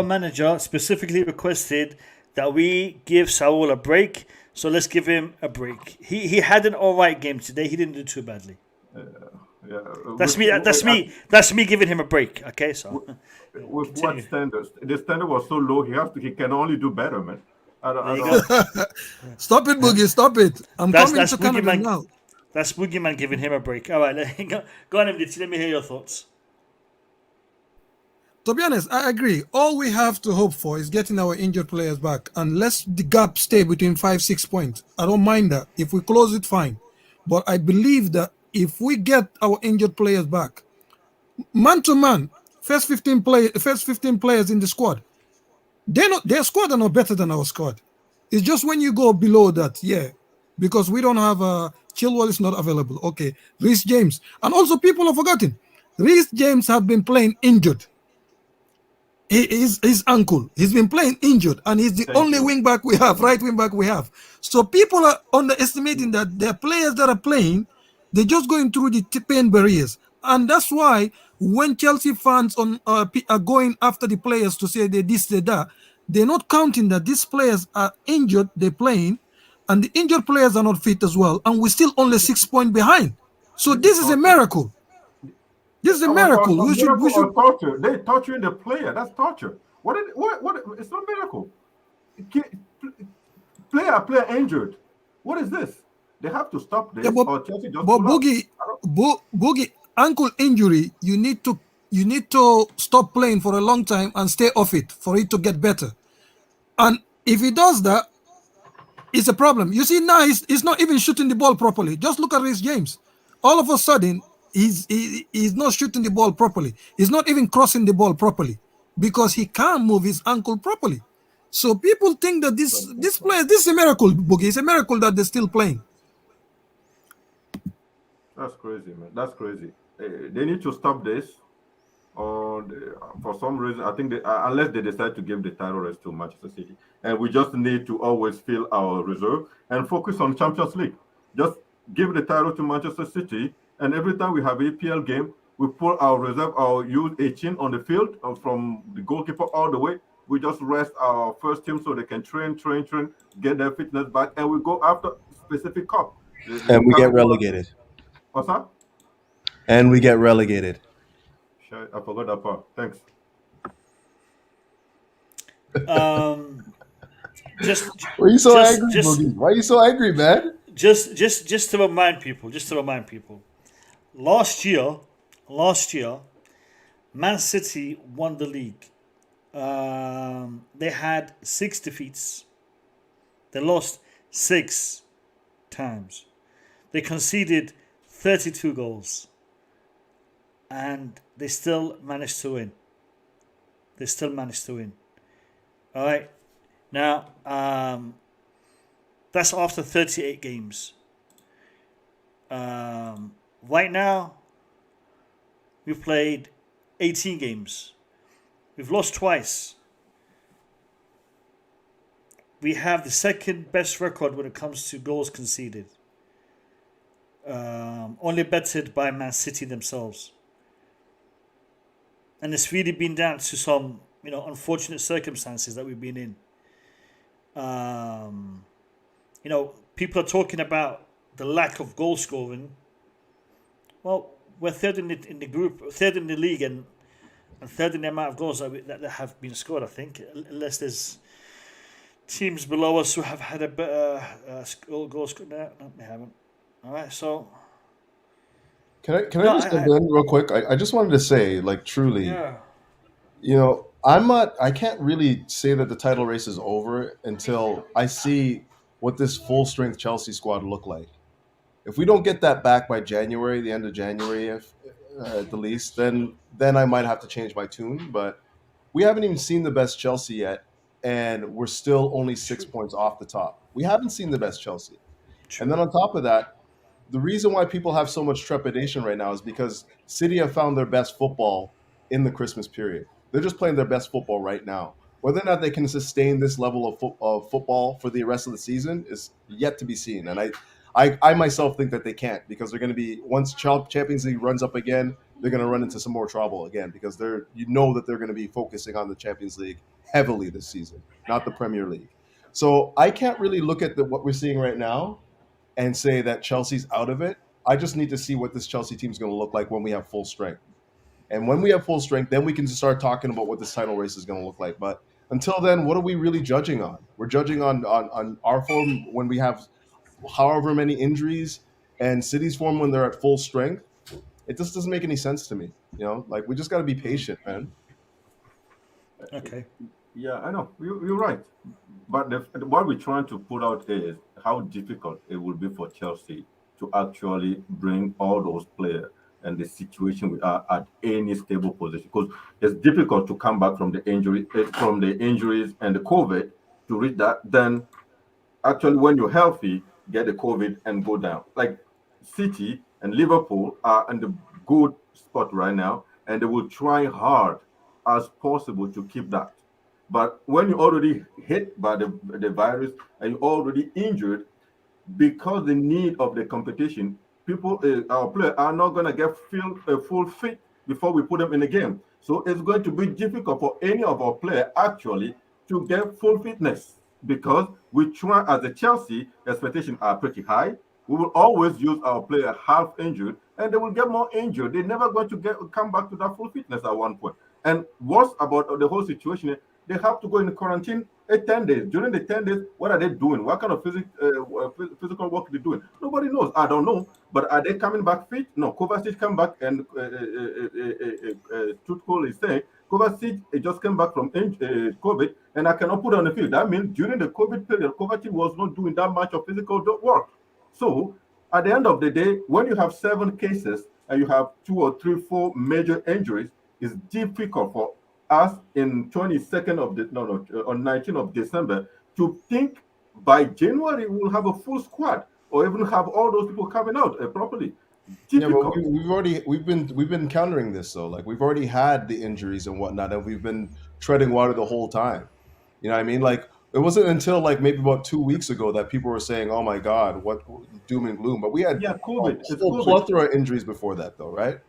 manager specifically requested that we give Saul a break. So let's give him a break. He had an all right game today. He didn't do too badly. That's me giving him a break. Okay, so with what standards? The standard was so low. He can only do better, man. I don't. Stop it, Boogie. Stop it. I'm coming to Canada now. That's Boogeyman giving him a break. All right, go on, MDT. Let me hear your thoughts. To be honest, I agree. All we have to hope for is getting our injured players back, unless the gap stay between 5-6 points. I don't mind that. If we close it, fine. But I believe that if we get our injured players back, man to man, first 15 players in the squad, their squad are not better than our squad. It's just when you go below that, because we don't have Chilwell is not available. Okay, Reece James, and also people have forgotten, Reece James have been playing injured. His ankle, he's been playing injured, and he's the only wing back we have, right wing back we have. So people are underestimating that there are players that are playing. They're just going through the pain barriers. And that's why when Chelsea fans are going after the players to say they this, they that, they're not counting that these players are injured, they're playing, and the injured players are not fit as well. And we're still only 6 points behind. So this is a miracle. This is a miracle. We should torture. They're torturing the player. That's torture. What? It's not a miracle. Player injured. What is this? They have to stop this. Or Chelsea just Boogie, ankle injury. You need to stop playing for a long time and stay off it for it to get better. And if he does that, it's a problem. You see now he's not even shooting the ball properly. Just look at Reece James. All of a sudden he's not shooting the ball properly. He's not even crossing the ball properly because he can't move his ankle properly. So people think that this is a miracle, Boogie. It's a miracle that they're still playing. That's crazy, man. That's crazy. They need to stop this. Or for some reason, I think unless they decide to give the title race to Manchester City, and we just need to always fill our reserve and focus on Champions League. Just give the title to Manchester City, and every time we have APL game, we put our reserve, our U18 on the field, from the goalkeeper all the way. We just rest our first team so they can train, get their fitness back, and we go after specific cup. And we get relegated. What's that? And we get relegated. I forgot that part. Thanks. Just Why are you so just, angry, just, Boogie? Why are you so angry, man? just to remind people, last year, Man City won the league. They had 6 defeats. They lost 6 times. They conceded 32 goals. And they still managed to win. All right. Now, that's after 38 games. Right now, we've played 18 games. We've lost twice. We have the second best record when it comes to goals conceded. Only bettered by Man City themselves. And it's really been down to some, unfortunate circumstances that we've been in. People are talking about the lack of goal scoring. Well, we're third in the group, third in the league, and third in the amount of goals that have been scored, I think, unless there's teams below us who have had a better goal score. No, they haven't. All right, so... Can I just jump in real quick? I just wanted to say, truly, I can't really say that the title race is over until I see what this full strength Chelsea squad look like. If we don't get that back by January, the end of January, at the least, then I might have to change my tune. But we haven't even seen the best Chelsea yet, and we're still only 6 points off the top. We haven't seen the best Chelsea. And then on top of that, the reason why people have so much trepidation right now is because City have found their best football in the Christmas period. They're just playing their best football right now. Whether or not they can sustain this level of football for the rest of the season is yet to be seen. And I myself think that they can't, because they're going to be, once Champions League runs up again, they're going to run into some more trouble again, because they're going to be focusing on the Champions League heavily this season, not the Premier League. So I can't really look at what we're seeing right now and say that Chelsea's out of it. I just need to see what this Chelsea team is going to look like when we have full strength. And when we have full strength, then we can start talking about what this title race is going to look like. But until then, what are we really judging on? We're judging on our form when we have however many injuries, and City's form when they're at full strength. It just doesn't make any sense to me. We just got to be patient, man. Okay. Yeah, I know. You're right. But what we're trying to put out here is how difficult it will be for Chelsea to actually bring all those players and the situation we are at any stable position. Because it's difficult to come back from the injuries and the COVID to reach that. Then actually, when you're healthy, get the COVID and go down. Like City and Liverpool are in the good spot right now, and they will try hard as possible to keep that. But when you're already hit by the virus and you're already injured, because the need of the competition, our players are not going to get full fit before we put them in the game. So it's going to be difficult for any of our players actually to get full fitness, because we try, as a Chelsea, expectations are pretty high. We will always use our player half injured, and they will get more injured. They're never going to come back to that full fitness at one point. And what's about the whole situation? They have to go in quarantine 10 days. During the 10 days, what are they doing? What kind of physical work are they doing? Nobody knows. I don't know. But are they coming back fit? No. Kovačić come back, and Tuchel is saying Kovačić just came back from COVID, and I cannot put on the field. That means during the COVID period, Kovačić was not doing that much of physical work. So at the end of the day, when you have 7 cases and you have 2 or 3, 4 major injuries, it's difficult for us in 19th of December to think by January we'll have a full squad, or even have all those people coming out properly. Difficult. Yeah, but we've been countering this though. We've already had the injuries and whatnot, and we've been treading water the whole time. You know what I mean? It wasn't until maybe about 2 weeks ago that people were saying, "Oh my God, what doom and gloom." But we had COVID. a whole plethora of injuries before that, though, right?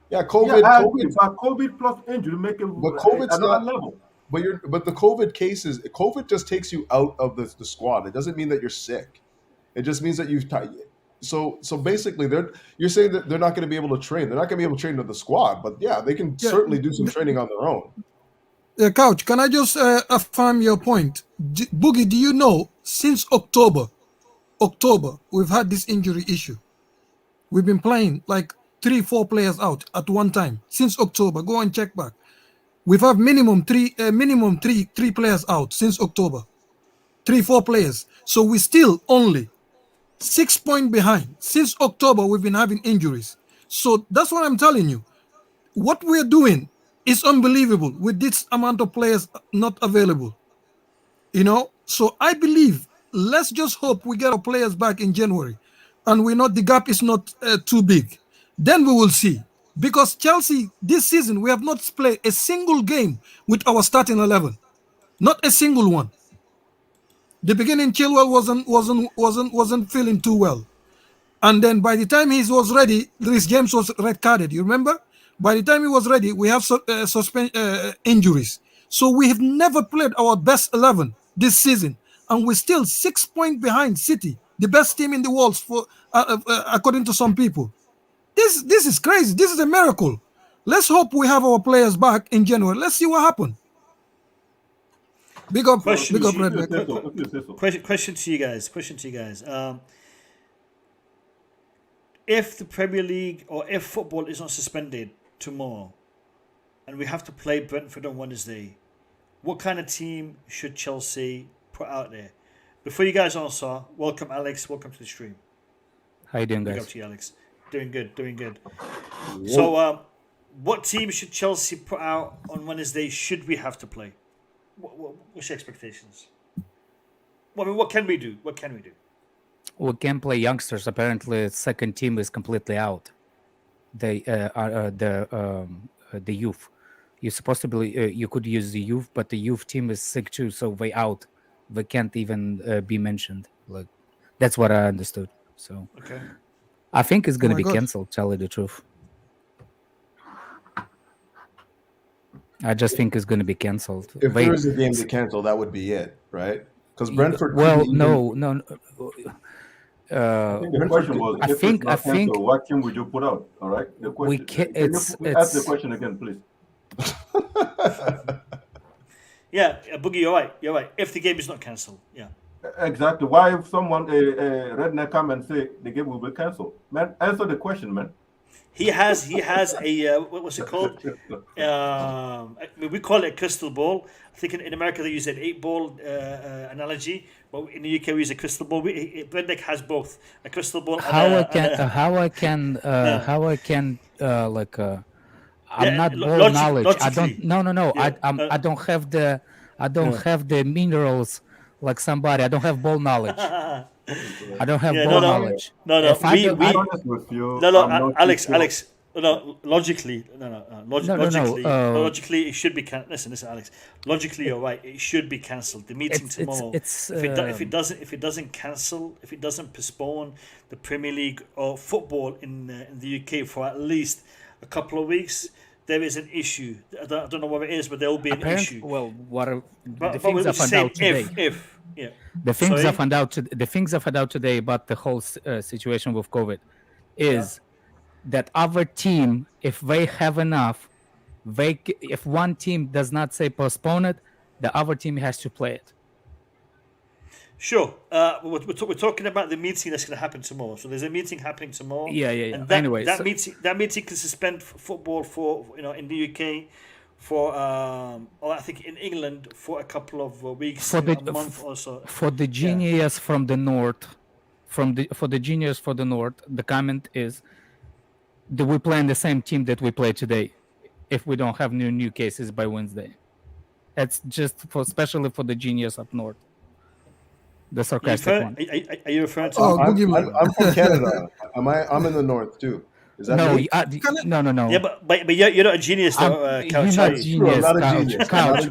Yeah, COVID plus injury make it another level. But the COVID cases, COVID just takes you out of the squad. It doesn't mean that you're sick. It just means that you've so basically you're saying that they're not going to be able to train. They're not going to be able to train with the squad, but yeah, they can certainly do some training on their own. Couch, can I just affirm your point? Boogie, do you know since October, we've had this injury issue. We've been playing like 3-4 players out at one time since October. Go and check back. We've had minimum three players out since October. 3-4 players. So we're still only 6 points behind. Since October, we've been having injuries. So that's what I'm telling you. What we're doing is unbelievable with this amount of players not available. You know, so I believe let's just hope we get our players back in January, and the gap is not too big. Then we will see. Because Chelsea this season we have not played a single game with our starting 11, not a single one. The beginning, Chilwell wasn't feeling too well, and then by the time he was ready, Reece James was red carded. You remember? By the time he was ready, we have injuries. So we have never played our best 11 this season, and we're still 6 points behind City, the best team in the world, for according to some people. This is crazy. This is a miracle. Let's hope we have our players back in January. Let's see what happens. Big up, Question to you guys. If the Premier League or if football is not suspended tomorrow, and we have to play Brentford on Wednesday, what kind of team should Chelsea put out there? Before you guys answer, welcome Alex. Welcome to the stream. How you doing, Big guys? up to you, Alex. Doing good. So, what team should Chelsea put out on Wednesday? Should we have to play? What's your expectations? What can we do? We can play youngsters. Apparently, the second team is completely out. They are the youth. You're supposed to be. You could use the youth, but the youth team is sick too, so they out. They can't even be mentioned. Like that's what I understood. So okay. I think it's going to be cancelled. Tell you the truth. I just think it's going to be cancelled. If there is a game to cancel, that would be it, right? Because Brentford. Well, no. The question was, I think, what team would you put out? All right. The question. Ask the question again, please. Yeah, Boogie, you're right. If the game is not cancelled, yeah. Exactly. Why if someone redneck come and say the game will be cancelled? Man, answer the question, man. He has a what's it called? We call it a crystal ball. I think in America they use an 8-ball analogy, but in the UK we use a crystal ball. Brendan has both a crystal ball. I'm not ball knowledge. I don't. No. Yeah. I don't have the. I don't have the minerals like somebody. I don't have ball knowledge. I don't have ball knowledge. No. Alex. Logically, logically, it should be cancelled. Listen, Alex. Logically, you're right. It should be cancelled. The meeting tomorrow. If it doesn't cancel, if it doesn't postpone the Premier League or football in the UK for at least a couple of weeks, there is an issue. I don't know what it is, but there will be an issue. Well, the things I found out today. The things I found out today about the whole situation with COVID is that other team, if they have enough, if one team does not say postpone it, the other team has to play it. Sure. We're talking about the meeting that's going to happen tomorrow. So there's a meeting happening tomorrow. Yeah. And that meeting can suspend football for in the UK for or I think in England for a couple of weeks, a month or so. For the genius from the north, for the genius for the north, the comment is that we play in the same team that we play today, if we don't have new cases by Wednesday. It's just especially for the genius up north. The sarcastic one. Are you referring to? I'm from Canada. I'm in the north too. Is that no. Yeah, but you're not a genius, though. You're not genius. Couch.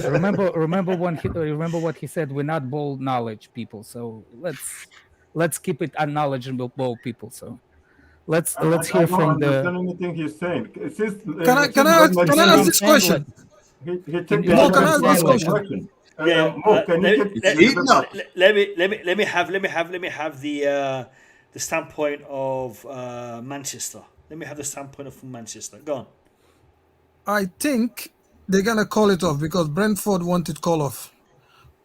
Remember what he said. We're not ball knowledge people. So let's keep it unknowledgeable people. So let's hear from the. Anything he's saying. Can I ask this question? Can I ask this question? Let me have the standpoint of Manchester. Let me have the standpoint of Manchester. Go on. I think they're gonna call it off because Brentford wanted call off.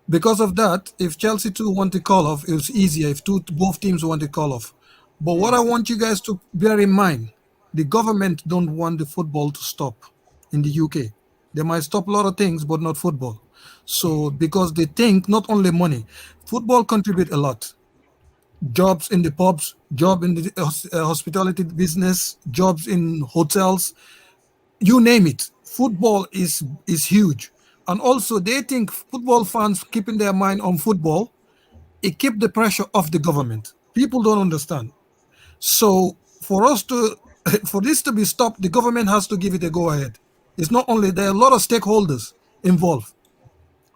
Because of that, if Chelsea too want to call off, it was easier if both teams want to call off. But what I want you guys to bear in mind, the government don't want the football to stop in the UK. They might stop a lot of things, but not football. So because they think not only money, football contribute a lot. Jobs in the pubs, job in the hospitality business, jobs in hotels, you name it. Football is huge. And also they think football fans keeping their mind on football, it keep the pressure off the government. People don't understand. So for us to for this to be stopped, the government has to give it a go ahead. It's not only there are a lot of stakeholders involved.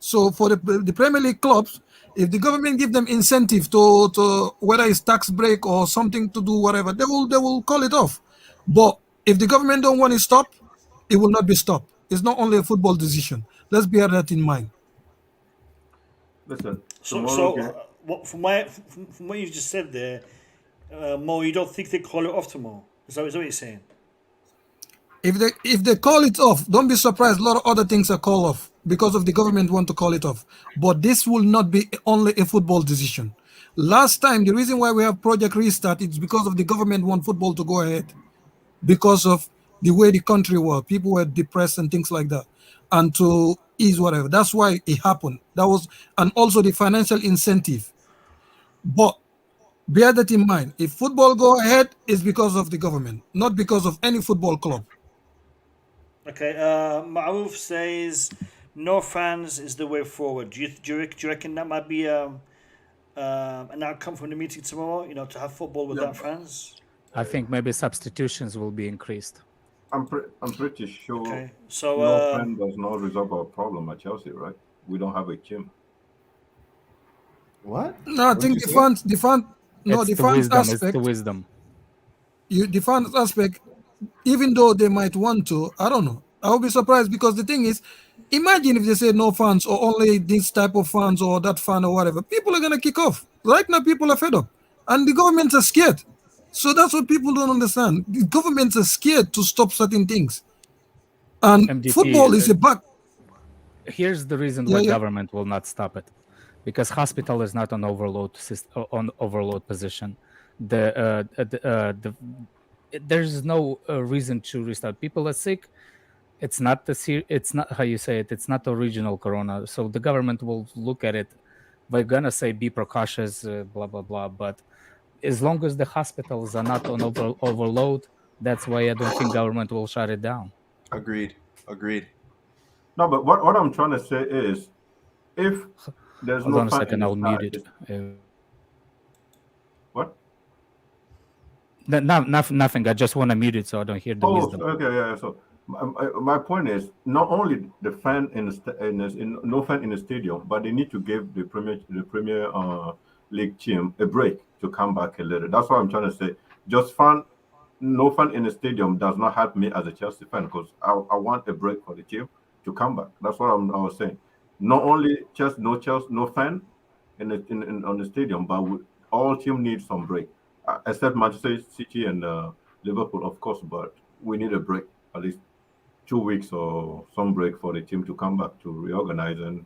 So for the Premier League clubs, if the government give them incentive to whether it's tax break or something to do whatever, they will call it off. But if the government don't want it stopped, it will not be stopped. It's not only a football decision. Let's bear that in mind. Listen, from what you just said there, Mo, you don't think they call it off tomorrow? Is that what you're saying? If they call it off, don't be surprised. A lot of other things are called off because of the government want to call it off. But this will not be only a football decision. Last time, the reason why we have Project Restart is because of the government want football to go ahead because of the way the country was. People were depressed and things like that. And to ease whatever. That's why it happened. And also the financial incentive. But bear that in mind. If football go ahead, it's because of the government, not because of any football club. Okay, Ma'ruf says no fans is the way forward. Do you reckon that might be an outcome from the meeting tomorrow? To have football without fans. I think maybe substitutions will be increased. I'm pretty sure. Okay. So no fan does not resolve our problem at Chelsea, right? We don't have a gym. What? No, I think the fans aspect. It's the wisdom. The fans aspect, even though they might want to, I don't know. I will be surprised because the thing is, imagine if they say no fans or only this type of fans or that fan or whatever. People are gonna kick off. Right now, people are fed up, and the governments are scared. So that's what people don't understand. The governments are scared to stop certain things, and MDT, football is a back. Here's the reason why government will not stop it, because hospital is not on overload position. There's no reason to restart. People are sick. It's not it's not how you say it. It's not the original corona. So the government will look at it. We're gonna say be precautious, blah blah blah. But as long as the hospitals are not on overload, that's why I don't think government will shut it down. Agreed. No, but what I'm trying to say is, if there's Hold no on a second, I'll mute it. What? Nothing. I just want to mute it so I don't hear the wisdom. Okay, yeah. So my point is, not only the fan no fan in the stadium, but they need to give the Premier League team a break to come back a little. That's what I'm trying to say. Just no fan in the stadium does not help me as a Chelsea fan, because I want a break for the team to come back. That's what I was saying. Not only no fan on the stadium, but all team need some break, except Manchester City and Liverpool, of course. But we need a break, at least 2 weeks or some break for the team to come back to reorganize, and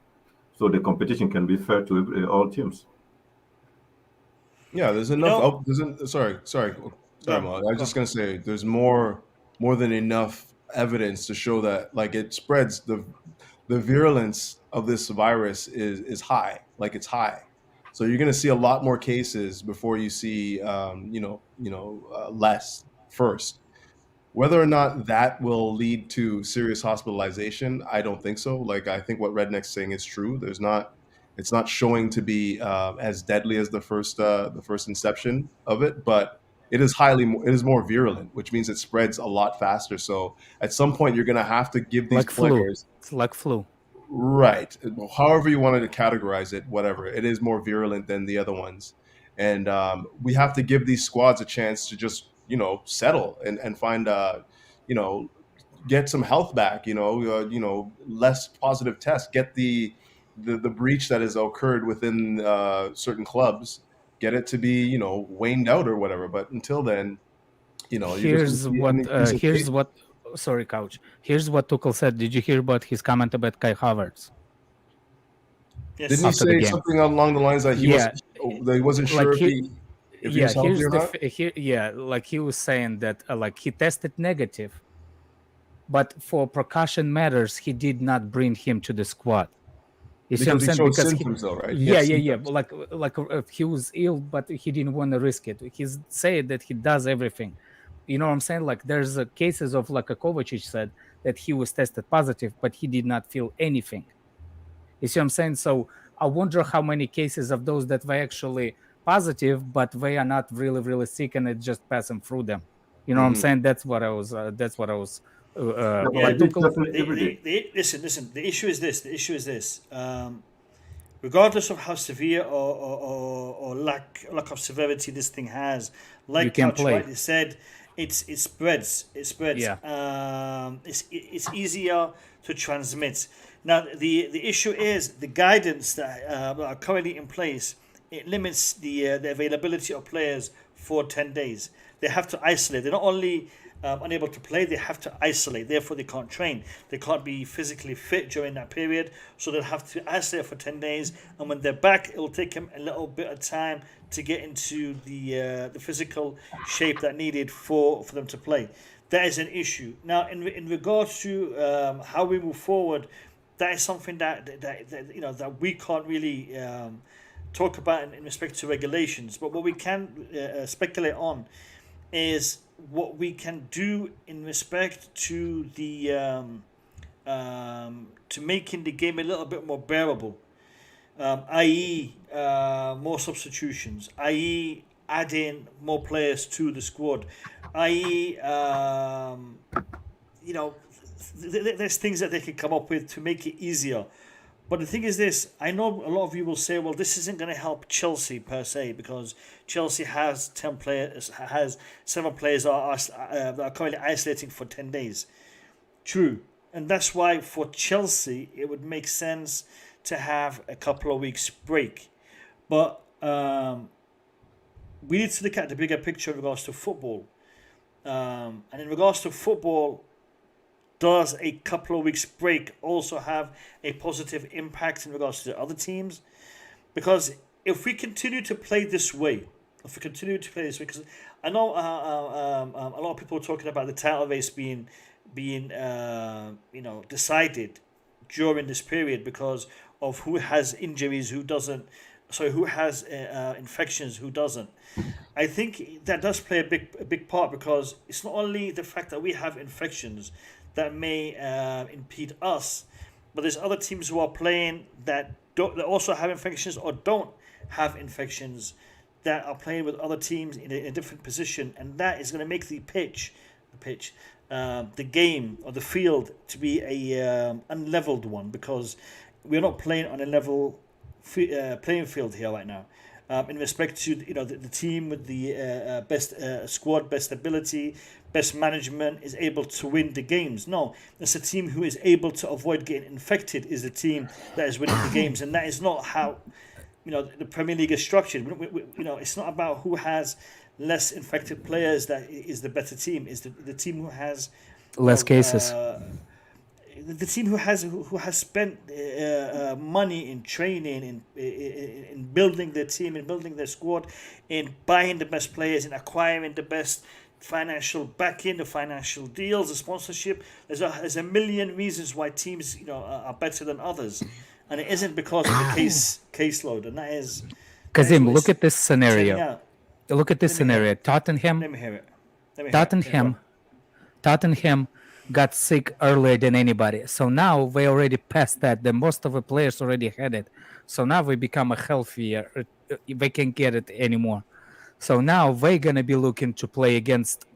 so the competition can be fair to all teams. Yeah, there's enough. Sorry, Mo. I was just gonna say there's more than enough evidence to show that it spreads. The virulence of this virus is high. It's high. So you're gonna see a lot more cases before you see less first. Whether or not that will lead to serious hospitalization, I don't think so. I think what Redneck's saying is true. It's not showing to be as deadly as the first inception of it, but it is more virulent, which means it spreads a lot faster. So at some point, you're going to have to give these players. It's like flu. Right. However you wanted to categorize it, whatever. It is more virulent than the other ones. And we have to give these squads a chance to just, settle and find, get some health back, less positive tests, get the breach that has occurred within certain clubs, get it to be, waned out or whatever. But until then, here's what sorry, coach. Here's what Tuchel said. Did you hear about his comment about Kai Havertz? Yes. Didn't he After the say game. something along the lines that he wasn't sure Like if he was healthy or not? Like he was saying that like he tested negative, but for precaution matters, he did not bring him to the squad. You see what I'm Because he saying? showed Because symptoms, though, right? He Yeah, had yeah, yeah. symptoms. Like he was ill, but he didn't want to risk it. He's saying that he does everything. You know what I'm saying? Like there's cases of like a Kovačić said that he was tested positive, but he did not feel anything. You see what I'm saying? So I wonder how many cases of those that were actually positive, but they are not really, really sick, and it's just passing through them. You know what I'm saying? That's what I was. That's what I was. But Listen. The issue is this. Regardless of how severe or lack of severity this thing has, like can Couch play. rightly said, it spreads. Yeah. It's easier to transmit. Now the issue is the guidance that are currently in place. It limits the availability of players for 10 days. They have to isolate. They're not only unable to play, they have to isolate. Therefore, they can't train. They can't be physically fit during that period. So they'll have to isolate for 10 days. And when they're back, it will take them a little bit of time to get into the physical shape that needed for them to play. That is an issue. Now, in regards to how we move forward, that is something that we can't really talk about in respect to regulations. But what we can speculate on is what we can do in respect to the to making the game a little bit more bearable, i.e. More substitutions, i.e. adding more players to the squad, i.e. There's things that they can come up with to make it easier. But the thing is this, I know a lot of you will say, well, this isn't going to help Chelsea per se, because Chelsea has 10 players, has 7 players that are currently isolating for 10 days. True. And that's why for Chelsea, it would make sense to have a couple of weeks break. But we need to look at the bigger picture in regards to football. And in regards to football, does a couple of weeks break also have a positive impact in regards to the other teams? Because if we continue to play this way, because I know a lot of people are talking about the title race being decided during this period because of who has injuries, who has infections, who doesn't. I think that does play a big part, because it's not only the fact that we have infections that may impede us, but there's other teams who are playing that also have infections or don't have infections, that are playing with other teams in a different position, and that is going to make the game or the field to be a unleveled one, because we're not playing on a level playing field here right now. In respect to the team with the best squad, best ability, best management is able to win the games. No, it's a team who is able to avoid getting infected is the team that is winning the games, and that is not how the Premier League is structured. It's not about who has less infected players that is the better team. It's the team who has less cases. The team who has spent money in training, in building their team, in building their squad, in buying the best players, in acquiring the best financial backing, the financial deals, the sponsorship. There's a million reasons why teams are better than others, and it isn't because of the caseload, and that is. Kazim, look at this scenario. Look at this scenario. Tottenham. Let me hear it. Tottenham got sick earlier than anybody. So now we already passed that. The most of the players already had it. So now we become a healthier. They can't get it anymore. So now they're going to be looking to play against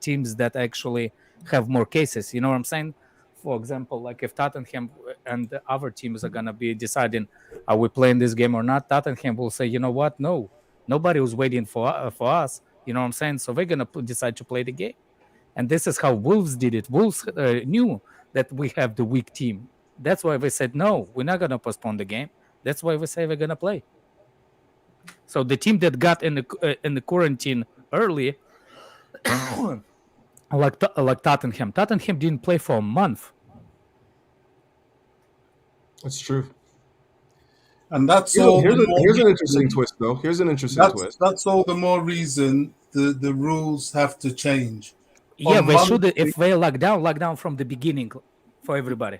teams that actually have more cases. You know what I'm saying? For example, like if Tottenham and the other teams are going to be deciding, are we playing this game or not? Tottenham will say, you know what? No, nobody was waiting for us. You know what I'm saying? So they're going to decide to play the game. And this is how Wolves did it. Wolves knew that we have the weak team. That's why they said, no, we're not going to postpone the game. That's why we say we're going to play. So the team that got in the quarantine early like Tottenham. Tottenham didn't play for a month. That's true. And that's Here's, all. here's an interesting twist, though. Here's an interesting twist. That's all the more reason the rules have to change. Yeah, On they should. Monday- If they lock down from the beginning for everybody.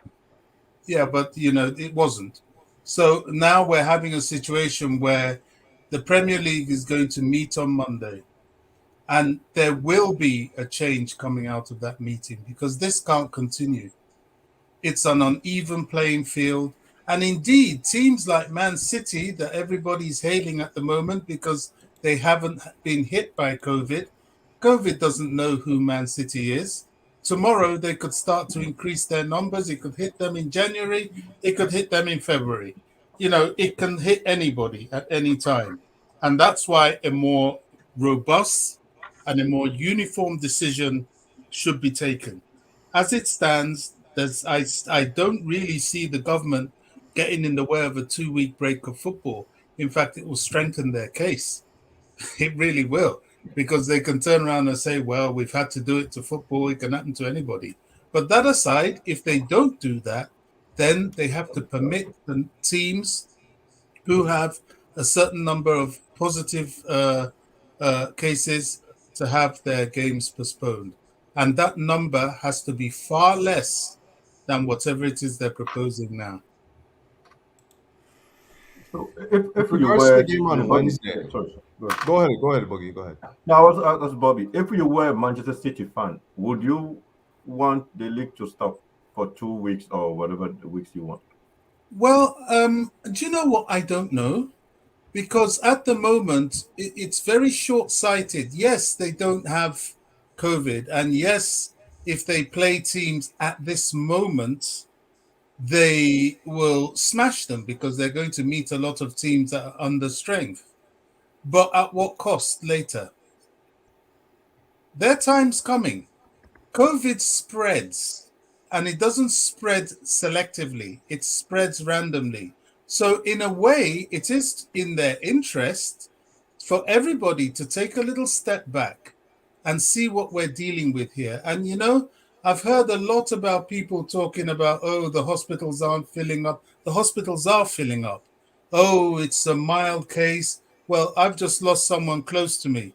Yeah, but it wasn't. So now we're having a situation where the Premier League is going to meet on Monday, and there will be a change coming out of that meeting because this can't continue. It's an uneven playing field. And indeed, teams like Man City that everybody's hailing at the moment because they haven't been hit by COVID. COVID doesn't know who Man City is. Tomorrow, they could start to increase their numbers. It could hit them in January. It could hit them in February. It can hit anybody at any time. And that's why a more robust and a more uniform decision should be taken. As it stands, I don't really see the government getting in the way of a 2-week break of football. In fact, it will strengthen their case. It really will, because they can turn around and say, well, we've had to do it to football. It can happen to anybody. But that aside, if they don't do that, then they have to permit the teams who have a certain number of positive cases to have their games postponed. And that number has to be far less than whatever it is they're proposing now. So if you regards to were the game on Wednesday, go ahead, Boogie, go ahead. Now, that's Bobby. If you were a Manchester City fan, would you want the league to stop for 2 weeks or whatever the weeks you want? Well, do you know what? I don't know. Because at the moment, it's very short-sighted. Yes, they don't have COVID. And yes, if they play teams at this moment, they will smash them because they're going to meet a lot of teams that are under strength. But at what cost later? Their time's coming. COVID spreads, and it doesn't spread selectively. It spreads randomly. So in a way, it is in their interest for everybody to take a little step back and see what we're dealing with here. And, I've heard a lot about people talking about, the hospitals aren't filling up. The hospitals are filling up. Oh, it's a mild case. Well, I've just lost someone close to me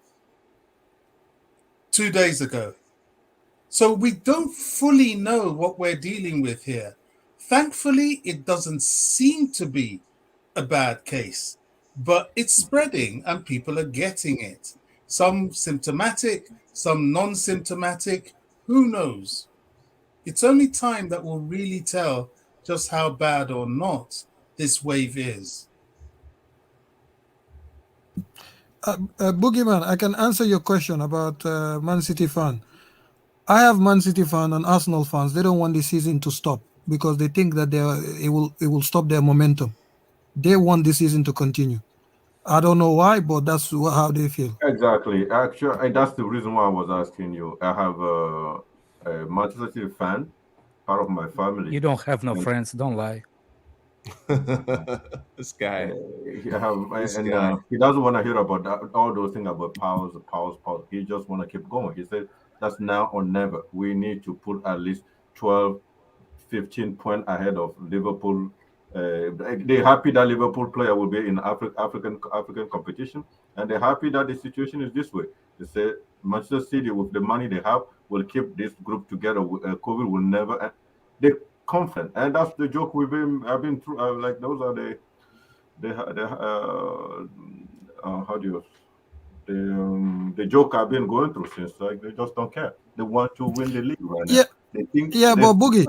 2 days ago. So we don't fully know what we're dealing with here. Thankfully, it doesn't seem to be a bad case, but it's spreading and people are getting it. Some symptomatic, some non-symptomatic, who knows? It's only time that will really tell just how bad or not this wave is. Boogeyman, I can answer your question about Man City fan. I have Man City fan and Arsenal fans. They don't want the season to stop because they think that it will stop their momentum. They want the season to continue. I don't know why, but that's how they feel. Exactly. Actually, that's the reason why I was asking you. I have a Manchester City fan, part of my family. You don't have no friends. Don't lie. This guy. He doesn't want to hear about all those things about powers. He just want to keep going. He said, that's now or never. We need to put at least 12, 15 points ahead of Liverpool. They're happy that Liverpool player will be in African competition, and they're happy that the situation is this way. They say Manchester City, with the money they have, will keep this group together. COVID will never end. They're confident, and that's the joke I've been through. Like those are the joke I've been going through since. Like they just don't care. They want to win the league right now. They think but Boogie.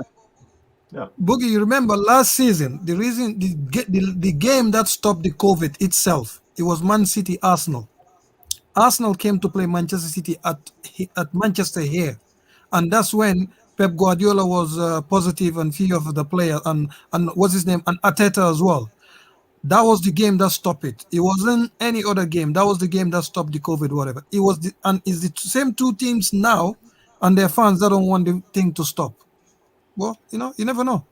Yeah. Boogie, you remember last season, the reason the game that stopped the COVID itself, it was Man City Arsenal. Arsenal came to play Manchester City at Manchester here. And that's when Pep Guardiola was positive and few of the players and what's his name? And Arteta as well. That was the game that stopped it. It wasn't any other game. That was the game that stopped the COVID, whatever. It was it's the same two teams now and their fans that don't want the thing to stop. Well, you never know.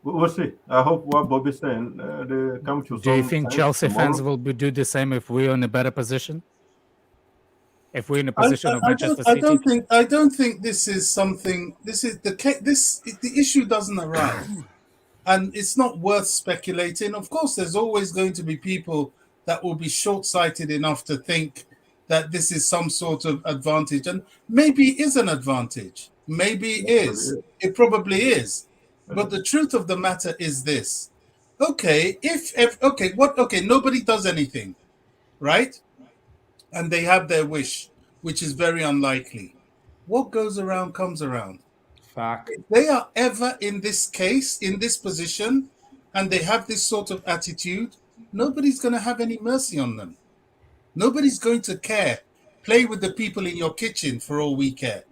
We'll see. I hope what Bobby's saying, they come to. Do you think Chelsea fans will do the same if we're in a better position? If we're in a position of Manchester I City, don't think this is something. The issue doesn't arise, and it's not worth speculating. Of course, there's always going to be people that will be short-sighted enough to think that this is some sort of advantage, and maybe it is an advantage. Maybe it is. It probably is. But the truth of the matter is this: okay, nobody does anything, right? And they have their wish, which is very unlikely. What goes around comes around. Fact. If they are ever in this case, in this position, and they have this sort of attitude, nobody's going to have any mercy on them. Nobody's going to care. Play with the people in your kitchen for all we care.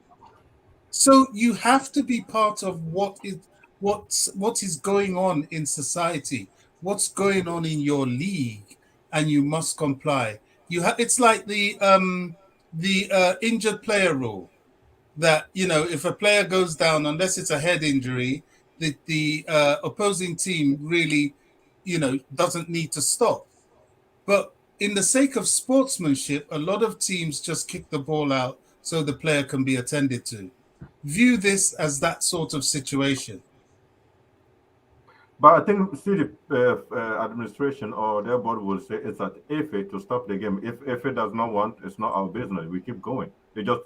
So you have to be part of what is going on in society, what's going on in your league, and you must comply. It's like the injured player rule, that if a player goes down, unless it's a head injury, the opposing team really doesn't need to stop. But in the sake of sportsmanship, a lot of teams just kick the ball out so the player can be attended to. View this as that sort of situation. But I think City administration or their board will say it's at FA to stop the game. If FA does not want, it's not our business. We keep going. They just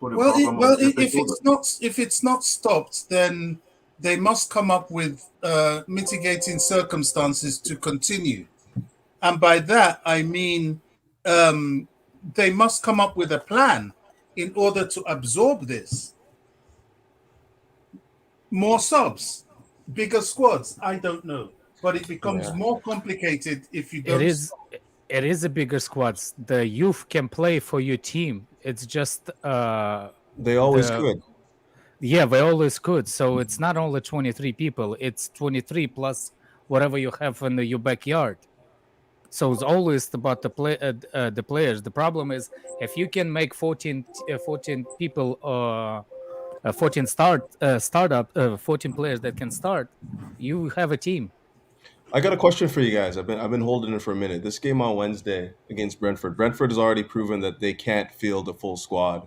put a problem on if it's not stopped, then they must come up with mitigating circumstances to continue. And by that, I mean they must come up with a plan in order to absorb this. More subs, bigger squads, I don't know. But it becomes more complicated if you don't. It is a bigger squads. The youth can play for your team. It's just they always could. Yeah, they always could. So it's not only 23 people, it's 23 plus whatever you have in your backyard. So it's always about the players. The problem is if you can make 14 people 14 14 players that can start, you have a team. I got a question for you guys. I've been holding it for a minute. This game on Wednesday against Brentford. Brentford has already proven that they can't field a full squad.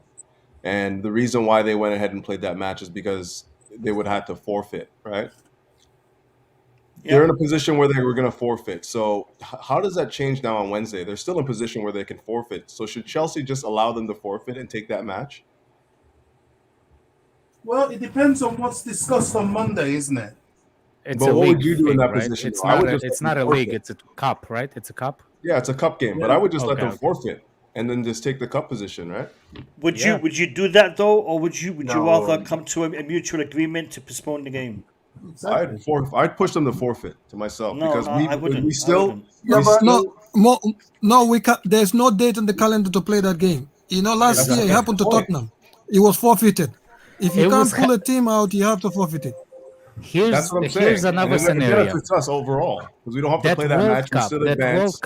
And the reason why they went ahead and played that match is because they would have to forfeit, right? Yeah. They're in a position where they were going to forfeit. So how does that change now on Wednesday? They're still in a position where they can forfeit. So should Chelsea just allow them to forfeit and take that match? Well, it depends on what's discussed on Monday, isn't it? But what would you do in that position? It's not a league. It's a cup, right? It's a cup. Yeah, it's a cup game. But I would just let them forfeit and then just take the cup position, right? Would you do that though, or would you rather come to a mutual agreement to postpone the game? Exactly. I'd push them to forfeit to myself because I wouldn't. We still. We can't. There's no date in the calendar to play that game. Last year it happened to Tottenham. It was forfeited. If you can't pull a team out, you have to forfeit it. That's what I'm saying. Here's another scenario. It benefits us overall because we don't have to play that match.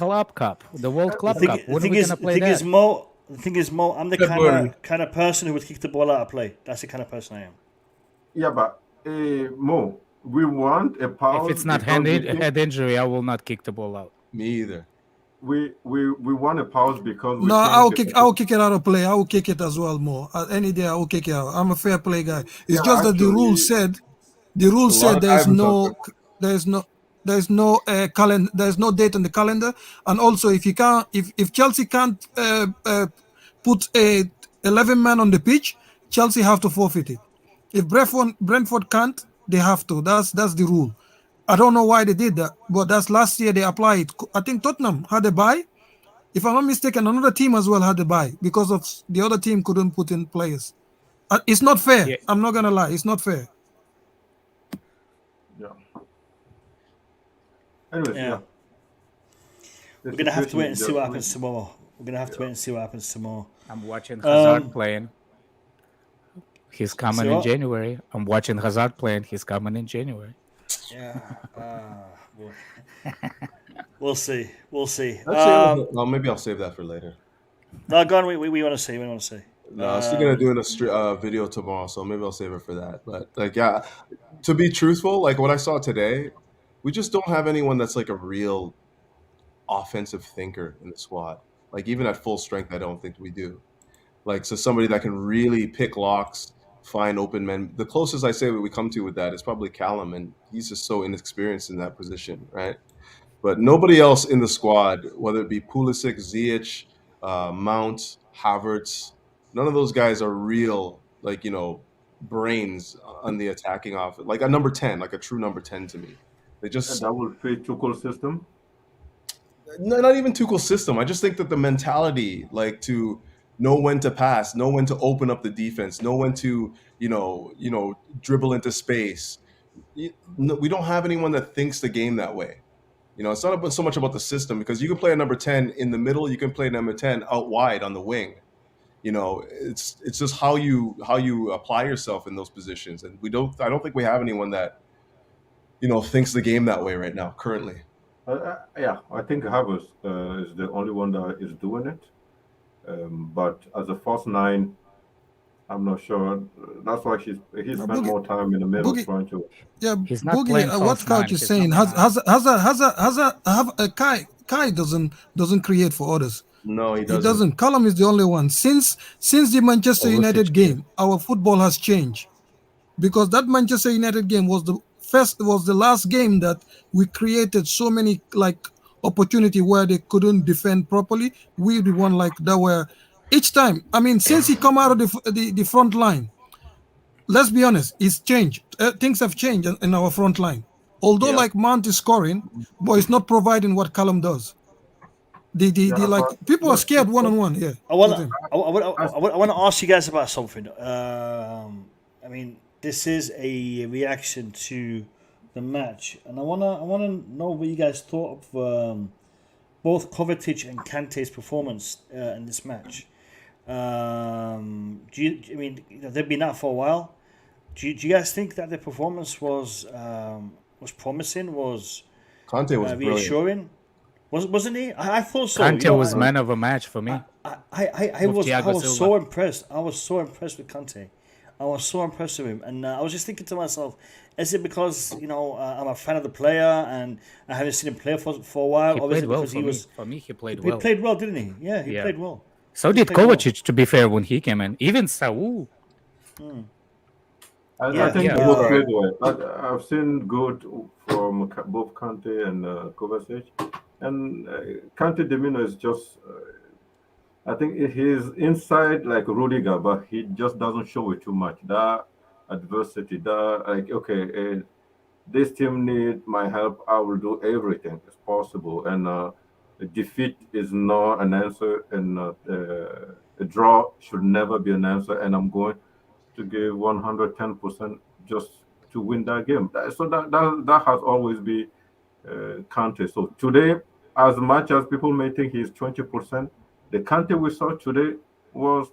World Cup. The World Club Cup. When are we going to play that? The thing is, Mo, I'm the kind of person who would kick the ball out of play. That's the kind of person I am. Yeah, but Mo, we want a pause. If it's not head injury, I will not kick the ball out. Me either. We want a pause because I will kick it out of play. I will kick it as well, Mo. Any day I will kick it out. I'm a fair play guy. It's just that the rule said there's no calendar, there's no date on the calendar, and also if Chelsea can't put 11 men on the pitch, Chelsea have to forfeit it. If Brentford can't, they have to. That's the rule. I don't know why they did that, but that's last year they applied. I think Tottenham had a bye. If I'm not mistaken, another team as well had a bye because of the other team couldn't put in players. It's not fair. Yeah. I'm not gonna lie. It's not fair. Yeah. Anyways, yeah. We're gonna have to wait and see what happens tomorrow. I'm watching Hazard playing. He's coming in January. I'm watching Hazard playing. He's coming in January. Yeah. We'll see. Well, maybe I'll save that for later. No, go on. We want to see. No, I'm still gonna do a video tomorrow, so maybe I'll save it for that. But to be truthful, like what I saw today, we just don't have anyone that's like a real offensive thinker in the squad. Like even at full strength, I don't think we do. Like, so somebody that can really pick locks, find open men. The closest I say that we come to with that is probably Callum, and he's just so inexperienced in that position, right? But nobody else in the squad, whether it be Pulisic, Ziyech, Mount, Havertz, none of those guys are real, like, brains on the attacking offense. Like a number 10, like a true number 10 to me. They just... And that will fit Tuchel's system? No, not even Tuchel's system. I just think that the mentality, like, to know when to pass, know when to open up the defense, know when to, dribble into space. We don't have anyone that thinks the game that way. It's not so much about the system, because you can play a number 10 in the middle, you can play number 10 out wide on the wing. It's just how you apply yourself in those positions, and I don't think we have anyone that thinks the game that way right now currently. Yeah, I think Havertz is the only one that is doing it. But as a false nine, I'm not sure. That's why he spent more time in the middle trying to. Yeah, He's not Boogie, playing what false Couch nine, is he's saying, Kai doesn't create for others. No, he He doesn't. doesn't. Callum is the only one. Since the Manchester United game, our football has changed, because that Manchester United game was the last game that we created so many opportunity where they couldn't defend properly. We the one that were each time. I mean, since he come out of the front line, let's be honest, it's changed. Things have changed in our front line. Although Mount is scoring, but it's not providing what Callum does. People are scared one-on-one. Yeah. I want to ask you guys about something. I mean, this is a reaction to the match, and I wanna know what you guys thought of both Kovačić and Kante's performance in this match. They've been out for a while. Do you guys think that their performance was promising? Was Kante was reassuring? Wasn't he? I thought so. Kante was man of a match for me. I was so impressed. I was so impressed with Kante. I was so impressed with him, and I was just thinking to myself, is it because I'm a fan of the player and I haven't seen him play for a while? He played well for me. He played well. He played well, didn't he? Yeah, he played well. So did Kovačić, to be fair, when he came in. Even Saul. I think both played well. I've seen good from both Kante and Kovačić, and Kante demeanor is just. I think he's inside like Rudiger, but he just doesn't show it too much. That adversity, this team need my help. I will do everything as possible. And defeat is not an answer, and a draw should never be an answer. And I'm going to give 110% just to win that game. So that has always been Kante. So today, as much as people may think he's 20%, the Kante we saw today was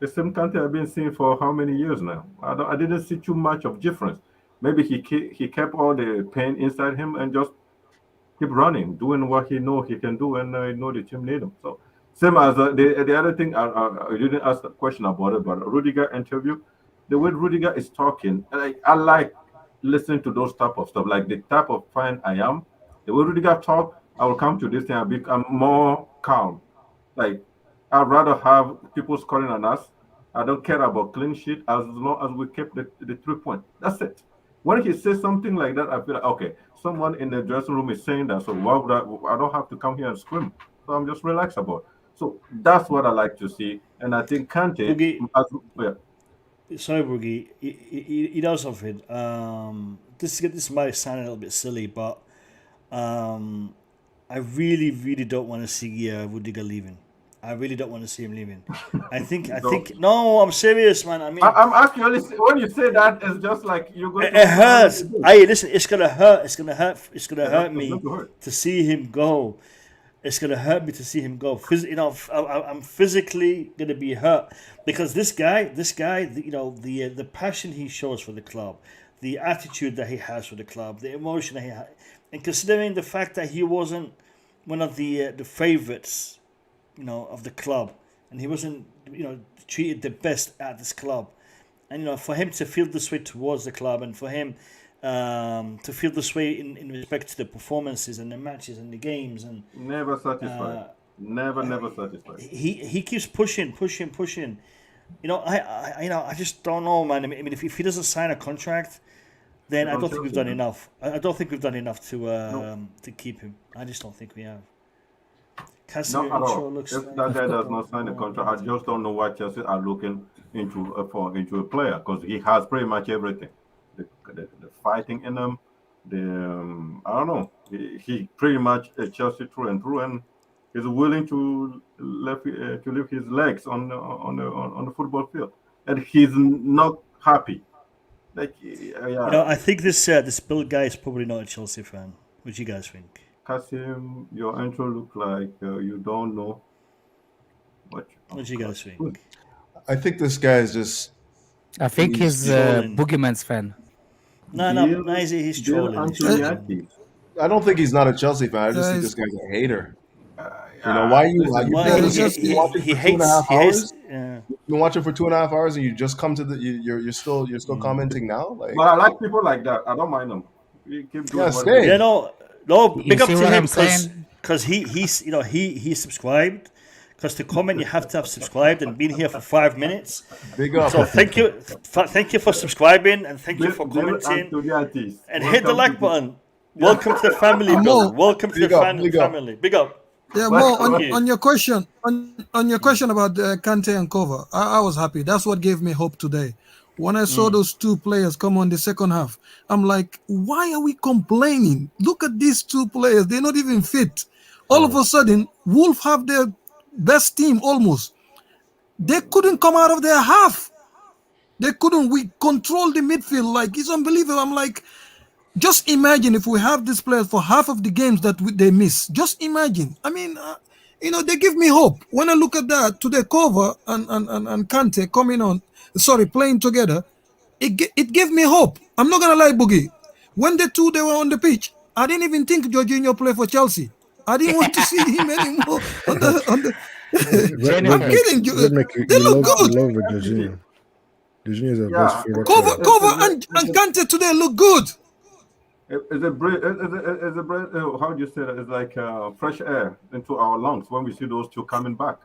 the same Kante I've been seeing for how many years now. I didn't see too much of difference. Maybe he kept all the pain inside him and just keep running, doing what he know he can do, and know the team need him. So same as the other thing, I didn't ask a question about it, but Rudiger interview, the way Rudiger is talking, I like listening to those type of stuff, like the type of fan I am. The way Rudiger talk, I will come to this thing, I'm more calm. Like, I'd rather have people scoring on us. I don't care about clean sheet as long as we keep the 3 points. That's it. When he says something like that, I feel like, okay, someone in the dressing room is saying that, so why would I don't have to come here and scream. So I'm just relaxed about it. So that's what I like to see. And I think Kante... Sorry, Boogie. He does something. This might sound a little bit silly, but I really, really don't want to see Rudiger leaving. I really don't want to see him leaving. I think. No, I'm serious, man. I mean, I'm actually, when you say that, it's just like you're going. It hurts. Hey, listen, it's gonna hurt. It's gonna hurt. It's gonna hurt me to see him go. It's gonna hurt me to see him go. I'm physically gonna be hurt because this guy, the passion he shows for the club, the attitude that he has for the club, the emotion that he has, and considering the fact that he wasn't one of the favourites, of the club, and he wasn't, treated the best at this club, and for him to feel this way towards the club, and for him to feel this way in respect to the performances and the matches and the games, and never satisfied. Never satisfied. He keeps pushing. I just don't know, man. I mean, if he doesn't sign a contract, then I don't think we've done enough. I don't think we've done enough to keep him. I just don't think we have. Not at all. If that guy does not sign a contract, I just don't know why Chelsea are looking into a player, because he has pretty much everything. The fighting in him, I don't know. He pretty much Chelsea through and through, and he's willing to leave his legs on the football field, and he's not happy. I think this Bill guy is probably not a Chelsea fan. What do you guys think? Kasim, your intro looked like you don't know. What do you guys think? I think this guy is just. I think he's a Boogeyman's fan. No, he's trolling. I don't think he's not a Chelsea fan. I just think this guy's a hater. Why you he hates. You watch it for 2.5 hours and you just come to you're still commenting now. Like, but I like people like that. I don't mind them. You keep doing No, big up to him because he subscribed. Because to comment, you have to have subscribed and been here for 5 minutes. Big up. So thank you for subscribing and thank you for commenting and hit the like button. Welcome to the family, bro. Welcome to the family. Big up. Yeah, Mo, on your question, on your question about Kante and Kova, I was happy. That's what gave me hope today. When I saw those two players come on the second half, I'm like, why are we complaining? Look at these two players. They're not even fit. All of a sudden, Wolf have their best team almost. They couldn't come out of their half. They couldn't. We control the midfield. Like, it's unbelievable. I'm like, just imagine if we have these players for half of the games that they miss. Just imagine. I mean, they give me hope. When I look at that, today, Kova and Kante coming on, playing together, it gave me hope. I'm not going to lie, Boogie. When they were on the pitch, I didn't even think Jorginho play for Chelsea. I didn't want to see him anymore on the I'm kidding you. They look good. I love Jorginho. Jorginho is the best favorite. Kova and Kante today look good. It's a how do you say that? It's like fresh air into our lungs when we see those two coming back.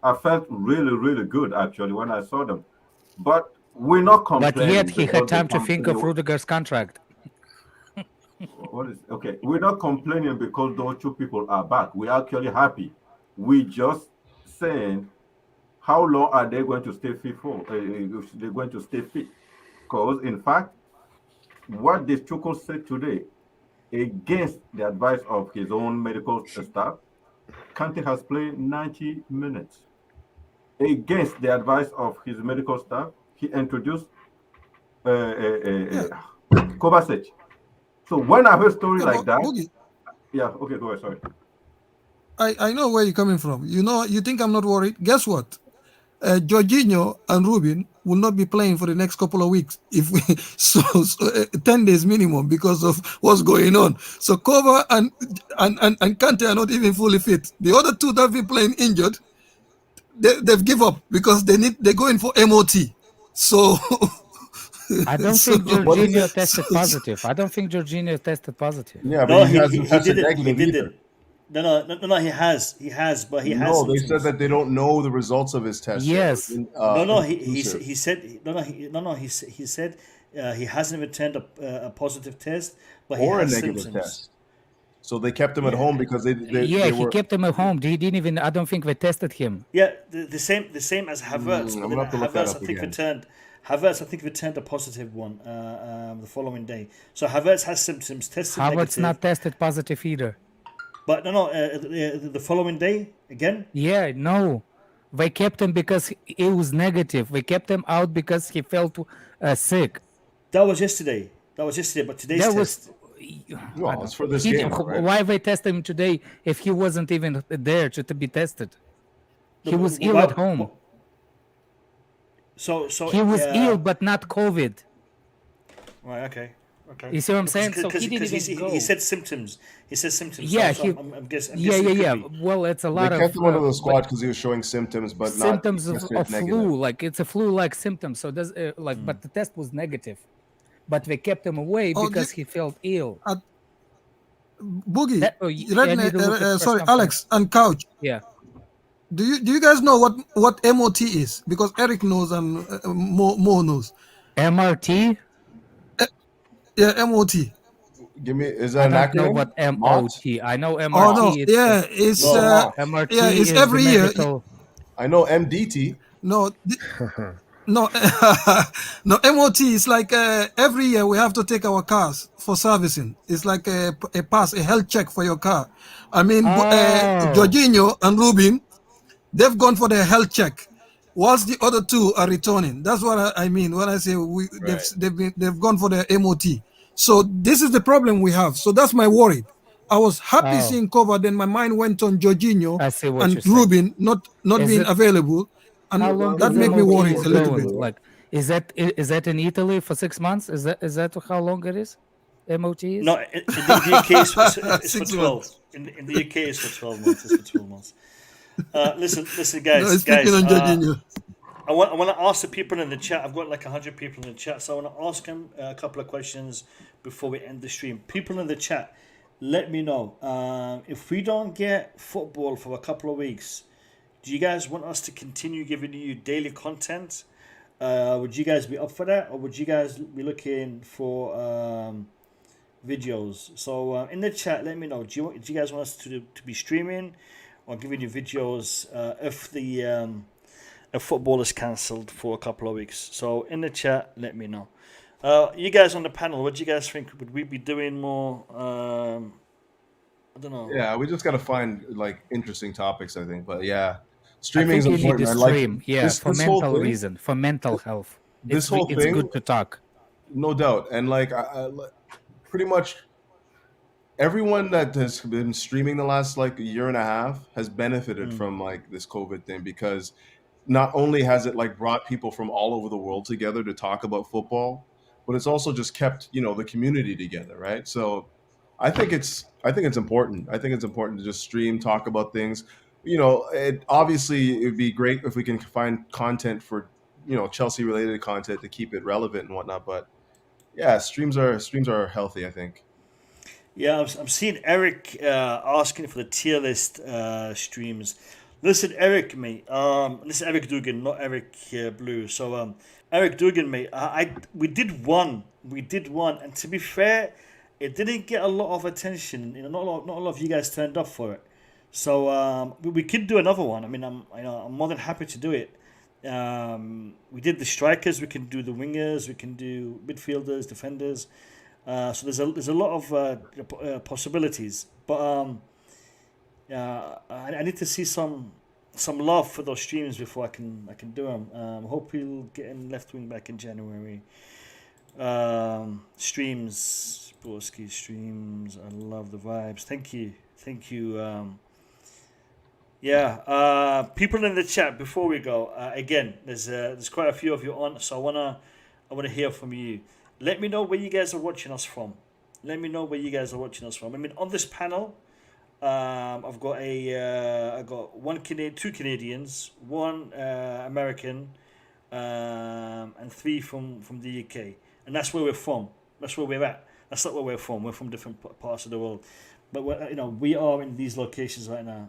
I felt really, really good actually when I saw them. But we're not complaining. But yet he had time to think of Rudiger's contract. We're not complaining because those two people are back. We're actually happy. We just saying, how long are they going to stay fit for? They're going to stay fit. Because in fact, what the Tuchel said today, against the advice of his own medical staff, Kante has played 90 minutes. Against the advice of his medical staff, he introduced Kovačić. So when I heard a story like that, go ahead, sorry. I know where you're coming from. You think I'm not worried? Guess what? Jorginho and Ruben will not be playing for the next couple of weeks. If we 10 days minimum because of what's going on. So Kova and Kante are not even fully fit. The other two that have been playing injured, they've given up because they're going for MOT. So I don't think Jorginho tested positive. I don't think Jorginho tested positive. Yeah, but he didn't. No, he has, but he has. No, they said that they don't know the results of his test. Yes. He said he hasn't returned a positive test, but he has a negative symptoms. test. So they kept him at home because they he kept him at home. He didn't even. I don't think they tested him. Yeah, the same as Havertz. Havertz, I think, returned a positive one the following day. So Havertz has symptoms tested Havertz negative. not tested positive either. But the following day again? Yeah, no. They kept him because he was negative. They kept him out because he felt sick. That was yesterday. But today's test. Well, it's for this game. Right? Why they tested him today if he wasn't even there to be tested? He was ill at home. So he was ill, but not COVID. Right. Okay. You see what I'm saying? So he didn't even go. He said symptoms. Yeah, so I'm guessing. Yeah. Well, it's a lot they kept him under the squad because he was showing symptoms, but symptoms not of flu. Like it's a flu-like symptom. So does but the test was negative, but they kept him away because he felt ill. Boogie, I need to look at sorry, press Alex and Couch. Yeah. Do you guys know what MOT is? Because Eric knows and Mo knows. MRT? Yeah, MOT. Give me. Is I that an don't know acronym? what Mott? MOT. I know MRT. Oh no, It's yeah, it's MRT yeah, it's is every the year. medical. I know MDT. No, no, no. MOT is like every year we have to take our cars for servicing. It's like a pass, a health check for your car. I mean, Jorginho and Rubin, they've gone for their health check, whilst the other two are returning. That's what I mean when I say they've gone for their MOT. So this is the problem we have. So that's my worry. I was happy seeing cover, then my mind went on Jorginho and Rubin not being available, and How long that is made me MOT worry a little going? bit. Like, is that in Italy for 6 months? Is that how long it is? MOT is? No, in the UK it's for 12. In the UK it's for 12 months. It's for 12 months. Listen, guys. No, it's speaking on Jorginho. I want to ask the people in the chat. I've got like 100 people in the chat, so I want to ask them a couple of questions before we end the stream. People in the chat, let me know if we don't get football for a couple of weeks. Do you guys want us to continue giving you daily content? Would you guys be up for that, or would you guys be looking for videos? So in the chat, let me know. Do you guys want us to be streaming or giving you videos if football is cancelled for a couple of weeks? So in the chat, let me know. You guys on the panel, what do you guys think? Would we be doing more? I don't know. Yeah, we just got to find like interesting topics, I think. But yeah, I streaming is think you need important. to I like stream, for this whole mental thing. reason, for mental health. This whole it's thing, good to talk. no doubt. And like, pretty much everyone that has been streaming the last like year and a half has benefited from like this COVID thing, because not only has it like brought people from all over the world together to talk about football, but it's also just kept, the community together, right? So I think it's important. I think it's important to just stream, talk about things. Obviously it would be great if we can find content for, Chelsea related content to keep it relevant and whatnot. But yeah, streams are healthy, I think. Yeah, I'm seeing Eric asking for the tier list streams. Listen, Eric, mate. This is Eric Dugan, not Eric Blue. So, Eric Dugan, mate. We did one, and to be fair, it didn't get a lot of attention. Not a lot of you guys turned up for it. So we could do another one. I mean, I'm more than happy to do it. We did the strikers. We can do the wingers. We can do midfielders, defenders. So there's a lot of possibilities. But I need to see some love for those streams before I can do them. Hope we'll get in left wing back in January. Streams, Borski streams. I love the vibes. Thank you. People in the chat before we go. Again, there's quite a few of you on, so I wanna hear from you. Let me know where you guys are watching us from. I mean, on this panel, I've got two Canadians, one American, and three from the UK, and that's where we're from. That's where we're at. That's not where we're from. We're from different parts of the world, but we are in these locations right now.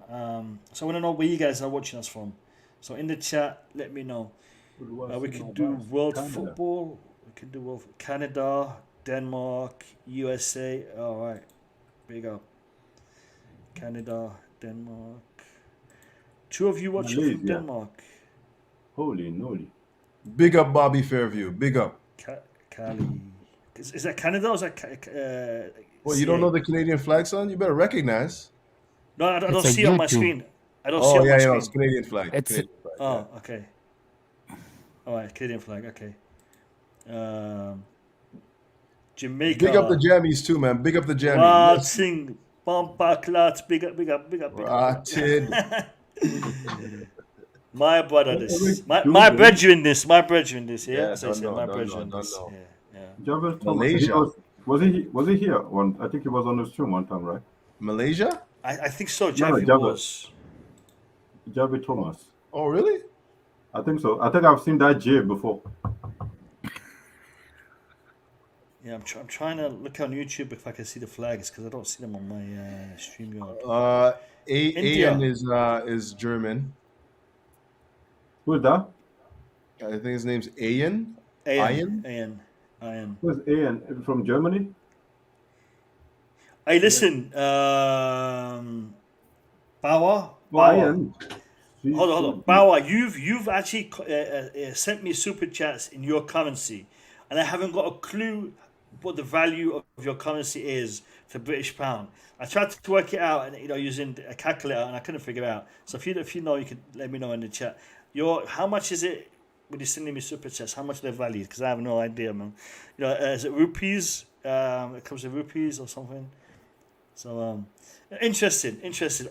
So I want to know where you guys are watching us from. So in the chat, let me know. We can do world football. We can do world Canada, Denmark, USA. All right, big up. Canada, Denmark. Two of you watching from Denmark. Holy moly. Big up Bobby Fairview. Big up. Cali. Is that Canada or is that... Well, you don't know the Canadian flag, son? You better recognize. No, I don't see it on my screen. It's Canadian flag. Oh, okay. All right, Canadian flag, okay. Jamaica. Big up the jammies too, man. Big up the jammies. Watching Bumper Clots. Big up. Rotted. My brother, this. My brethren, this. Yeah, my brethren. Yeah. Malaysia. Was he here? I think he was on the stream one time, right? Malaysia? I think so. Javi was. Javi Thomas. Oh, really? I think so. I think I've seen that J before. Yeah, I'm trying to look on YouTube if I can see the flags because I don't see them on my StreamYard. Ian is German. Who's that? I think his name's Ian. Ian. Who's Ian? From Germany? Hey, listen, Bauer. Ian. Hold on. Bauer, you've actually sent me super chats in your currency, and I haven't got a clue what the value of your currency is for British pound. I tried to work it out, and using a calculator, and I couldn't figure it out. So if you know, you could let me know in the chat. How much is it when you're sending me super chats? How much they're valued? Because I have no idea, man. Is it rupees? It comes in rupees or something. So interesting.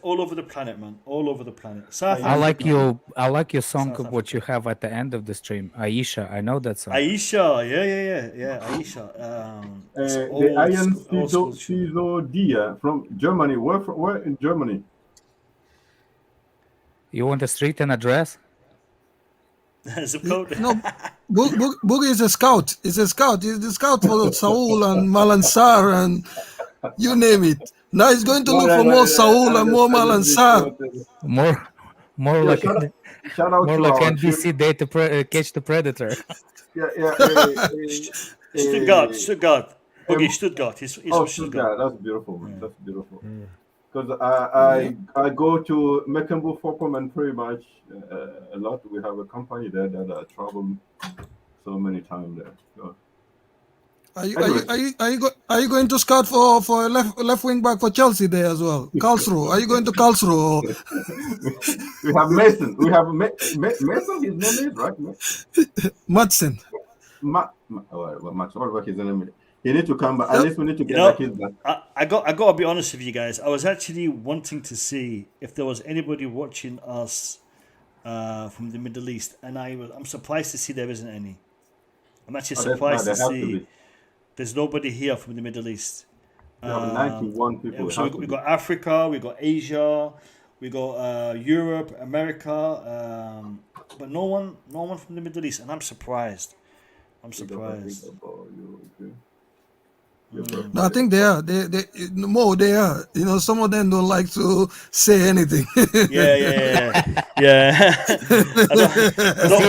All over the planet, man. All over the planet. I like your song of what you have at the end of the stream, Aisha. I know that song. Aisha, yeah, Aisha. The Iron Cizo Dia from Germany. Where in Germany? You want the street and address? Zip code? No, Boogie is a scout. He's the scout for Saul and Malansar and you name it. Now he's going to look for more Saul and more Malansar. More like shout out more to like our NBC Day to Catch the Predator. Stuttgart. Boogie, Stuttgart. He's from Stuttgart. That's beautiful, man. That's beautiful. Because I go to Mecklenburg-Vorpommern pretty much a lot. We have a company there that I travel so many times there. So. Are you going to scout for a left wing back for Chelsea there as well? Karlsruhe. Are you going to Karlsruhe? We have Mason. We have Mason. His name is right. Madsen. Whatever his name is. He need to come back. At least we need to get his back. I got to be honest with you guys. I was actually wanting to see if there was anybody watching us from the Middle East, and I'm surprised to see there isn't any. I'm actually surprised to see there's nobody here from the Middle East. 91 people. So we got Africa, we got Asia, we got Europe, America, but no one from the Middle East, and I'm surprised. No, I think they are. They are. Some of them don't like to say anything. Yeah. I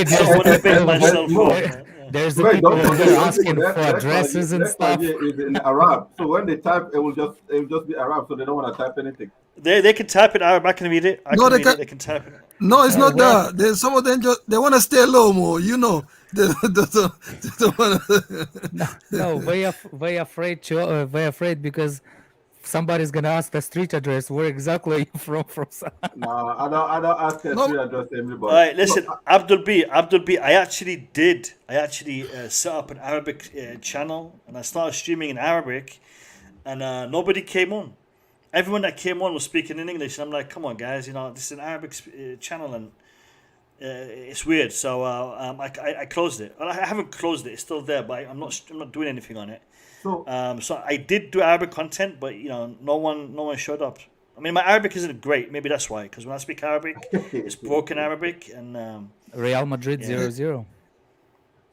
don't want to big myself up. There's the people who are asking for addresses and stuff. Is in Arab, so when they type, it will just be Arab, so they don't want to type anything. They can type it Arab. I can read it. They can type it. No, it's not that. There's some of them they want to stay low more. They don't want to. No, very afraid because somebody's gonna ask the street address. Where exactly are you from? No, I don't ask the street address to everybody. All right, listen, Abdul B. I actually set up an Arabic channel, and I started streaming in Arabic, and nobody came on. Everyone that came on was speaking in English, and I'm like, come on, guys, this is an Arabic channel, and it's weird. So I closed it. Well, I haven't closed it; it's still there, but I'm not doing anything on it. So I did do Arabic content, but no one showed up. I mean, my Arabic isn't great. Maybe that's why. Because when I speak Arabic, it's broken Arabic, and Real Madrid 0-0.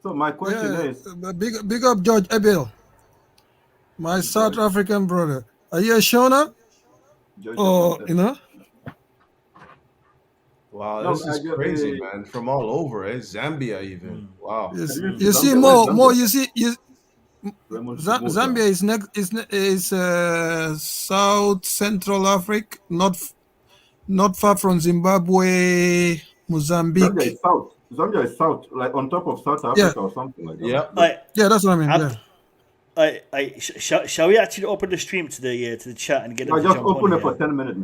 So my question is, big up George Ebel, my South African brother. Are you a Shona? Wow, this is crazy, man. From all over, Zambia even. Wow. You see more. You see. Zambia is South Central Africa, not far from Zimbabwe, Mozambique. Zambia is south, like on top of South Africa or something like that. Yeah, that's what I mean. Shall we actually open the stream to the chat and get them to just jump open on it for 10 minutes.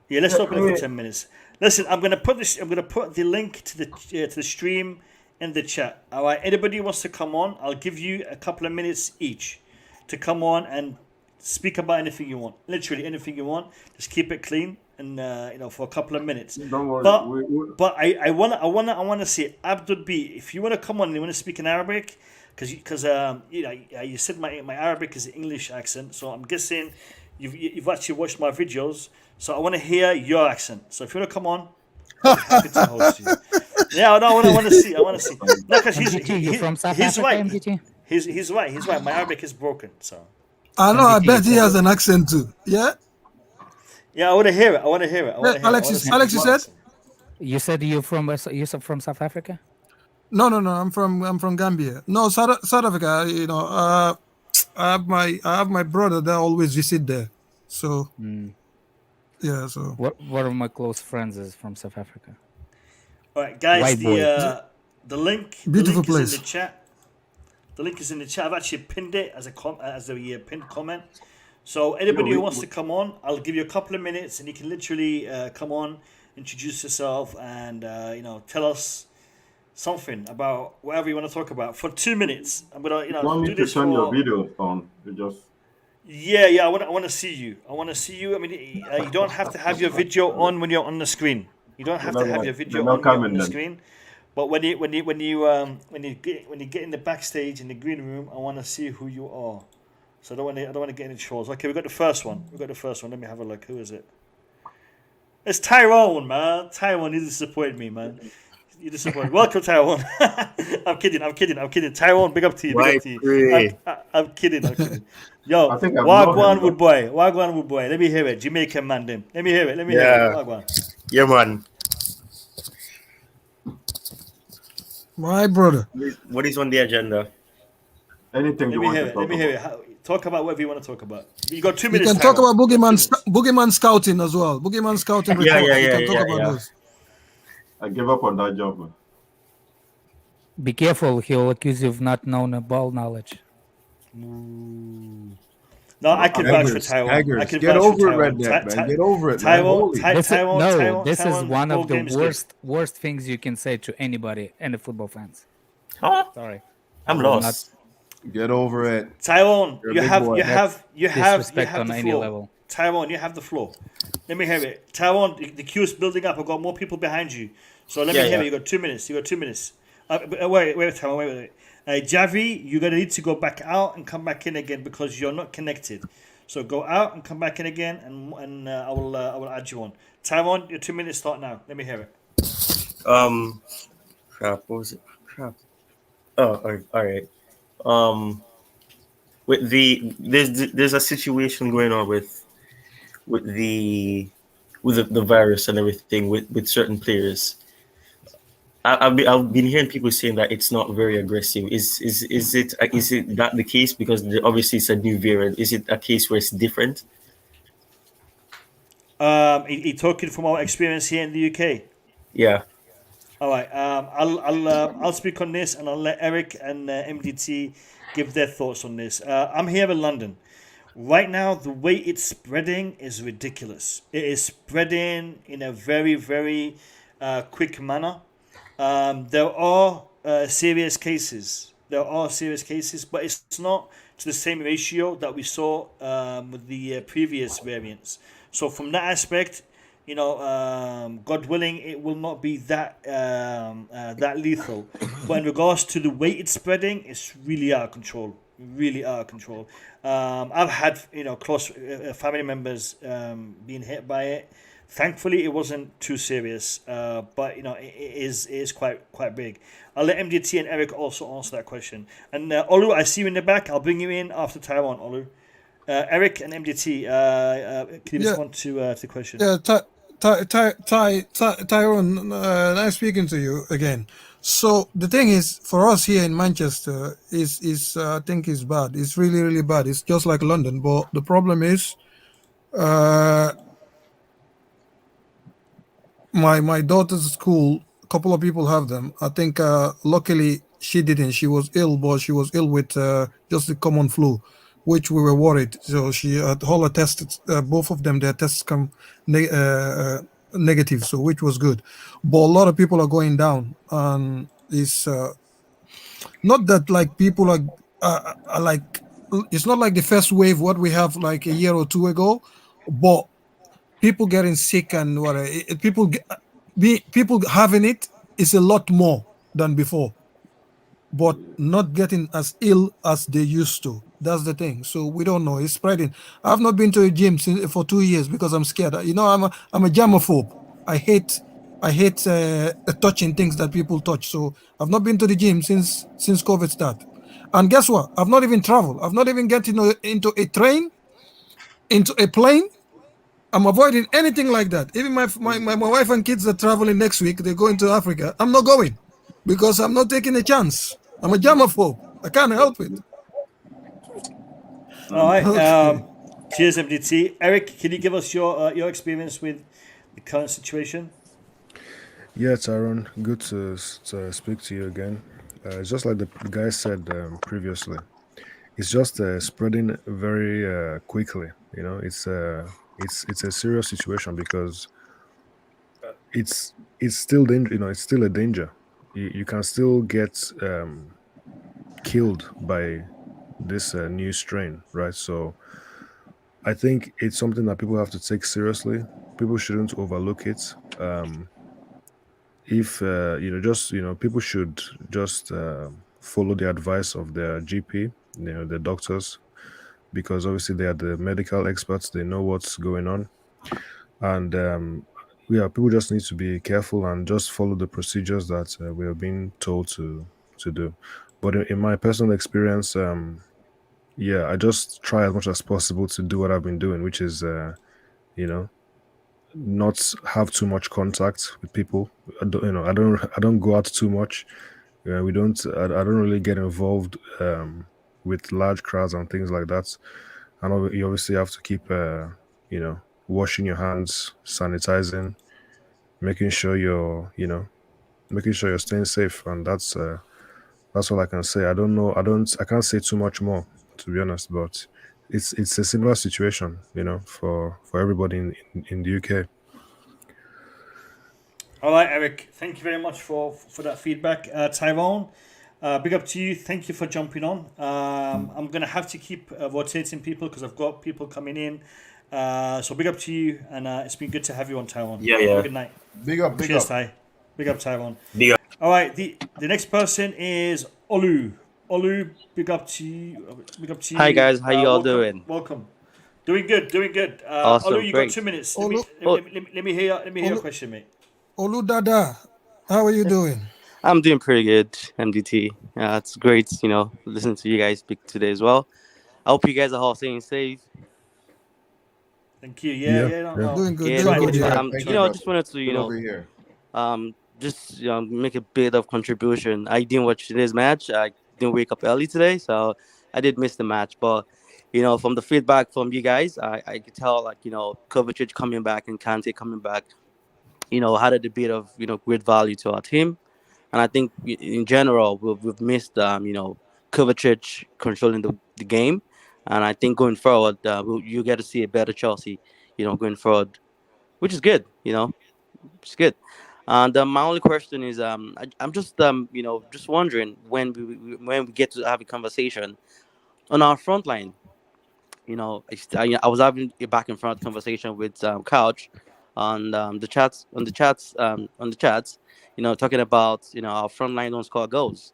Yeah, let's open it for 10 minutes. Listen, I'm gonna put the link to the stream in the chat. All right, anybody who wants to come on, I'll give you a couple of minutes each to come on and speak about anything you want. Literally anything you want. Just keep it clean and for a couple of minutes. Don't worry. But I wanna see Abdul B. If you wanna come on and you wanna speak in Arabic, because you said my Arabic is an English accent, so I'm guessing you've actually watched my videos. So I want to hear your accent. So if you want to come on, I'm happy to host you. Yeah, no, I want to see. No, because you're from South Africa, MGT? He's right. He's right. My Arabic is broken. So. I know. I bet he has an accent too. Yeah. Yeah, I want to hear it. I want to hear it. Alex, you said. You said you're from South Africa? No. I'm from Gambia. No, South Africa. You know, I have my brother that always visit there. So. Yeah. So. One of my close friends is from South Africa. All right, guys. The link. Beautiful place. Is in the chat. The link is in the chat. I've actually pinned it as a pinned comment. So anybody who wants to come on, I'll give you a couple of minutes, and you can literally come on, introduce yourself, and tell us something about whatever you want to talk about for 2 minutes. I'm gonna do this. Turn your video on. Yeah. I want to see you. I mean, you don't have to have your video on when you're on the screen. You don't have to have your video on the screen. But when you get in the backstage in the green room, I want to see who you are. So I don't want to get any trolls. Okay, we got the first one. Let me have a look. Who is it? It's Tyrone, man. Tyrone, you disappointed me, man. You disappointed. Welcome, Tyrone. I'm kidding. Tyrone, big up to you. I'm kidding. Yo, Wagwan Wood boy. Let me hear it. Jamaican man, them. Let me hear it. Wagwan. Yeah, man. My brother. What is on the agenda? Anything you want to talk about. Let me hear it. Talk about whatever you want to talk about. You got 2 minutes. You can talk about Boogeyman scouting as well. Boogeyman scouting. Those. I give up on that job, man. Be careful. He'll accuse you of not knowing ball knowledge. No, I can vouch for Taiwan. I can get over it, Redneck, man. Get over it, Taiwan. This is one of the worst things you can say to anybody, any football fans. Huh? Sorry, I'm lost. Get over it, Taiwan. You have disrespect on the any floor. level. Taiwan, you have the floor. Let me hear it. Taiwan, the queue is building up. I've got more people behind you, so let me hear it. You got 2 minutes. Wait, Taiwan. Wait. Javi, you're gonna need to go back out and come back in again because you're not connected. So go out and come back in again, and I will add you on. Taiwan, your 2 minutes start now. Let me hear it. Crap. What was it? Crap. Oh, all right. With there's a situation going on with the virus and everything with certain players. I've been hearing people saying that it's not very aggressive. Is it not the case? Because obviously it's a new variant. Is it a case where it's different? You're talking from our experience here in the UK. Yeah. All right. I'll speak on this, and I'll let Eric and MDT give their thoughts on this. I'm here in London. Right now, the way it's spreading is ridiculous. It is spreading in a very, very quick manner. There are serious cases. But it's not to the same ratio that we saw with the previous variants. So from that aspect, God willing, it will not be that lethal. But in regards to the way it's spreading, it's really out of control. I've had close family members being hit by it. Thankfully, it wasn't too serious, but it is quite big. I'll let MDT and Eric also answer that question. And Olu, I see you in the back. I'll bring you in after Taiwan, Olu. Eric and MDT, can you respond to the question? Yeah, Tyrone, nice speaking to you again. So the thing is, for us here in Manchester, is I think is bad. It's really, really bad. It's just like London, but the problem is, my daughter's school, a couple of people have them. I think luckily she didn't. She was ill, but she was ill with just the common flu, which we were worried. So she had all her tests, both of them, their tests come negative, so which was good. But a lot of people are going down, and it's not that like people are like, it's not like the first wave what we have like a year or two ago, but people getting sick and whatever. People having it is a lot more than before, but not getting as ill as they used to. That's the thing. So we don't know. It's spreading. I've not been to a gym for 2 years because I'm scared. I'm a germaphobe. I hate touching things that people touch. So I've not been to the gym since COVID started. And guess what? I've not even traveled. I've not even get into a train, into a plane. I'm avoiding anything like that. Even my wife and kids are traveling next week. They're going to Africa. I'm not going because I'm not taking a chance. I'm a germaphobe. I can't help it. All right. Okay. Cheers, MDT. Eric, can you give us your experience with the current situation? Yeah, Tyrone, good to speak to you again. It's just like the guy said previously. It's just spreading very quickly. You know, it's a serious situation because it's still danger. You know, it's still a danger. You can still get killed by this new strain, right? So I think it's something that people have to take seriously. People shouldn't overlook it. If people should just follow the advice of their GP, the doctors, because obviously they are the medical experts. They know what's going on, and people just need to be careful and just follow the procedures that we are being told to do. But in my personal experience, I just try as much as possible to do what I've been doing, which is not have too much contact with people. I don't go out too much. I don't really get involved with large crowds and things like that. And you obviously have to keep washing your hands, sanitizing, making sure you're staying safe. And that's all I can say. I can't say too much more, to be honest, but it's a similar situation, for everybody in the UK. All right, Eric. Thank you very much for that feedback. Tyrone, big up to you. Thank you for jumping on. I'm going to have to keep rotating people because I've got people coming in. So big up to you, and it's been good to have you on, Tyrone. Yeah. Good night. Big up. Cheers, Ty. Big up, Tyrone. Big up. All right, the next person is Olu. Olu, big up to you. Hi guys, how you all welcome, doing? Welcome. Doing good. Awesome, Olu, you great. got 2 minutes. Olu- Let me hear your question, mate. Olu Dada, how are you doing? I'm doing pretty good, MDT. It's great, listening to you guys speak today as well. I hope you guys are all staying safe. Thank you. Yeah. Doing good. Yeah, Doing good. I just wanted to, over here. just make a bit of contribution. I didn't watch today's match. I didn't wake up early today, so I did miss the match. But from the feedback from you guys, I could tell Kovačić coming back and Kante coming back, added a bit of great value to our team. And I think in general we've missed Kovačić controlling the game. And I think going forward, you get to see a better Chelsea, going forward, which is good, which is good. And my only question is, I'm just just wondering when we get to have a conversation on our front line. I was having a back and front conversation with Couch on the chats, talking about our front line don't score goals,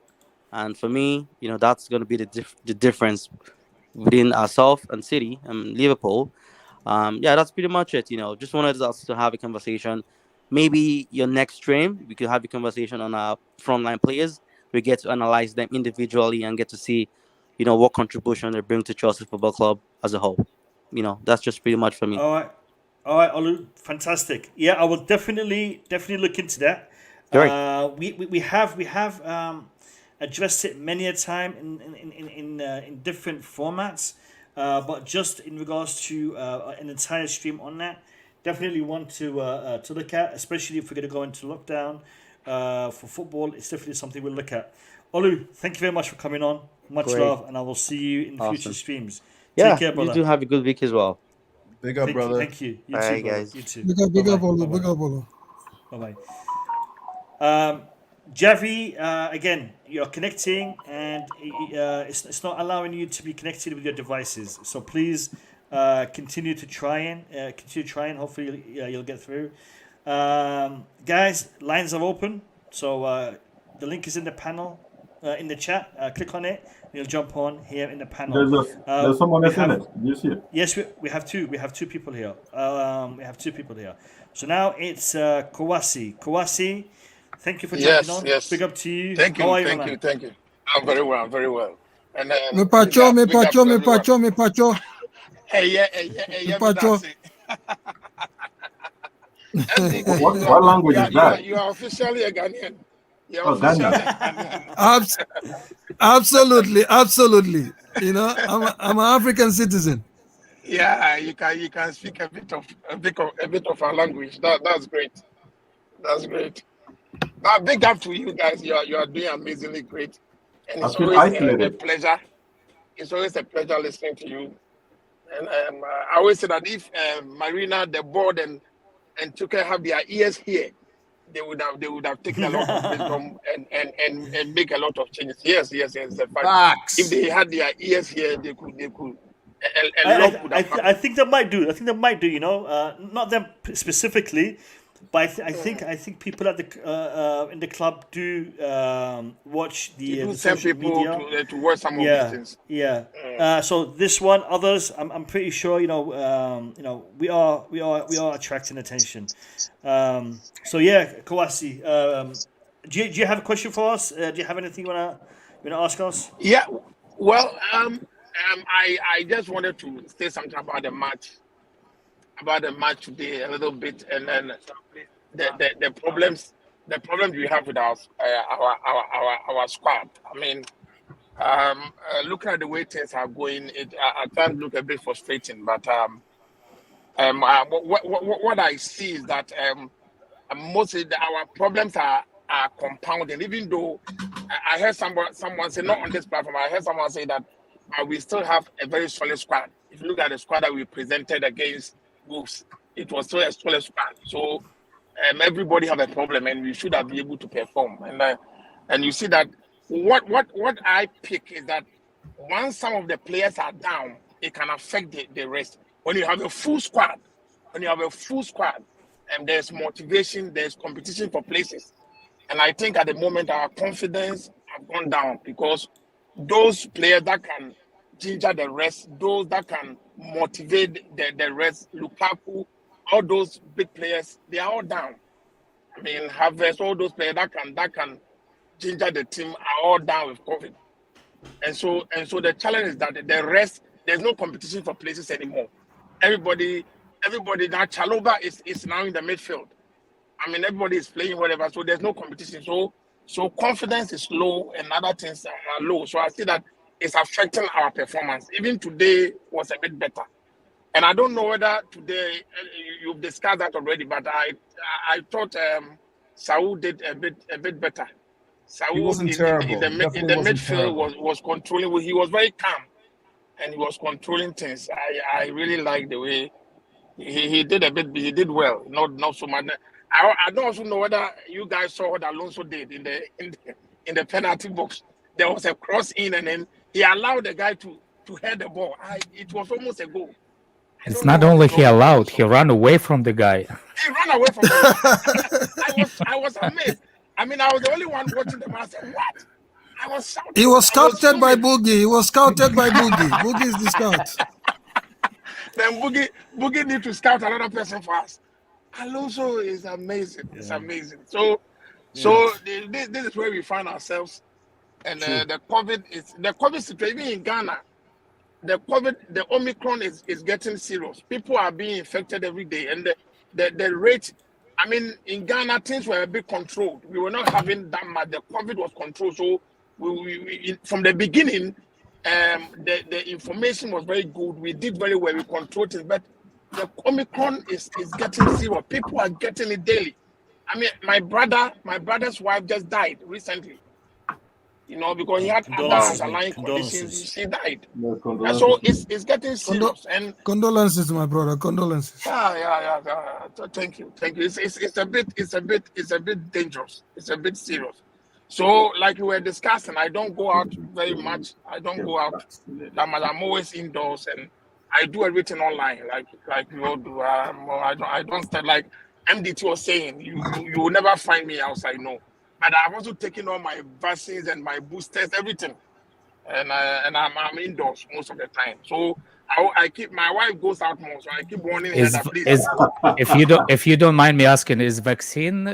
and for me, that's going to be the difference within ourselves and City and Liverpool. That's pretty much it. Just wanted us to have a conversation. Maybe your next stream, we could have a conversation on our frontline players. We get to analyze them individually and get to see, what contribution they bring to Chelsea Football Club as a whole. That's just pretty much for me. All right, Olu, fantastic. Yeah, I will definitely look into that. Right. We have addressed it many a time in different formats, but just in regards to an entire stream on that, definitely want to look at, especially if we're going to go into lockdown for football. It's definitely something we'll look at. Olu, thank you very much for coming on. Much Great. love, and I will see you in Awesome. future streams. Yeah, Take care, brother. you do have a good week as well. Big up, brother. Thank you. You All too, right, brother. guys. You too. Big up, Bye-bye. Olu. Big up, Olu. Bye-bye. Javi, again, you're connecting and it's not allowing you to be connected with your devices. So please continue to try and hopefully you'll get through. Guys, lines are open. So the link is in the panel, in the chat. Click on it. And you'll jump on here in the panel. There's someone else in it. Do you see it? Yes, we have two. We have two people here. So now it's Kawasi. Kawasi, thank you for jumping on. Yes. Big up to you. Thank you. How are Thank you. I'm very well. And Me pacho. Hey, Pacho. What language is that? You are officially a Ghanaian. You are Oh, officially Ghana. a Ghanaian. Absolutely. You know, I'm an African citizen. Yeah, you can speak a bit of our language. That's great. That's great. Big up to you guys. You are doing amazingly great, and it's I feel always a isolated. pleasure. It's always a pleasure listening to you. And I always say that if Marina, the board, and Tuchel have their ears here, they would have taken a lot of wisdom and make a lot of changes. Yes, it's a fact. Facts. If they had their ears here, they could. I think they might do. You know, not them specifically, but I think people at the in the club do watch the send social people media to watch some of these things. Yeah. So this one, others, I'm pretty sure. You know, we are attracting attention. So yeah, Kawasi, do you have a question for us? Do you have anything you wanna ask us? Yeah. Well, I just wanted to say something about the match today a little bit, and then the problems we have with our squad. I mean, looking at the way things are going, I can look a bit frustrating. But what I see is that mostly our problems are compounding. Even though I heard someone say, not on this platform, I heard someone say that we still have a very solid squad. If you look at the squad that we presented against Wolves, it was still a solid squad. So everybody have a problem, and we should have been able to perform. And you see that what I pick is that once some of the players are down, it can affect the rest. When you have a full squad, there's motivation, there's competition for places. And I think at the moment our confidence have gone down because those players that can ginger the rest, those that can motivate the rest, Lukaku, all those big players, they are all down. I mean, Havertz, all those players that can ginger the team are all down with COVID. And so the challenge is that the rest, there's no competition for places anymore. Everybody now, Chalobah is now in the midfield. I mean, everybody is playing whatever, so there's no competition. So confidence is low and other things are low. So I see that it's affecting our performance. Even today was a bit better. And I don't know whether today you've discussed that already, but I thought Saul did a bit better. Saul He wasn't terrible. in the Definitely wasn't midfield terrible. was controlling. He was very calm and he was controlling things. I really like the way he did a bit. He did well. Not so much. I don't also know whether you guys saw what Alonso did in the penalty box. There was a cross in, and then he allowed the guy to head the ball. It was almost a goal. It's not only he allowed; he ran away from the guy. He ran away from the guy. I was amazed. I mean, I was the only one watching the match. I said, "What?" I was shouting. He was scouted by Boogie. Boogie is the scout. Then Boogie need to scout another person for us. Alonso is amazing. It's amazing. So this is where we find ourselves. And the COVID situation in Ghana, the Omicron is getting serious. People are being infected every day, and the rate. I mean, in Ghana, things were a bit controlled. We were not having that much. The COVID was controlled. So we from the beginning, the information was very good. We did very well. We controlled it, but the Omicron is getting serious. People are getting it daily. I mean, my brother's wife just died recently. You know, because he had underlying conditions. She died. And so it's getting serious. And condolences, my brother. Condolences. Yeah. Thank you. It's a bit dangerous. It's a bit serious. So, like we were discussing, I don't go out very much. I don't go out that much. I'm always indoors, and I do everything online, like you all do. I don't start like MDT was saying. You will never find me outside. No. But I've also taken all my vaccines and my boosters, everything, and I'm indoors most of the time. So I keep, my wife goes out more, so I keep warning her that please. If you don't mind me asking, is vaccine?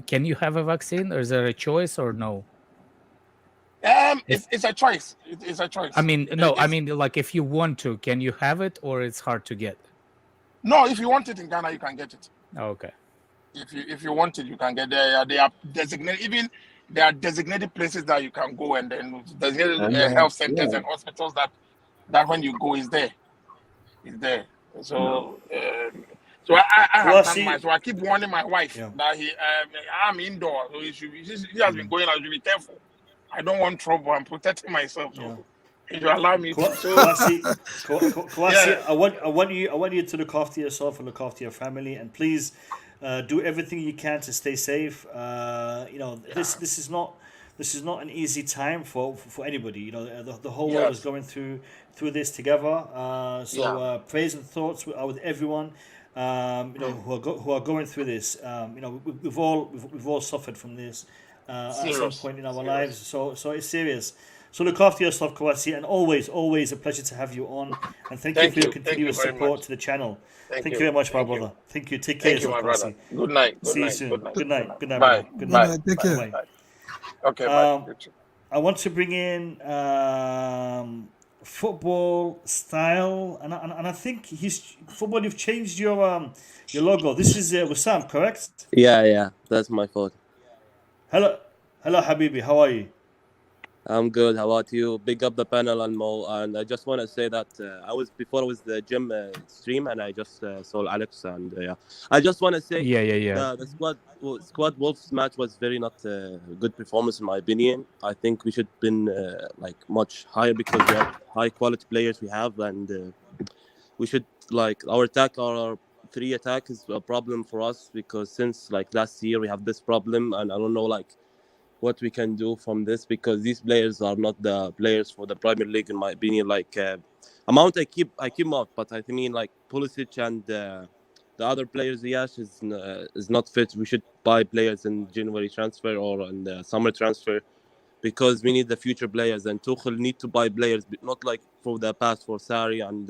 Can you have a vaccine, or is there a choice, or no? It's a choice. It's a choice. I mean, no, I mean, like if you want to, can you have it, or it's hard to get? No, if you want it in Ghana, you can get it. Oh, okay. If you want it, you can get there. They are designated. Even there are designated places that you can go, and then designated health centers and hospitals that when you go is there. It's there. So so I have done my. So I keep warning my wife that I'm indoor. So he has been going out. You should be careful. I don't want trouble. I'm protecting myself. So if you allow me to. Kwasi, I want you to look after yourself and look after your family, and please do everything you can to stay safe. This is not an easy time for anybody. The whole world is going through this together. Prayers and thoughts are with everyone. Who are going through this. We've all suffered from this at some point in our lives. So it's serious. So look after yourself, Kwasi, and always a pleasure to have you on. And thank you for your continuous support to the channel. Thank you very much, my brother. Thank you. Take care, Kwasi. Good night. See you soon. Good night. Bye. Good Bye. night. Take care. Bye. Okay. Bye. I want to bring in football style, and I think football. You've changed your logo. This is Wissam, correct? Yeah, that's my fault. Hello, Habibi. How are you? I'm good. How about you? Big up the panel and Mo. And I just want to say that I was the gym stream, and I just saw Alex, and I just want to say the squad Wolves match was very not good performance in my opinion. I think we should have been much higher because we have high quality players we have, and we should our free attack is a problem for us because since last year we have this problem, and I don't know what we can do from this because these players are not the players for the Premier League in my opinion. Amount I keep out, but I mean Pulisic and the other players is not fit. We should buy players in January transfer or in the summer transfer because we need the future players, and Tuchel need to buy players, but not for the past for Sarri and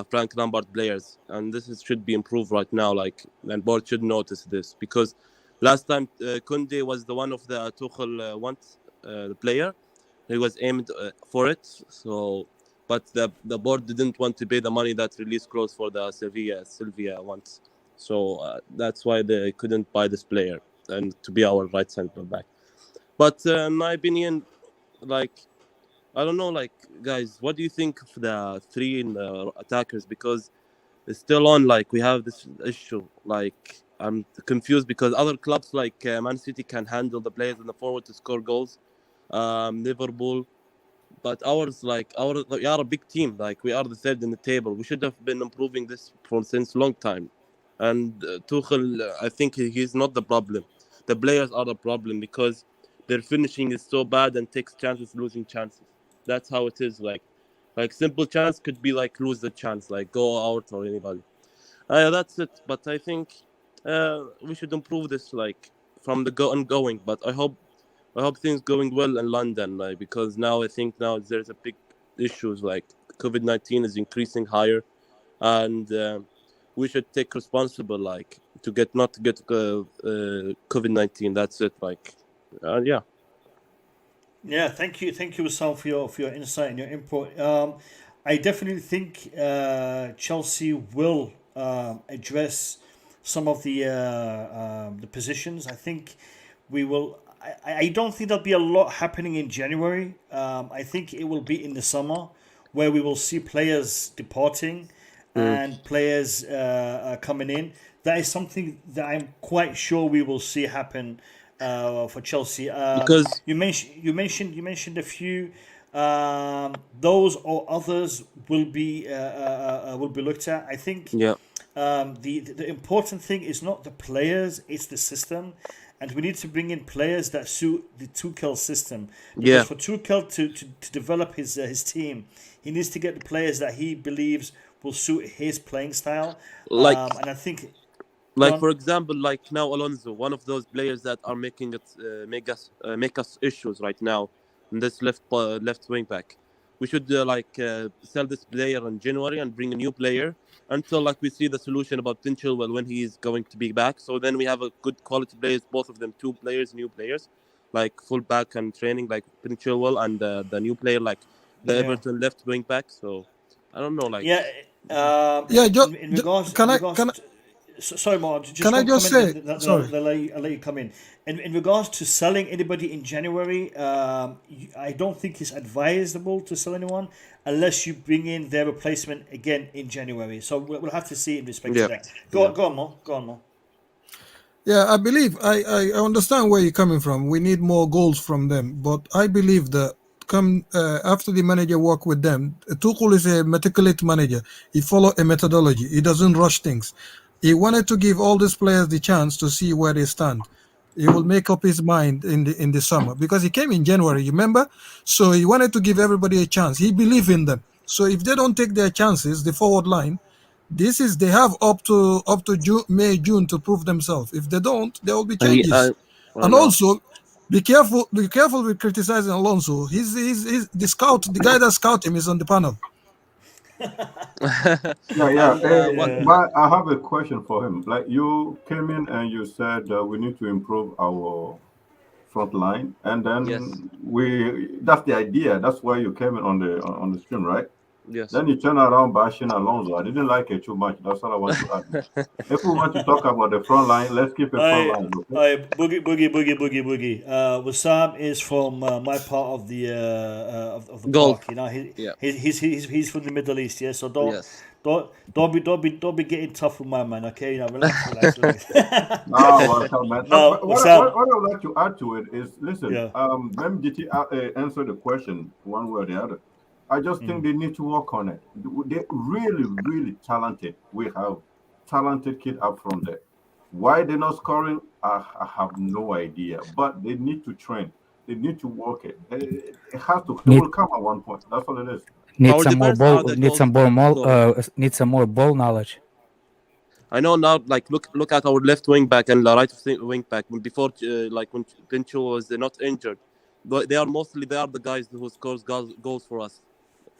Frank Lampard players, and should be improved right now. And board should notice this because last time Koundé was the one of the Tuchel wants the player. He was aimed for it. So, but the board didn't want to pay the money that release clause for the Sevilla wants. So that's why they couldn't buy this player and to be our right center back. But in my opinion, I don't know, guys, what do you think of the three attackers? Because it's still on. We have this issue. I'm confused because other clubs like Man City can handle the players in the forward to score goals. Liverpool, but ours, we are a big team. We are the third in the table. We should have been improving this since long time. And Tuchel, I think he's not the problem. The players are the problem because their finishing is so bad and takes chances, losing chances. That's how it is. Simple chance could be lose the chance, go out or anybody. That's it. But I think we should improve this from the ongoing. But I hope things going well in London because now I think there's a big issues COVID-19 is increasing higher, and we should take responsible to not to get COVID-19. That's it. Yeah, thank you, Wissam, for your insight and your input. I definitely think Chelsea will address some of the positions. I think we will. I don't think there'll be a lot happening in January. I think it will be in the summer where we will see players departing and players coming in. That is something that I'm quite sure we will see happen for Chelsea. Because you mentioned a few. Those or others will be looked at. I think the important thing is not the players; it's the system. And we need to bring in players that suit the Tuchel system. Because for Tuchel to develop his team, he needs to get the players that he believes will suit his playing style. And I think, for example, now Alonso, one of those players that are making it make us issues right now in this left wing back. We should sell this player in January and bring a new player until we see the solution about Tuchel when he is going to be back. So then we have a good quality players, both of them, new players. like full back and training like Prince Chilwell and the new player like the Yeah. Everton left wing back. So I don't know, like Yeah. In regards, sorry, Mark. Just can I one just comment. say, That sorry. I'll let you come in. In regards to selling anybody in January, I don't think it's advisable to sell anyone unless you bring in their replacement again in January. So we'll have to see in respect to that. Go on, Mo. Yeah, I believe I understand where you're coming from. We need more goals from them, but I believe that after the manager work with them, Tuchel is a meticulous manager. He follow a methodology. He doesn't rush things. He wanted to give all these players the chance to see where they stand. He will make up his mind in the summer because he came in January, you remember? So he wanted to give everybody a chance. He believed in them. So if they don't take their chances, the forward line, they have up to June to prove themselves. If they don't, there will be changes. And also, be careful with criticizing Alonso. He's the guy that scout him is on the panel. But I have a question for him. Like, you came in and you said we need to improve our front line, and then that's the idea. That's why you came in on the stream, right? Yes. Then you turn around bashing Alonso. I didn't like it too much. That's all I want to add. If we want to talk about the front line, let's keep it front line. Okay? Boogie. Wissam is from my part of the Gulf. park. You know, he's from the Middle East. Yeah, so don't be getting tough with my man. Okay, you know, relax. Welcome, man. No, what I would like to add to it is, listen, when GT answer the question one way or the other, I just think they need to work on it. They're really, really talented. We have talented kids up from there. Why they're not scoring, I have no idea. But they need to train. They need to work it. It has to. It will come at one point. That's all it is. Need some more ball knowledge. I know now. Like, look at our left wing back and the right wing back. Before, like when Pincho was not injured, they are the guys who scores goals for us.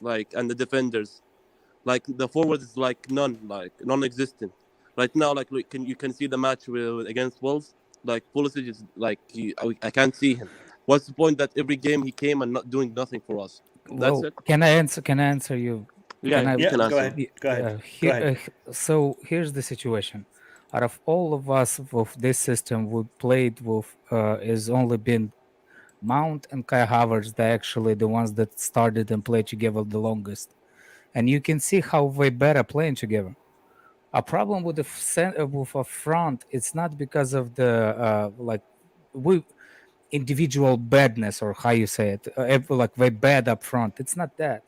Like, and the defenders, like the forward is like non-existent right now. Like, you can see the match against Wolves. Like, Pulisic is like I can't see him. What's the point that every game he came and not doing nothing for us? That's it. Can I answer you? You can answer. Go ahead. So here's the situation. Out of all of us with this system we played with, has only been Mount and Kai Havertz, they're actually the ones that started and played together the longest. And you can see how way better playing together. A problem with a front, it's not because of the individual badness, or how you say it, like way bad up front. It's not that.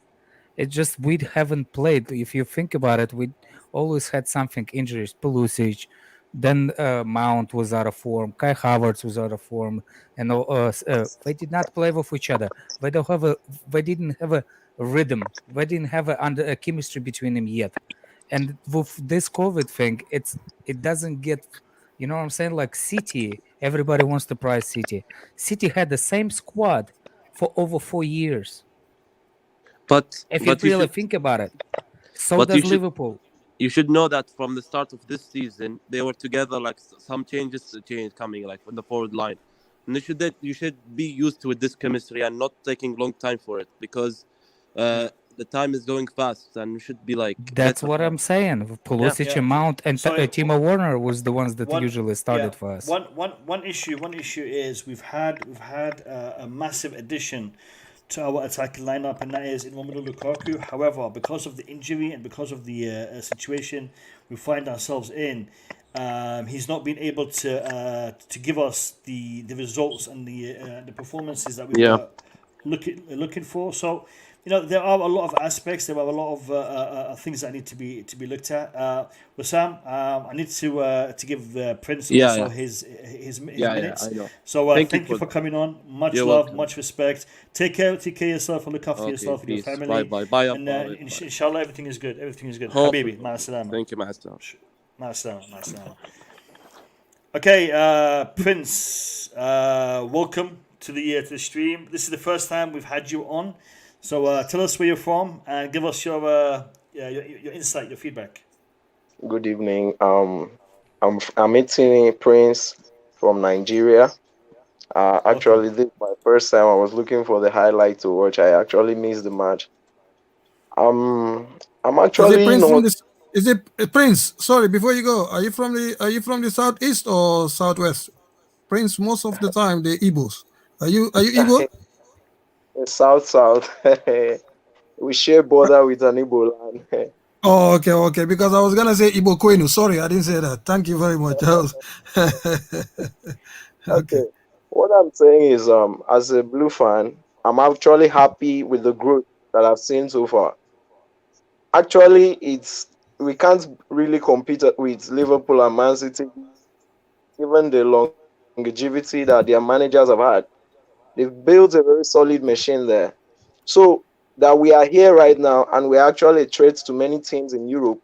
It's just we haven't played. If you think about it, we always had something injuries. Pulisic, then Mount was out of form. Kai Havertz was out of form, and they did not play with each other. They didn't have a rhythm. They didn't have a chemistry between them yet. And with this COVID thing, it doesn't get, you know what I'm saying? Like City, everybody wants to prize City. City had the same squad for over 4 years. But if you really think about it, so does Liverpool. You should know that from the start of this season, they were together. Like some changes coming, like on the forward line, and you should be used to this chemistry and not taking long time for it, because the time is going fast, and we should be like. That's what I'm saying. Pulisic, Mount, and Timo Werner was the ones that usually started for us. One issue is we've had a massive addition to our attacking lineup, and that is in Romelu Lukaku. However, because of the injury and because of the situation we find ourselves in, he's not been able to give us the results and the performances that we were looking for. So, you know, there are a lot of aspects. There are a lot of things that need to be looked at. Wissam, I need to give Prince also his minutes. I know. So thank you for coming on. Much love, much respect. Take care of yourself and look after yourself and your family. Bye. And inshallah, everything is good. Habibi, ma'as-salama. Thank you, Master. Ma'as-salama. Okay, Prince, welcome to the stream. This is the first time we've had you on. So tell us where you're from and give us your insight, your feedback. Good evening. I'm meeting Prince from Nigeria. Actually, this is my first time. I was looking for the highlight to watch. I actually missed the match. I'm Is it actually Prince from not. this? Is it Prince? Sorry, before you go, are you from the southeast or southwest? Prince, most of the time the Igbos. Are you Igbo? South. We share border with an Igbo land. Oh, okay. Because I was gonna say Igbo Kwenu. Sorry, I didn't say that. Thank you very much. Okay. What I'm saying is, as a Blue fan, I'm actually happy with the growth that I've seen so far. Actually, we can't really compete with Liverpool and Man City, given the longevity that their managers have had. They've built a very solid machine there. So that we are here right now and we're actually a threat to many teams in Europe,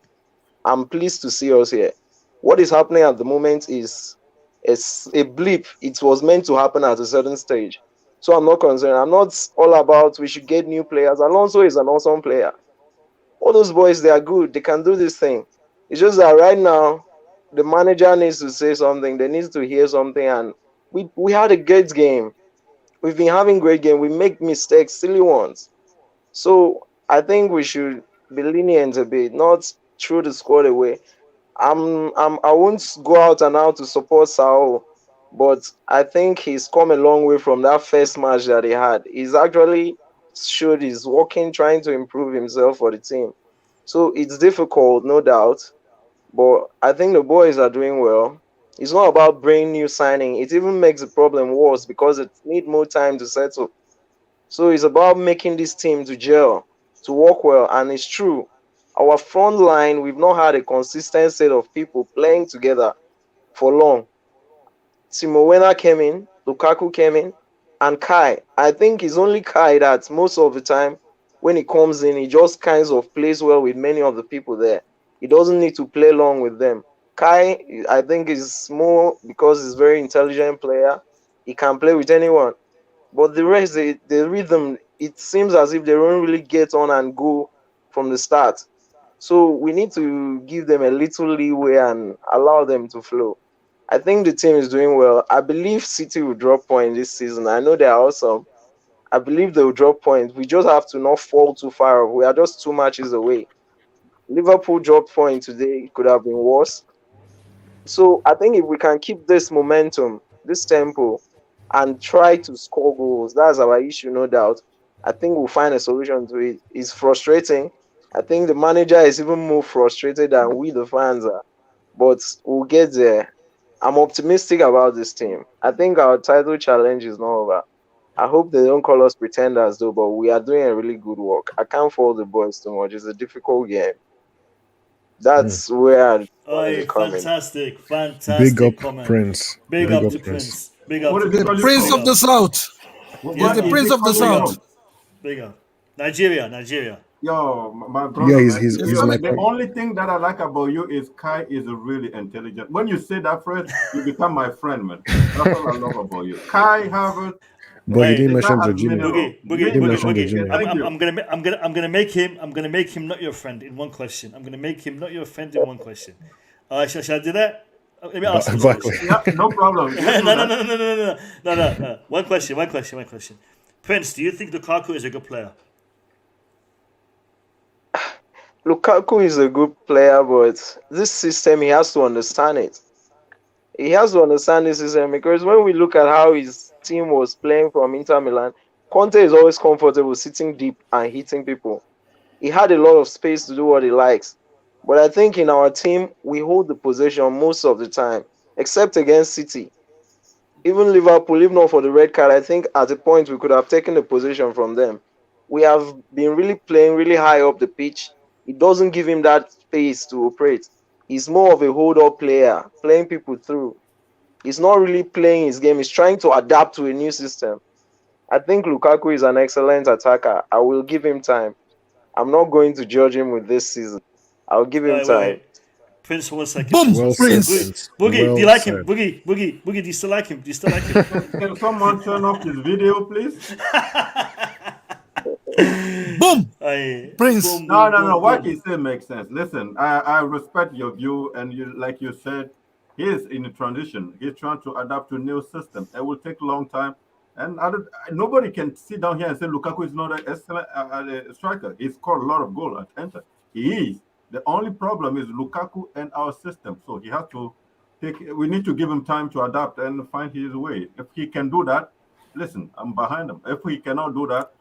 I'm pleased to see us here. What is happening at the moment is a blip. It was meant to happen at a certain stage. So I'm not concerned. I'm not all about we should get new players. Alonso is an awesome player. All those boys, they are good. They can do this thing. It's just that right now, the manager needs to say something. They need to hear something. And we had a great game. We've been having great game. We make mistakes, silly ones. So I think we should be lenient a bit, not throw the squad away. I won't go out and out to support Sao, but I think he's come a long way from that first match that he had. He's actually showed he's working, trying to improve himself for the team. So it's difficult, no doubt, but I think the boys are doing well. It's not about bringing new signing. It even makes the problem worse because it needs more time to settle. So it's about making this team to gel, to work well, and it's true. Our front line, we've not had a consistent set of people playing together for long. Timo Werner came in, Lukaku came in, and Kai. I think it's only Kai that most of the time when he comes in, he just kinds of plays well with many of the people there. He doesn't need to play long with them. Kai, I think, is more because he's a very intelligent player. He can play with anyone. But the rest, the rhythm, it seems as if they don't really get on and go from the start. So we need to give them a little leeway and allow them to flow. I think the team is doing well. I believe City will drop points this season. I know they are awesome. I believe they will drop points. We just have to not fall too far off. We are just 2 matches away. Liverpool dropped points today. It could have been worse. So I think if we can keep this momentum, this tempo, and try to score goals, that's our issue, no doubt. I think we'll find a solution to it. It's frustrating. I think the manager is even more frustrated than we, the fans, are. But we'll get there. I'm optimistic about this team. I think our title challenge is not over. I hope they don't call us pretenders, though, but we are doing a really good work. I can't fault the boys too much. It's a difficult game. That's where Oh, fantastic Big up, comment. Prince. Big up to Prince. Big up to The Prince of the South. He's the Prince of the South. Big up. Nigeria. Yo, my brother. Yeah, man, he's like the only thing that I like about you is Kai is a really intelligent. When you say that phrase, you become my friend, man. That's all I love about you. Kai Harvard. But he didn't mention Jorginho. Boogie. I'm gonna make him not your friend in one question. I'm gonna make him not your friend in one question. Shall I do that? Let me ask you. Yeah, no problem. No. One question. Prince, do you think Lukaku is a good player? Lukaku is a good player, but this system, he has to understand it. He has to understand this system because when we look at how his team was playing from Inter Milan, Conte is always comfortable sitting deep and hitting people. He had a lot of space to do what he likes. But I think in our team, we hold the possession most of the time, except against City. Even Liverpool, if not for the red card, I think at a point we could have taken the possession from them. We have been really playing really high up the pitch. It doesn't give him that space to operate. He's more of a hold-up player, playing people through. He's not really playing his game. He's trying to adapt to a new system. I think Lukaku is an excellent attacker. I will give him time. I'm not going to judge him with this season. I'll give him time. Wait. Prince, 1 second. Boom, Well Prince. said. Boogie, Well do you like said. him? Boogie, do you still like him? Can someone turn off his video, please? Boom, Prince. No. What he said makes sense. Listen, I respect your view, and you, like you said, He is in a transition. He's trying to adapt to a new system. It will take a long time. And nobody can sit down here and say Lukaku is not an excellent striker. He's scored a lot of goals at Inter. He is. The only problem is Lukaku and our system. So he has to we need to give him time to adapt and find his way. If he can do that, listen, I'm behind him. If he cannot do that,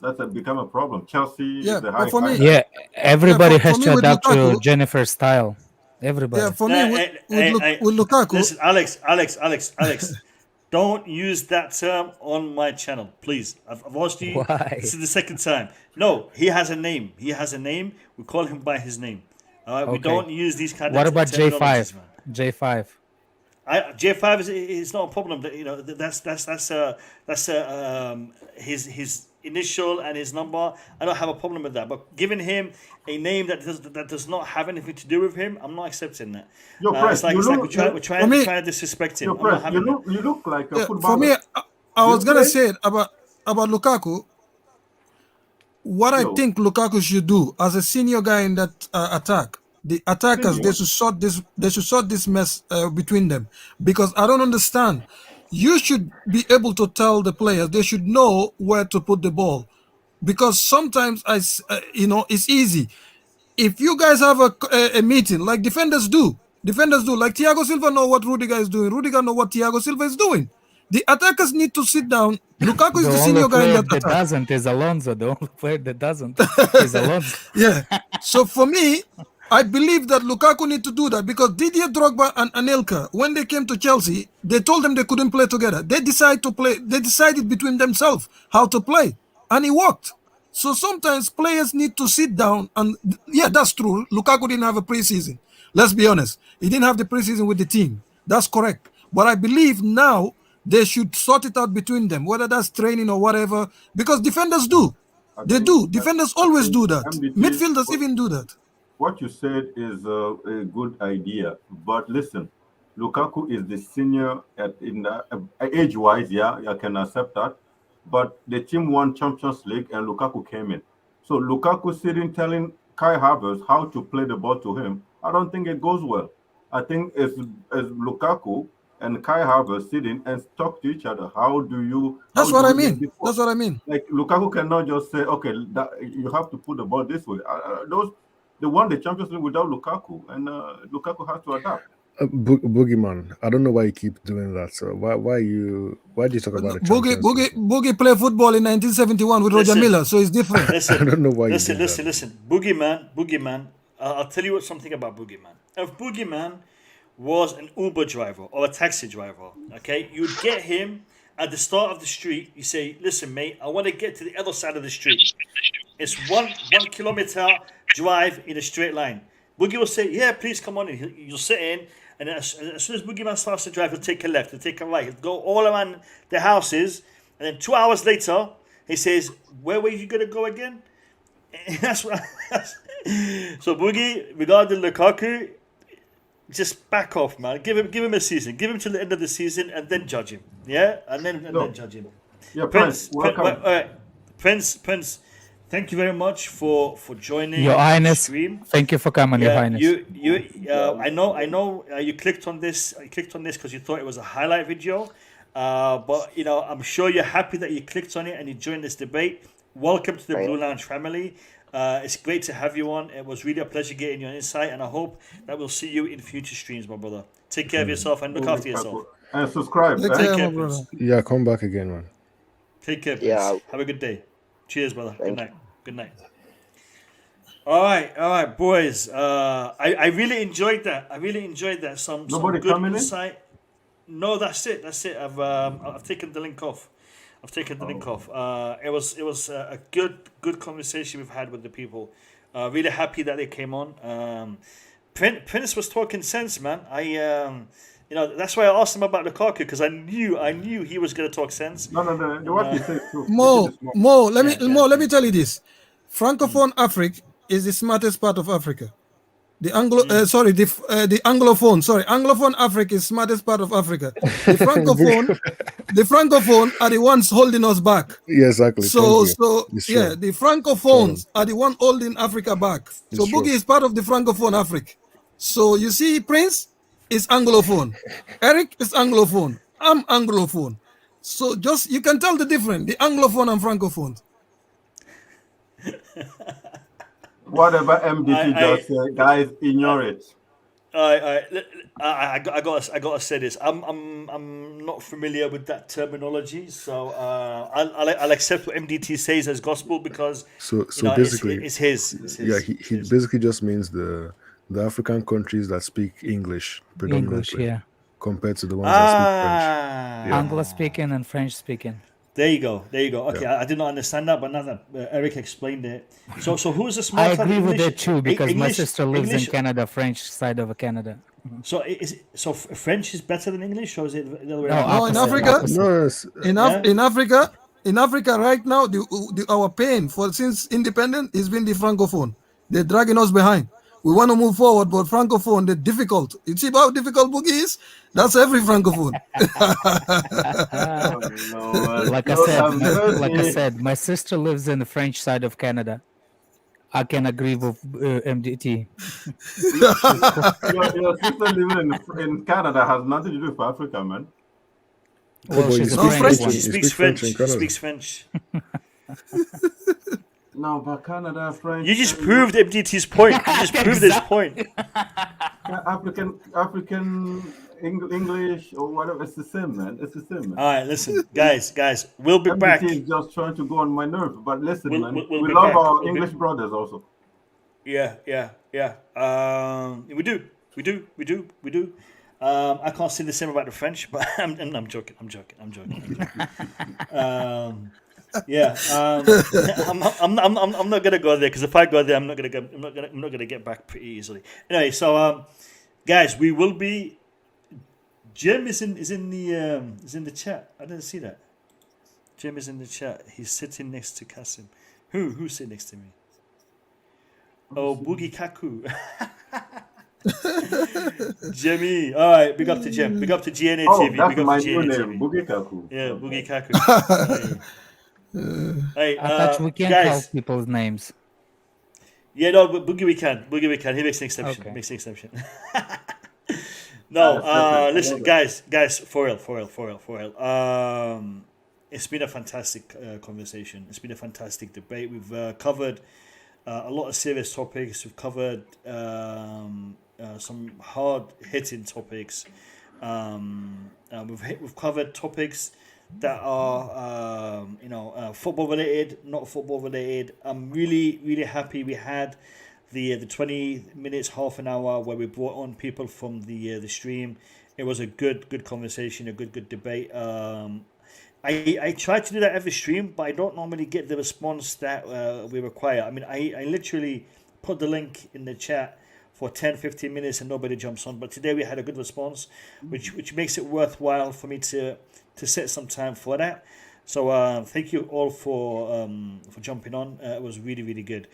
that's become a problem. Chelsea, Yeah, the but for me, everybody for has me to with adapt to Lukaku- Jennifer's style. Everybody. Yeah, for me with Lukaku. Listen, Alex, don't use that term on my channel, please. I've asked you. Why? This is the second time. No, he has a name. He has a name. We call him by his name. We Okay. don't use these kind What of about terminologies, J5? man. J5. J5 is not a problem. You know, that's his initial and his number. I don't have a problem with that. But giving him a name that does not have anything to do with him, I'm not accepting that. Yo, Press, it's like we're trying to disrespect him. Yo, I'm not Press, having that. you look like a Yeah, footballer. for me, I was You gonna play? say it about Lukaku. What I think Lukaku should do as a senior guy in that attack, the attackers they should sort this mess between them, because I don't understand. You should be able to tell the players they should know where to put the ball, because sometimes it's easy. If you guys have a meeting like defenders do, like Thiago Silva know what Rudiger is doing, Rudiger know what Thiago Silva is doing. The attackers need to sit down. Lukaku is The the only senior guy in player that that attack. doesn't is Alonso. The only player that doesn't is Alonso. Yeah. So for me, I believe that Lukaku need to do that, because Didier Drogba and Anelka, when they came to Chelsea, they told them they couldn't play together. They decided between themselves how to play, and it worked. So sometimes players need to sit down and yeah, that's true. Lukaku didn't have a preseason. Let's be honest. He didn't have the preseason with the team. That's correct. But I believe now they should sort it out between them, whether that's training or whatever, because defenders do. They do. Defenders always do that. Midfielders even do that. What you said is a good idea, but listen, Lukaku is the senior age-wise. Yeah, I can accept that. But the team won Champions League and Lukaku came in. So Lukaku sitting telling Kai Havertz how to play the ball to him, I don't think it goes well. I think as Lukaku and Kai Havertz sitting and talk to each other. How do you? That's what I mean. That's what I mean. Like Lukaku cannot just say, okay, you have to put the ball this way. They won the Champions League without Lukaku, and Lukaku has to adapt. Boogeyman, I don't know why you keep doing that. So why do you talk about the Champions League? Boogie played football in 1971 with Roger Miller, so it's different. Listen, I don't know why. Listen. Boogeyman. I'll tell you something about Boogeyman. If Boogeyman was an Uber driver or a taxi driver, okay, you'd get him at the start of the street. You say, "Listen, mate, I want to get to the other side of the street. It's one kilometer drive in a straight line." Boogie will say, "Yeah, please come on in." You'll sit in, and as soon as Boogeyman starts to drive, he'll take a left, he'll take a right, he'll go all around the houses, and then 2 hours later, he says, "Where were you gonna go again?" That's what. So Boogie, regarding Lukaku, just back off, man. Give him a season. Give him till the end of the season, and then judge him. Yeah, and then judge him. Yeah, Prince. Prince. Thank you very much for joining Your Highness. the stream. Thank you for coming, Your Highness. I know. You clicked on this. You clicked on this because you thought it was a highlight video. But I'm sure you're happy that you clicked on it and you joined this debate. Welcome to the Blue Lounge family. It's great to have you on. It was really a pleasure getting your insight, and I hope that we'll see you in future streams, my brother. Take care of yourself and look after yourself. And subscribe. Take care, Prince. Yeah, come back again, man. Take care, Prince. Have a good day. Cheers, brother. Good night. All right, boys. I really enjoyed that. Some good insight. No, that's it. I've taken the link off. It was a good conversation we've had with the people. Really happy that they came on. Prince was talking sense, man. That's why I asked him about Lukaku, because I knew he was going to talk sense. No. What you say too. Mo, let me tell you this. Francophone Africa is the smartest part of Africa. The Anglophone Africa is smartest part of Africa. The Francophone are the ones holding us back. Yeah, exactly. The Francophones are the one holding Africa back. So Boogie is part of the Francophone Africa. So you see, Prince, is Anglophone. Eric is Anglophone. I'm Anglophone. So just you can tell the difference, the Anglophone and Francophone. Whatever MDT just said, guys, ignore it. I gotta say this. I'm not familiar with that terminology, so I'll accept what MDT says as gospel because So you know, basically, it's his. yeah, he basically just means the African countries that speak English predominantly, English, yeah. compared to the ones that speak French. Yeah. Anglo speaking and French speaking. There you go. Okay, Yeah. I did not understand that, but now that Eric explained it. So who's the small? I agree with it too because my English- sister lives English- in Canada, French side of Canada. So French is better than English, or is it the other way No, around? No, in opposite. Africa, in Africa right now, our pain for since independent has been the Francophone. They're dragging us behind. We want to move forward, but Francophone, they're difficult. You see how difficult Boogie is? That's every Francophone. Like I said, my sister lives in the French side of Canada. I can agree with MDT. Your sister living in Canada has nothing to do with Africa, man. Well, she's a French one. She speaks French. She speaks French. No, but Canada, French. You just proved MDT's point. You just proved his point. African, English, or whatever. It's the same, man. It's the same, man. All right, listen, guys, we'll be MDT back. is just trying to go on my nerve. But listen, We'll man, be we love back. our We'll be- English brothers also. Yeah. We do. I can't say the same about the French, but I'm joking. Yeah. I'm not gonna go there because if I go there, I'm not gonna get back pretty easily. Anyway, so guys, we will be. Jim is in the chat. I didn't see that. Jim is in the chat. He's sitting next to Kasim. Who's sitting next to me? Oh, Boogie Kaku. Jimmy. All right, big up to Jim. Big up to GNA TV. That's Big up my to new GNA name, TV. Boogie Kaku. Yeah, Boogie Kaku. Hey, I thought we can't guys. call people's names. Yeah, no, but Boogie we can. He makes an exception. Okay. Makes an exception. No, That's listen, guys, for real. It's been a fantastic conversation. It's been a fantastic debate. We've covered a lot of serious topics. We've covered some hard-hitting topics. We've covered topics that are football related, not football related. I'm really happy we had the 20 minutes, half an hour where we brought on people from the stream. It was a good conversation, a good debate. I try to do that every stream, but I don't normally get the response that we require. I mean, I literally put the link in the chat for 10-15 minutes and nobody jumps on, but today we had a good response, which makes it worthwhile for me to set some time for that. So thank you all for jumping on. It was really good.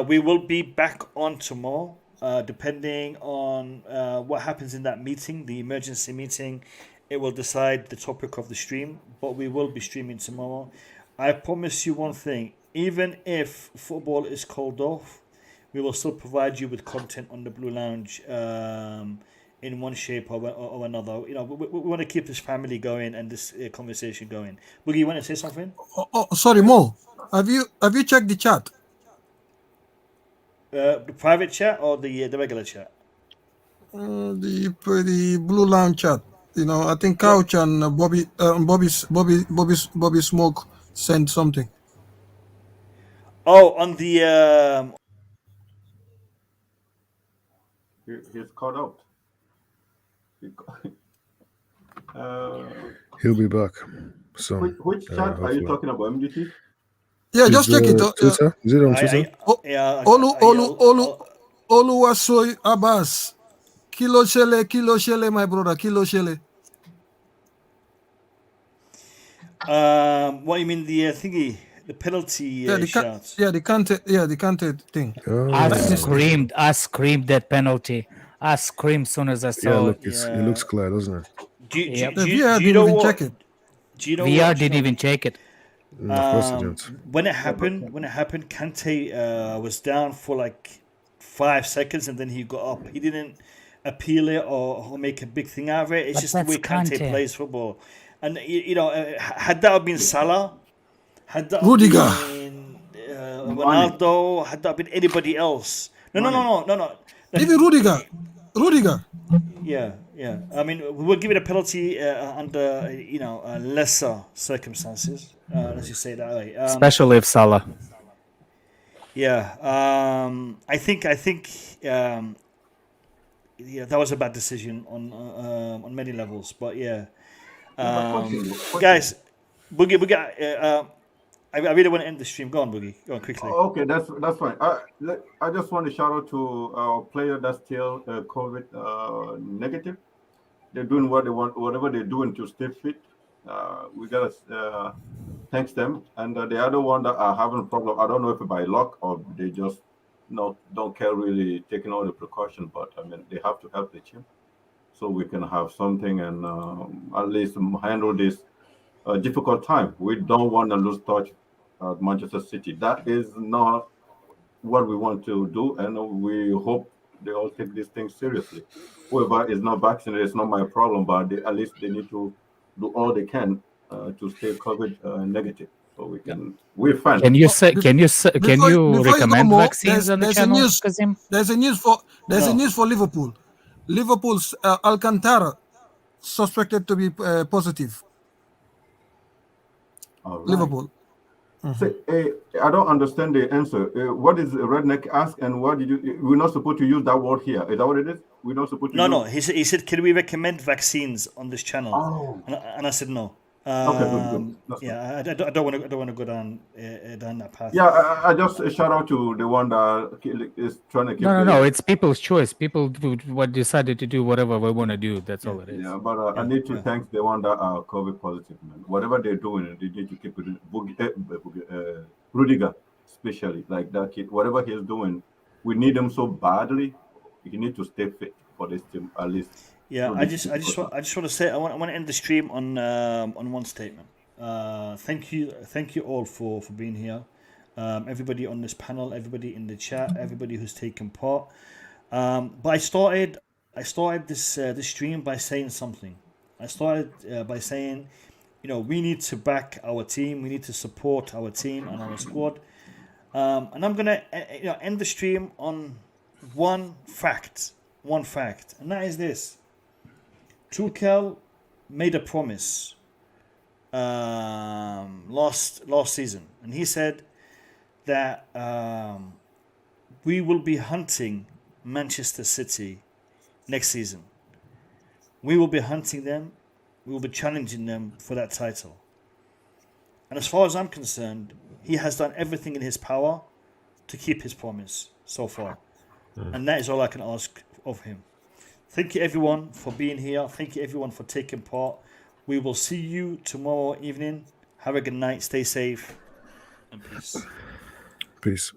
We will be back on tomorrow, depending on what happens in that meeting, the emergency meeting. It will decide the topic of the stream, but we will be streaming tomorrow. I promise you one thing, even if football is called off, we will still provide you with content on the Blue Lounge in one shape or another. You know, we want to keep this family going and this conversation going. Boogie, you want to say something? Oh, sorry, Mo. Have you checked the chat? The private chat or the regular chat? The Blue Lounge chat. You know, I think Couch and Bobby Smoke sent something. Oh, on the He's caught out. He'll be back. So Which chat are you hopefully. talking about, MDT? Yeah, just Is, check it. Twitter? Is it on Twitter? Oluwasoy Abbas. Kilo Shele, my brother. Kilo Shele. What you mean the thingy, the penalty shout? The Kante thing. I screamed that penalty. I screamed as soon as I saw Look, it. it looks clear, doesn't it? Do you VR didn't know even what? check it. Do you know VR what, didn't even check it. No, of course it didn't. When it happened, Kante was down for like 5 seconds and then he got up. He didn't appeal it or make a big thing out of it. It's But just the way that's Kante Kante. plays football. And, had that been Salah, had that Rudiger. been Ronaldo, had that been anybody else. No. Even Rudiger. Yeah. I mean, we will give it a penalty under, lesser circumstances. Let's just say it that way. Especially if Salah. Yeah. I think. That was a bad decision on many levels. But yeah, guys, Boogie. I really want to end the stream. Go on, Boogie. Go on quickly. Okay, that's fine. I just want to shout out to our player that's still COVID negative. They're doing what they want, whatever they're doing to stay fit. We gotta thanks them. And the other one that are having a problem, I don't know if by luck or they just don't care really taking all the precautions. But I mean, they have to help the team so we can have something and at least handle this difficult time. We don't want to lose touch at Manchester City. That is not what we want to do, and we hope they all take these things seriously. Whoever is not vaccinated, it's not my problem, but at least they need to do all they can to stay COVID negative, so we can. We're fine. Can you recommend vaccines on the channel, Kazim? There's a news for Liverpool. Liverpool's Alcantara suspected to be positive. All right. Liverpool. So, I don't understand the answer. What is Redneck ask, and what did you? We're not supposed to use that word here. Is that what it is? We're not supposed to. No. He said, can we recommend vaccines on this channel? Oh. And I said no. Okay, good. Yeah, I don't want to go down that path. Yeah, I just shout out to the one that is trying to keep. No. It's people's choice. People decided to do whatever they want to do. That's all it is. Yeah, but I need to thank the one that are COVID positive, man. Whatever they're doing, they need to keep it. Rudiger, especially like that kid. Whatever he's doing, we need him so badly. He need to stay fit for this team at least. Yeah, I just want to say I want to end the stream on one statement. Thank you all for being here. Everybody on this panel, everybody in the chat, everybody who's taken part. But I started this stream by saying something. I started by saying, we need to back our team. We need to support our team and our squad. And I'm gonna end the stream on one fact, and that is this. Tuchel made a promise last season, and he said that we will be hunting Manchester City next season. We will be hunting them. We will be challenging them for that title. And as far as I'm concerned, he has done everything in his power to keep his promise so far. And that is all I can ask of him. Thank you everyone for being here. Thank you everyone for taking part. We will see you tomorrow evening. Have a good night. Stay safe. And peace. Peace.